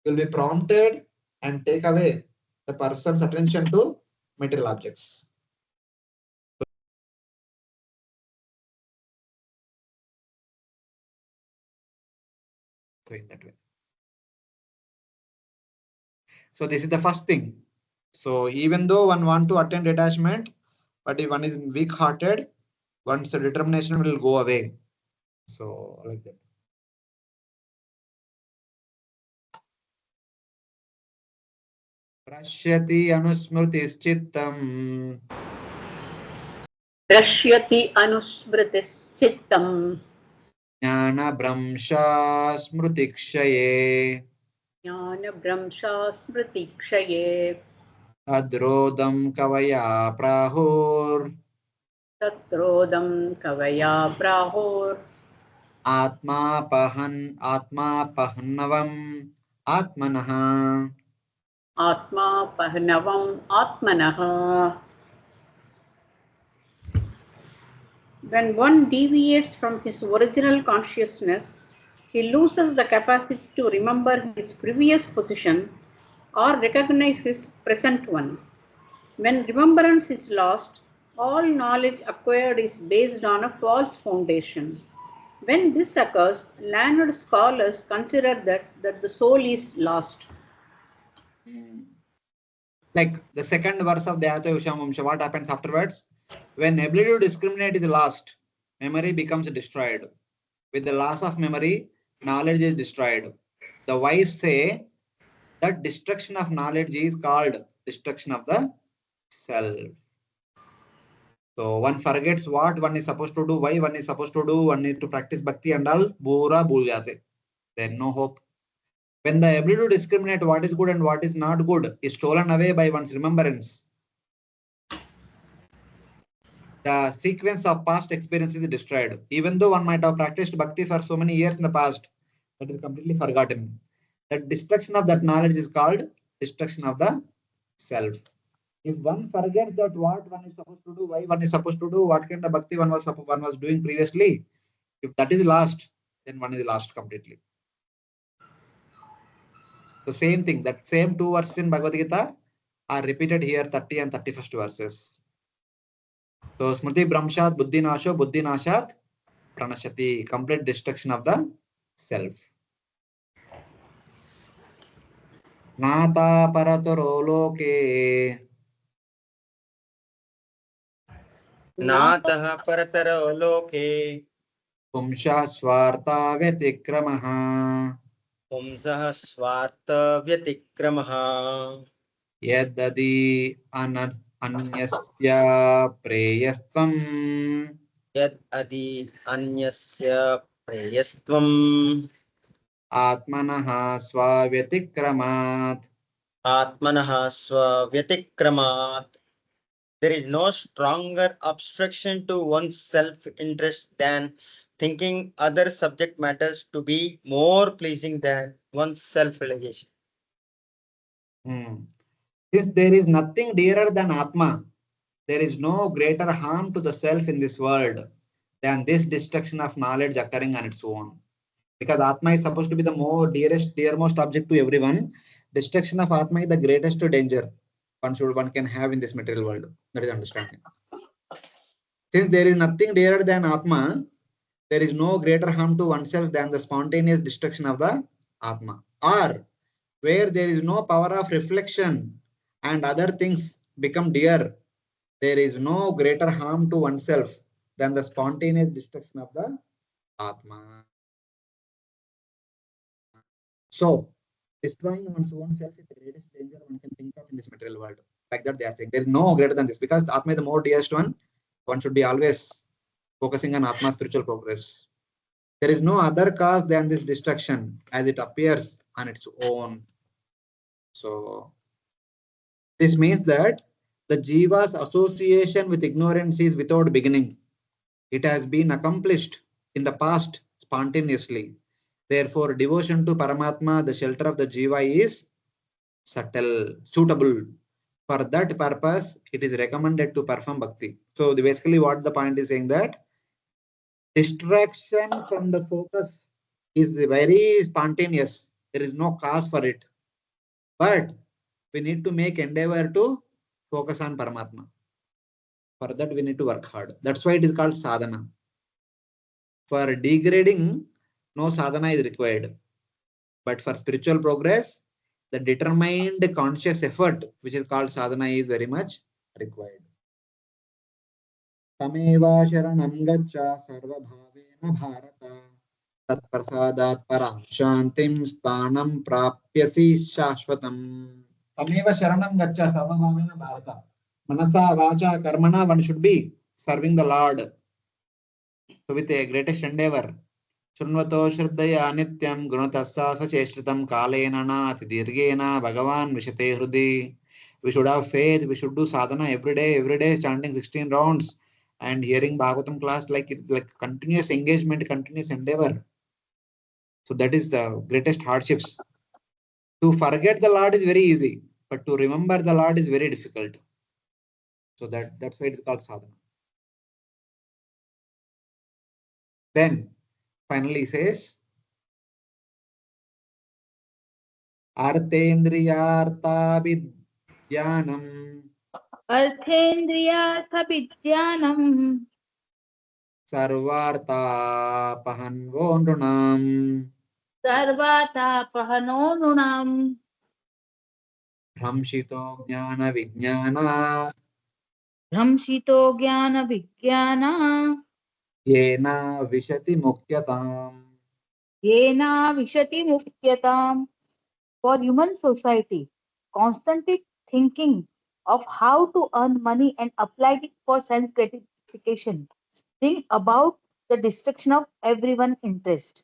will be prompted and take away the person's attention to material objects. So in that way. So this is the first thing. So even though one want to attain detachment, but if one is weak-hearted, one's determination will go away. So like that. Prashyati anusmrutischittam. Drashyati anusmritischittam. Jnana bhramsha smrutikshaye. Jnana bhramsha smritikshaye. Adrodam kavaya prahur. Tatrodam kavaya prahur. Atma pahnavam atmanaha. Atma pahnavam atmanaha. When one deviates from his original consciousness, he loses the capacity to remember his previous position or recognize his present one. When remembrance is lost, all knowledge acquired is based on a false foundation. When this occurs, learned scholars consider that the soul is lost. Like the second verse of the Ayata Ushamamsha, what happens afterwards? When ability to discriminate is lost, memory becomes destroyed. With the loss of memory, knowledge is destroyed. The wise say that destruction of knowledge is called destruction of the self. So one forgets what one is supposed to do, why one is supposed to do, one need to practice bhakti and all, pura bhul jate. Then no hope. When the ability to discriminate what is good and what is not good is stolen away by one's remembrance, the sequence of past experiences is destroyed. Even though one might have practiced bhakti for so many years in the past, that is completely forgotten. That destruction of that knowledge is called destruction of the self. If one forgets that what one is supposed to do, why one is supposed to do, what kind of bhakti one was doing previously, if that is lost, then one is lost completely. So same thing, that same two verses in Bhagavad Gita are repeated here, 30 and 31st verses. So Smriti Bhramshat Buddhi Nashat Pranashati, complete destruction of the self. Nata parataro loke नातः परतरो लोके Pumsha Swarta Vyatikramaha पुंसः स्वार्थ व्यतिक्रमः Yadadi Anyasya Preyastvam यद् अदि अन्यस्य प्रेयस्त्वम् Atmanaha Swavyatikramat. आत्मनः स्वव्यतिक्रमात्. There is no stronger obstruction to one's self-interest than thinking other subject matters to be more pleasing than one's self-realization. Since there is nothing dearer than Atma, there is no greater harm to the self in this world than this destruction of knowledge occurring on its own. Because Atma is supposed to be the dearmost object to everyone. Destruction of Atma is the greatest danger one can have in this material world. That is understanding. Since there is nothing dearer than Atma, there is no greater harm to oneself than the spontaneous destruction of the Atma. Or where there is no power of reflection and other things become dear, there is no greater harm to oneself than the spontaneous destruction of the Atma. So, destroying one's own self is the greatest danger one can think of in this material world. Like that, they are saying there is no greater than this, because the Atma is the more dearest one. One should be always focusing on Atma's spiritual progress. There is no other cause than this destruction as it appears on its own. So, this means that the Jiva's association with ignorance is without beginning. It has been accomplished in the past spontaneously. Therefore, devotion to Paramatma, the shelter of the Jiva, is suitable. For that purpose, it is recommended to perform bhakti. So, basically, what the point is saying that distraction from the focus is very spontaneous. There is no cause for it. But we need to make endeavor to focus on Paramatma. For that, we need to work hard. That's why it is called sadhana. For degrading, no sadhana is required. But for spiritual progress, the determined conscious effort, which is called sadhana, is very much required. Tameva sharanam gaccha sarva bhavena bharata tat prasadat param shantim sthanam prapyasi shashvatam. Tameva Sharanam Gacha Savamavena Bharata. Manasa Vacha Karmana, one should be serving the Lord. So with a greatest endeavor. Shunvato Shraddaya Nityam Gunatasa Sacheshritam Kalena Nath Dirgena Bhagavan Vishate Hrudi. We should have faith, we should do sadhana every day chanting 16 rounds and hearing Bhagavatam class like it's like continuous engagement, continuous endeavor. So that is the greatest hardships. To forget the Lord is very easy, but to remember the Lord is very difficult. So that's why it's called sadhana. Then finally he says, Arthendriyartha Vidyanam Arthendriyartha-vidyanam Sarvartha Pahanvo Nrunam sarvata-pahano nunam Bhramshito Jnana Vijnana Bhramshito jnana vijnana Yena Vishati Mukyatam. yena vishati mukyatam. For human society, constantly thinking of how to earn money and apply it for sense gratification bring about the destruction of everyone's interest.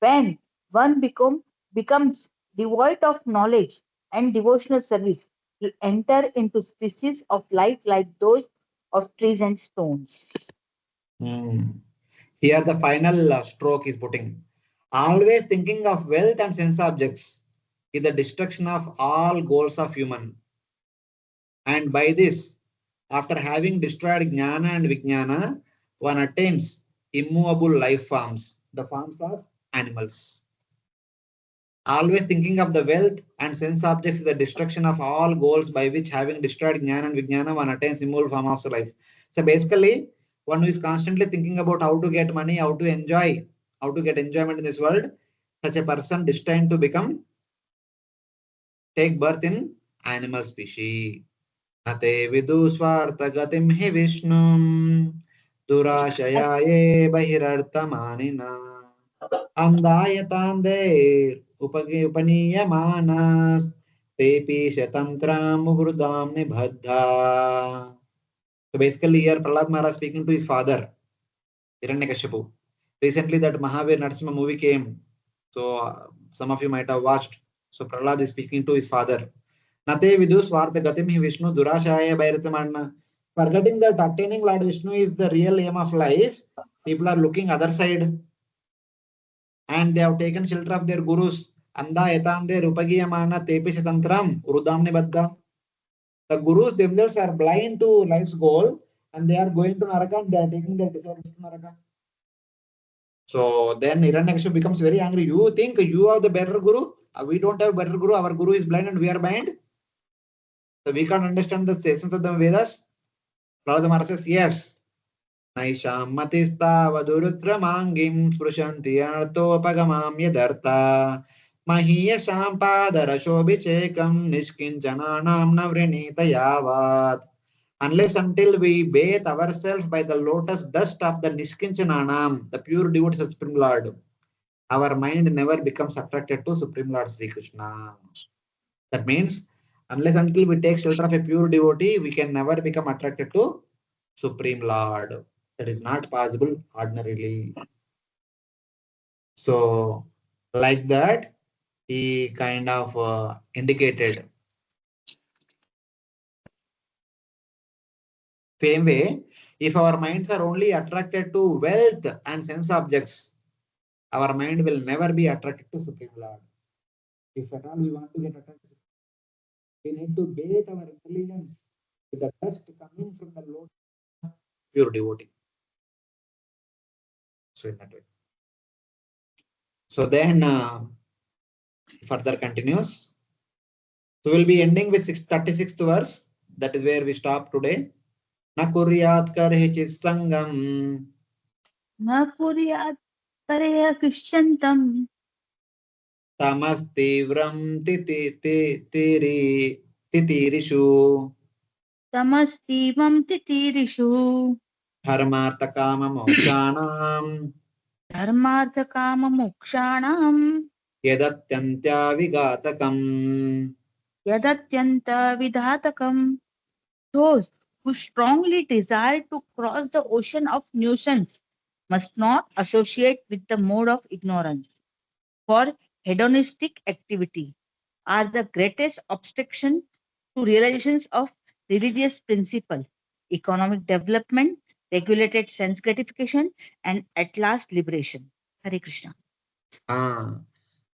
When one becomes devoid of knowledge and devotional service, he enter into species of life like those of trees and stones. Here the final stroke is putting. Always thinking of wealth and sense objects is the destruction of all goals of human. And by this, after having destroyed Jnana and Vijnana, one attains immovable life forms, the forms of animals. Always thinking of the wealth and sense objects is the destruction of all goals by which having destroyed Jnana and Vijnana, one attains immovable form of life. So basically, one who is constantly thinking about how to get money, how to enjoy, how to get enjoyment in this world, such a person destined to take birth in animal species. Nate vidu swartha gatim hi vishnum durashayaye bahirarthamanina andayatande upaniyamanas tepi shatantram mugurdam nibhaddha. So basically here Prahlad Maharaj speaking to his father, Hiranyakashipu. Recently that Mahavir Narasimha movie came. So some of you might have watched. So Prahlad is speaking to his father. Nate vidu swartha gatim hi Vishnu durashaya bhairatamana. Forgetting that attaining Lord Vishnu is the real aim of life, people are looking other side and they have taken shelter of their gurus. Anda etande rupagiyamana tepishatantram urudamni baddha. The gurus themselves are blind to life's goal and they are going to Naraka and they are taking their disciples to Naraka. So then Hiranyakashipu becomes very angry. You think you are the better guru? We don't have better guru. Our guru is blind and we are blind. So we can't understand the essence of the Vedas. Prahlad Maharaj says, yes. Naisham matista vadurukramangim sprushanti anartopagamam yadartha mahiyasham padarashobhichekam nishkinchananam navrinita yavat. Unless until we bathe ourselves by the lotus dust of the Nishkinchananam, the pure devotees of Supreme Lord, our mind never becomes attracted to Supreme Lord Sri Krishna. That means, unless until we take shelter of a pure devotee, we can never become attracted to Supreme Lord. That is not possible ordinarily. So, like that, he kind of indicated. Same way, if our minds are only attracted to wealth and sense objects, our mind will never be attracted to Supreme Lord. If at all we want to get attracted, we need to bathe our intelligence with the dust coming from the Lord, pure devotee. So in that way. So then further continues. So we'll be ending with 36th verse. That is where we stop today. Na kuryat karhichit sangam. Na kuryat kareya krishyantam Tamastivram titirishu. tamastimam titirishu Dharmartha kama mokshanam. dharmartha kama mokshanam Yadatyantya vigatakam. Yadatyanta vidhatakam. Those who strongly desire to cross the ocean of nuisance must not associate with the mode of ignorance. For hedonistic activity are the greatest obstruction to realizations of religious principle, economic development, regulated sense gratification, and at last liberation. Hare Krishna.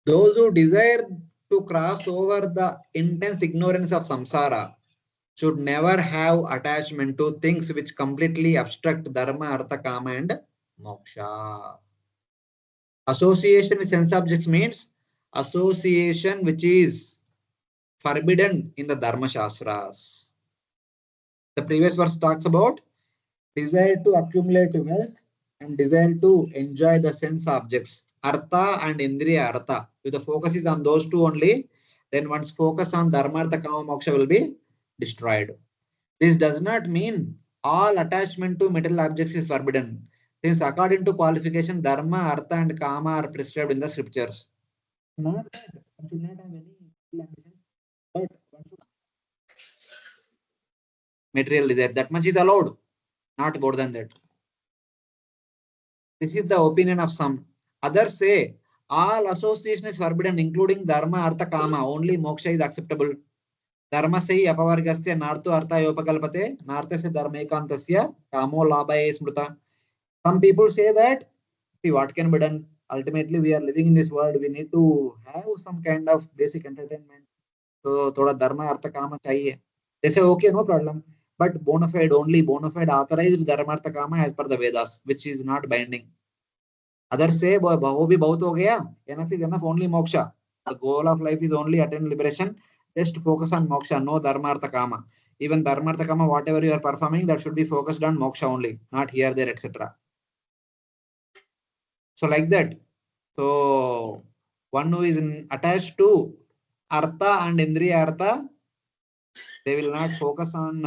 Those who desire to cross over the intense ignorance of samsara should never have attachment to things which completely obstruct dharma, artha, kama, and moksha. Association with sense objects means association which is forbidden in the dharma shastras. The previous verse talks about desire to accumulate wealth and desire to enjoy the sense objects, artha and indriya artha. If the focus is on those two only, then one's focus on dharma, artha, kama, moksha will be destroyed. This does not mean all attachment to material objects is forbidden, since according to qualification, dharma, artha, and kama are prescribed in the scriptures. Not that one should not have any material ambitions, but one should material desire. That much is allowed, not more than that. This is the opinion of some. Others say all association is forbidden, including dharma, artha, kama. Only moksha is acceptable. Dharma se apavargasya nartho artha yopakalpate, nartha se dharma ekantasya kamo labhaye smruta. Some people say that, see, what can be done? Ultimately, we are living in this world. We need to have some kind of basic entertainment. So, thoda dharma, artha, kama chahiye. They say, okay, no problem. But bona fide authorized dharma, artha, kama as per the Vedas, which is not binding. Others say, baho bhi bahut ho gaya. Enough is enough, only moksha. The goal of life is only attain liberation. Just focus on moksha, no dharma, artha, kama. Even dharma, artha, kama, whatever you are performing, that should be focused on moksha only, not here, there, etc. So like that. So one who is attached to artha and indriya artha, they will not focus on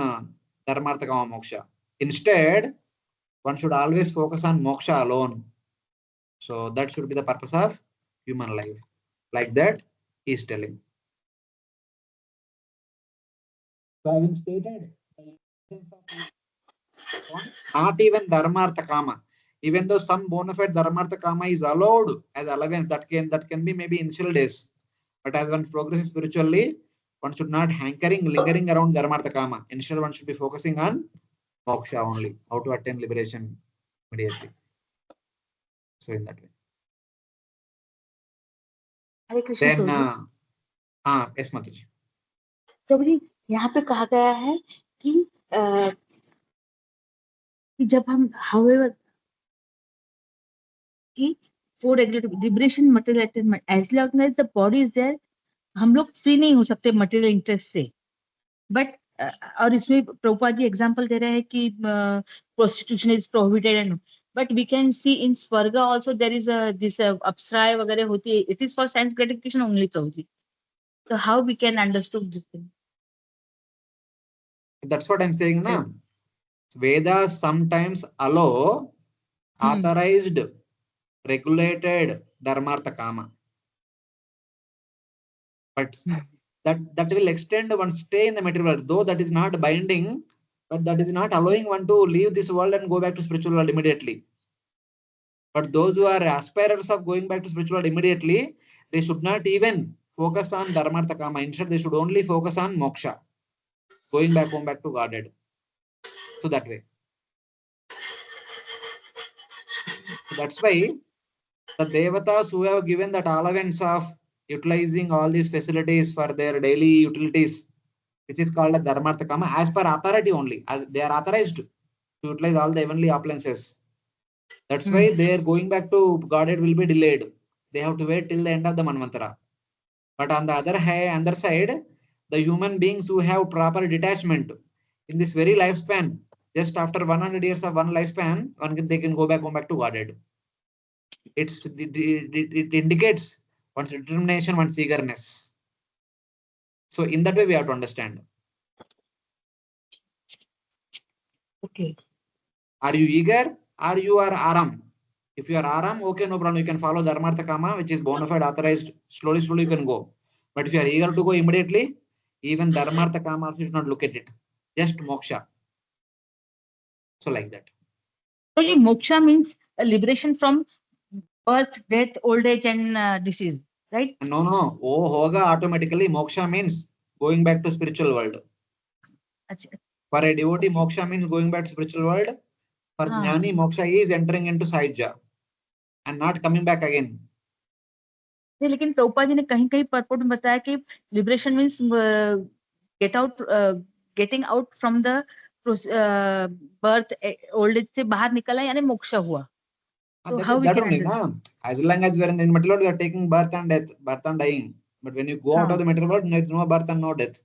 dharma, artha, kama, moksha. Instead, one should always focus on moksha alone. So that should be the purpose of human life. Like that, he is telling. So having stated, not even dharma, artha, kama. Even though some bona fide dharma, artha, kama is allowed as allowance, that can be maybe initial days. But as one progresses spiritually, one should not lingering around dharma, artha, kama. Instead, one should be focusing on moksha only, how to attain liberation immediately. So in that way. Hare Krishna Then, Prabhu yes, Mataji. प्रभु जी यहाँ पे कहा गया है कि जब हम however कि for liberation material attainment as long as the body is there हम लोग फ्री नहीं हो सकते मटेरियल इंटरेस्ट से बट और इसमें प्रभुपाद जी एग्जांपल दे रहे हैं कि prostitution is prohibited and but we can see in स्वर्ग आल्सो देयर इज दिस अपसराय वगैरह होती है it is for sense gratification only प्रभु जी so how we can understand this thing? That's what I'm saying now. Vedas sometimes allow authorized, regulated dharmartha kama. But that will extend one stay in the material world, though that is not binding, but that is not allowing one to leave this world and go back to spiritual world immediately. But those who are aspirers of going back to spiritual world immediately, they should not even focus on dharmartha kama. Instead, they should only focus on moksha, going back home, back to Godhead. So that way. So that's why the devatas who have given that allowance of utilizing all these facilities for their daily utilities, which is called a dharmartha kama, as per authority only. As they are authorized to utilize all the heavenly appliances. That's why their going back to Godhead will be delayed. They have to wait till the end of the Manvantara. But on the other side, the human beings who have proper detachment in this very lifespan, just after 100 years of one lifespan, they can go back home back to Godhead. It indicates one's determination, one's eagerness. So in that way, we have to understand. Okay. Are you eager or you are aram? If you are aram, okay, no problem. You can follow dharmartha kama, which is bona fide authorized. Slowly you can go. But if you are eager to go immediately, Even dharmartha kama also should not look at it. Just moksha. So like that. So moksha means a liberation from birth, death, old age, and disease, right? No. Oh, hoga automatically. Moksha means going back to spiritual world. Achha. For a devotee, moksha means going back to spiritual world. For jnani, moksha is entering into sahaja and not coming back again. नहीं, लेकिन प्रभुपाद जी ने कहीं कहीं purport में बताया कि liberation means getting out from the birth old age से बाहर निकला यानी मोक्ष हुआ. So how we can understand? As long as we are in the material world, we are taking birth and death, birth and dying. But when you go out of the material world, there is no birth and no death.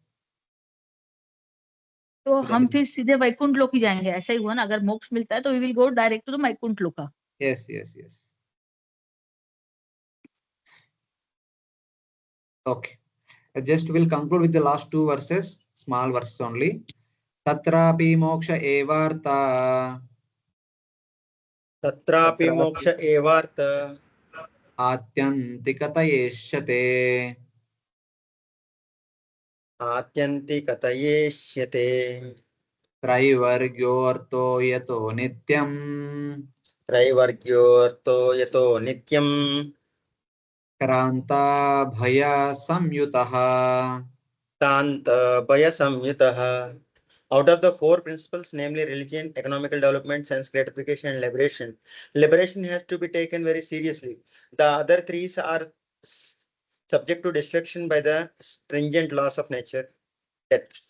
तो हम फिर सीधे वैकुंठ लोक ही जाएंगे, ऐसा ही हुआ ना. अगर मोक्ष मिलता है तो we will go direct to the Vaikuntha लोक. Yes. Okay. I just will conclude with the last two verses, small verses only. Tatrapi moksha evarta. Tatrapi moksha evarta. Atyantikata yeshyate. Atyantikataye shyate. Traivargyorto yato nityam. Traivargyorto yato nityam. Kranta bhaya samyutaha. Tanta bhaya samyutaha. Out of the four principles, namely religion, economical development, sense gratification, and liberation, liberation has to be taken very seriously. The other three are subject to destruction by the stringent laws of nature, death.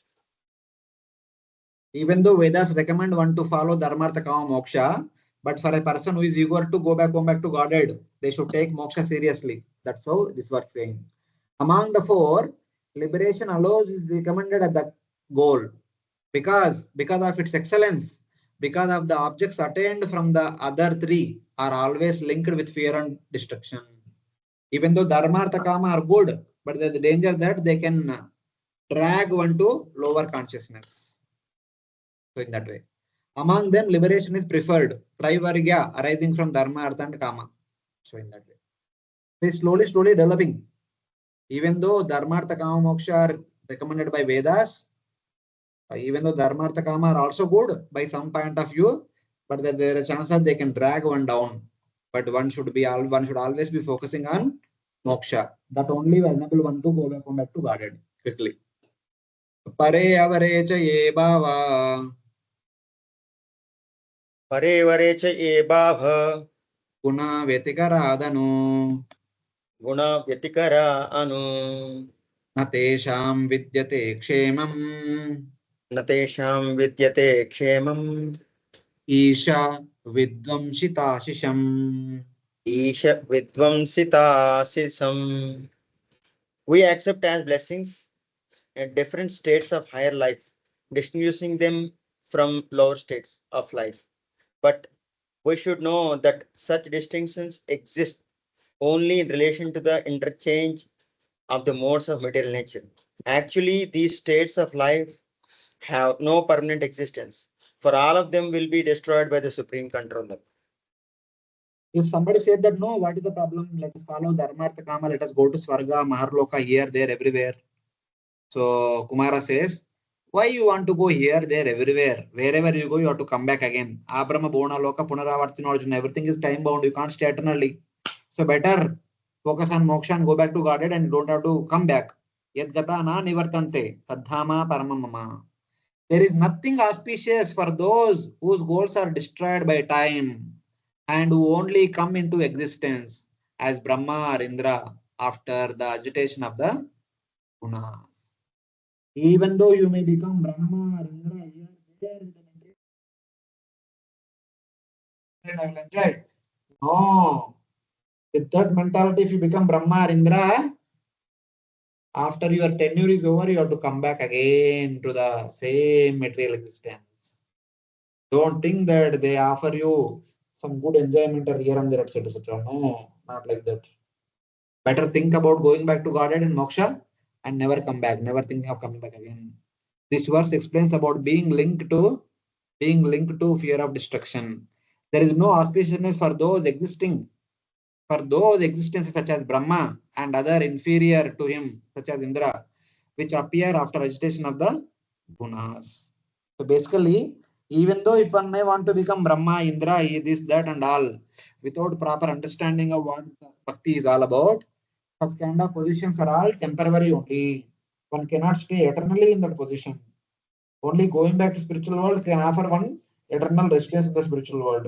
Even though Vedas recommend one to follow dharmartha kama moksha, but for a person who is eager to go back to Godhead, they should take moksha seriously. That's how this was saying. Among the four, liberation alone is recommended as the goal. Because of its excellence, because of the objects attained from the other three are always linked with fear and destruction. Even though dharmartha kama are good, but there's the danger that they can drag one to lower consciousness. So in that way, among them, liberation is preferred. Trivargya arising from dharma, artha, and kama. So in that way, they slowly developing. Even though dharmartha kama moksha are recommended by Vedas, even though dharmartha kama are also good by some point of view, but there are chances they can drag one down. But one should always be focusing on moksha. That only will enable one to go back to Godhead quickly. Pare avare cha ye bhava. Pare vare cha ye bhava. Guna vyatikara adanu. Guna vyatikara anu. Natesham vidyate kshemam. Natesham vidyate kshemam. Isha vidvamsitashisham. Isha vidvamsitasisam. We accept as blessings and different states of higher life, distinguishing them from lower states of life. But we should know that such distinctions exist only in relation to the interchange of the modes of material nature. Actually, these states of life have no permanent existence, for all of them will be destroyed by the supreme controller. If somebody said that no, what is the problem? Let us follow dharmartha kama, let us go to Swarga, Maharloka, here, there, everywhere. So Kumara says, why you want to go here, there, everywhere? Wherever you go, you have to come back again. Abrahma, Bona, Loka, Punaravartin, Arjuna, everything is time bound. You can't stay eternally. So better focus on moksha and go back to Godhead and you don't have to come back. Yad gata na nivartante, tadhama paramamama. There is nothing auspicious for those whose goals are destroyed by time and who only come into existence as Brahma or Indra after the agitation of the gunas. Even though you may become Brahma or Indra here, there, I will enjoy it. No. With that mentality, if you become Brahma or Indra, after your tenure is over, you have to come back again to the same material existence. Don't think that they offer you some good enjoyment or here and there, etc. No, not like that. Better think about going back to Godhead and moksha and never come back, never think of coming back again. This verse explains about being linked to fear of destruction. There is no auspiciousness for those existences such as Brahma and other inferior to him, such as Indra, which appear after agitation of the gunas. So basically, even though if one may want to become Brahma, Indra, this, that, and all, without proper understanding of what bhakti is all about, such kind of positions are all temporary only. One cannot stay eternally in that position. Only going back to spiritual world can offer one eternal residence in the spiritual world.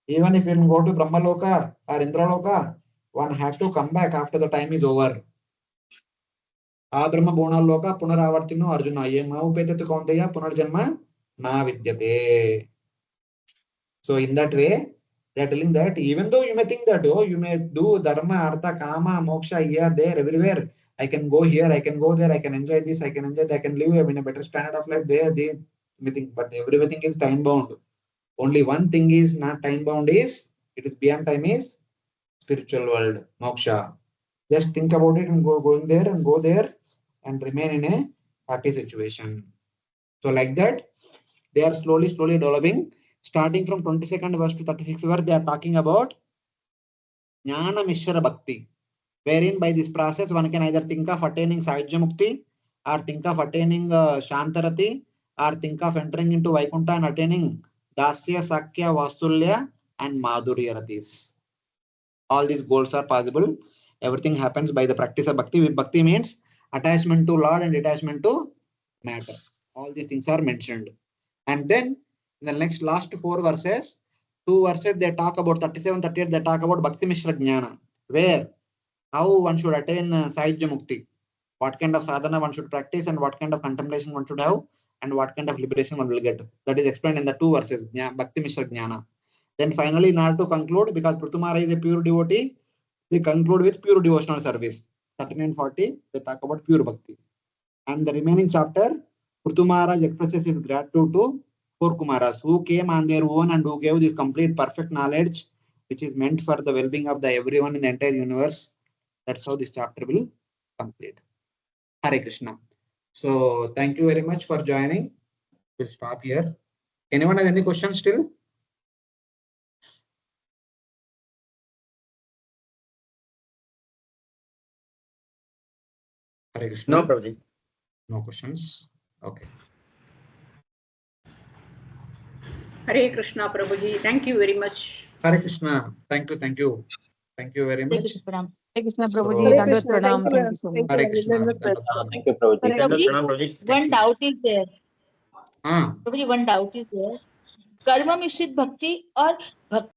Even if you go to Brahma Loka or Indra Loka, one has to come back after the time is over. Brahma Bona Loka Punaravartino Arjuna Ye Maupete Kaunteya Punarjanma Na Vidyate. So in that way, they are telling that even though you may think that you may do dharma, artha, kama, moksha here, there, everywhere. I can go here, I can go there, I can enjoy this, I can enjoy that, I can live in a better standard of life there, they think, but everything is time bound. Only one thing is not time bound is, it is beyond time is spiritual world, moksha. Just think about it and go there and remain in a happy situation. So like that, they are slowly developing. Starting from 22nd verse to 36 verse, they are talking about Jnana-misra-bhakti, wherein by this process one can either think of attaining Sahajya Mukti, or think of attaining Shantarati, or think of entering into Vaikuntha and attaining Dasya, Sakya, Vasulya, and Madhurya Ratis. All these goals are possible. Everything happens by the practice of bhakti. Bhakti means attachment to Lord and detachment to matter. All these things are mentioned. And then in the next last 4 verses, 2 verses they talk about 37, 38, they talk about Bhakti Mishra Jnana, where how one should attain Sahajya Mukti, what kind of sadhana one should practice, and what kind of contemplation one should have, and what kind of liberation one will get. That is explained in the 2 verses, Bhakti Mishra Jnana. Then finally, in order to conclude, because Prthu is a pure devotee, they conclude with pure devotional service. 39 and 40, they talk about pure bhakti. And the remaining chapter, Prthu expresses his gratitude to 4 Kumaras who came on their own and who gave this complete perfect knowledge, which is meant for the well-being of the everyone in the entire universe. That's how this chapter will complete. Hare Krishna. So thank you very much for joining. We'll stop here. Anyone has any questions still? Hare Krishna. No, Prabhuji. No questions. Okay. Hare Krishna, Prabhuji. Thank you very much. Hare Krishna. Thank you. Thank you. Thank you very Hare much. Krishna, Pranam. Hare Krishna, So- Prabhuji. Hare Dandavat Krishna. pranam. Thank Thank you so much. Hare Krishna. Thank you, Prabhuji. Prabhuji, Pranam, Prabhuji. Thank one you. doubt is there. Ah. Prabhuji, one doubt is there. Karma Mishrit Bhakti or Bhakti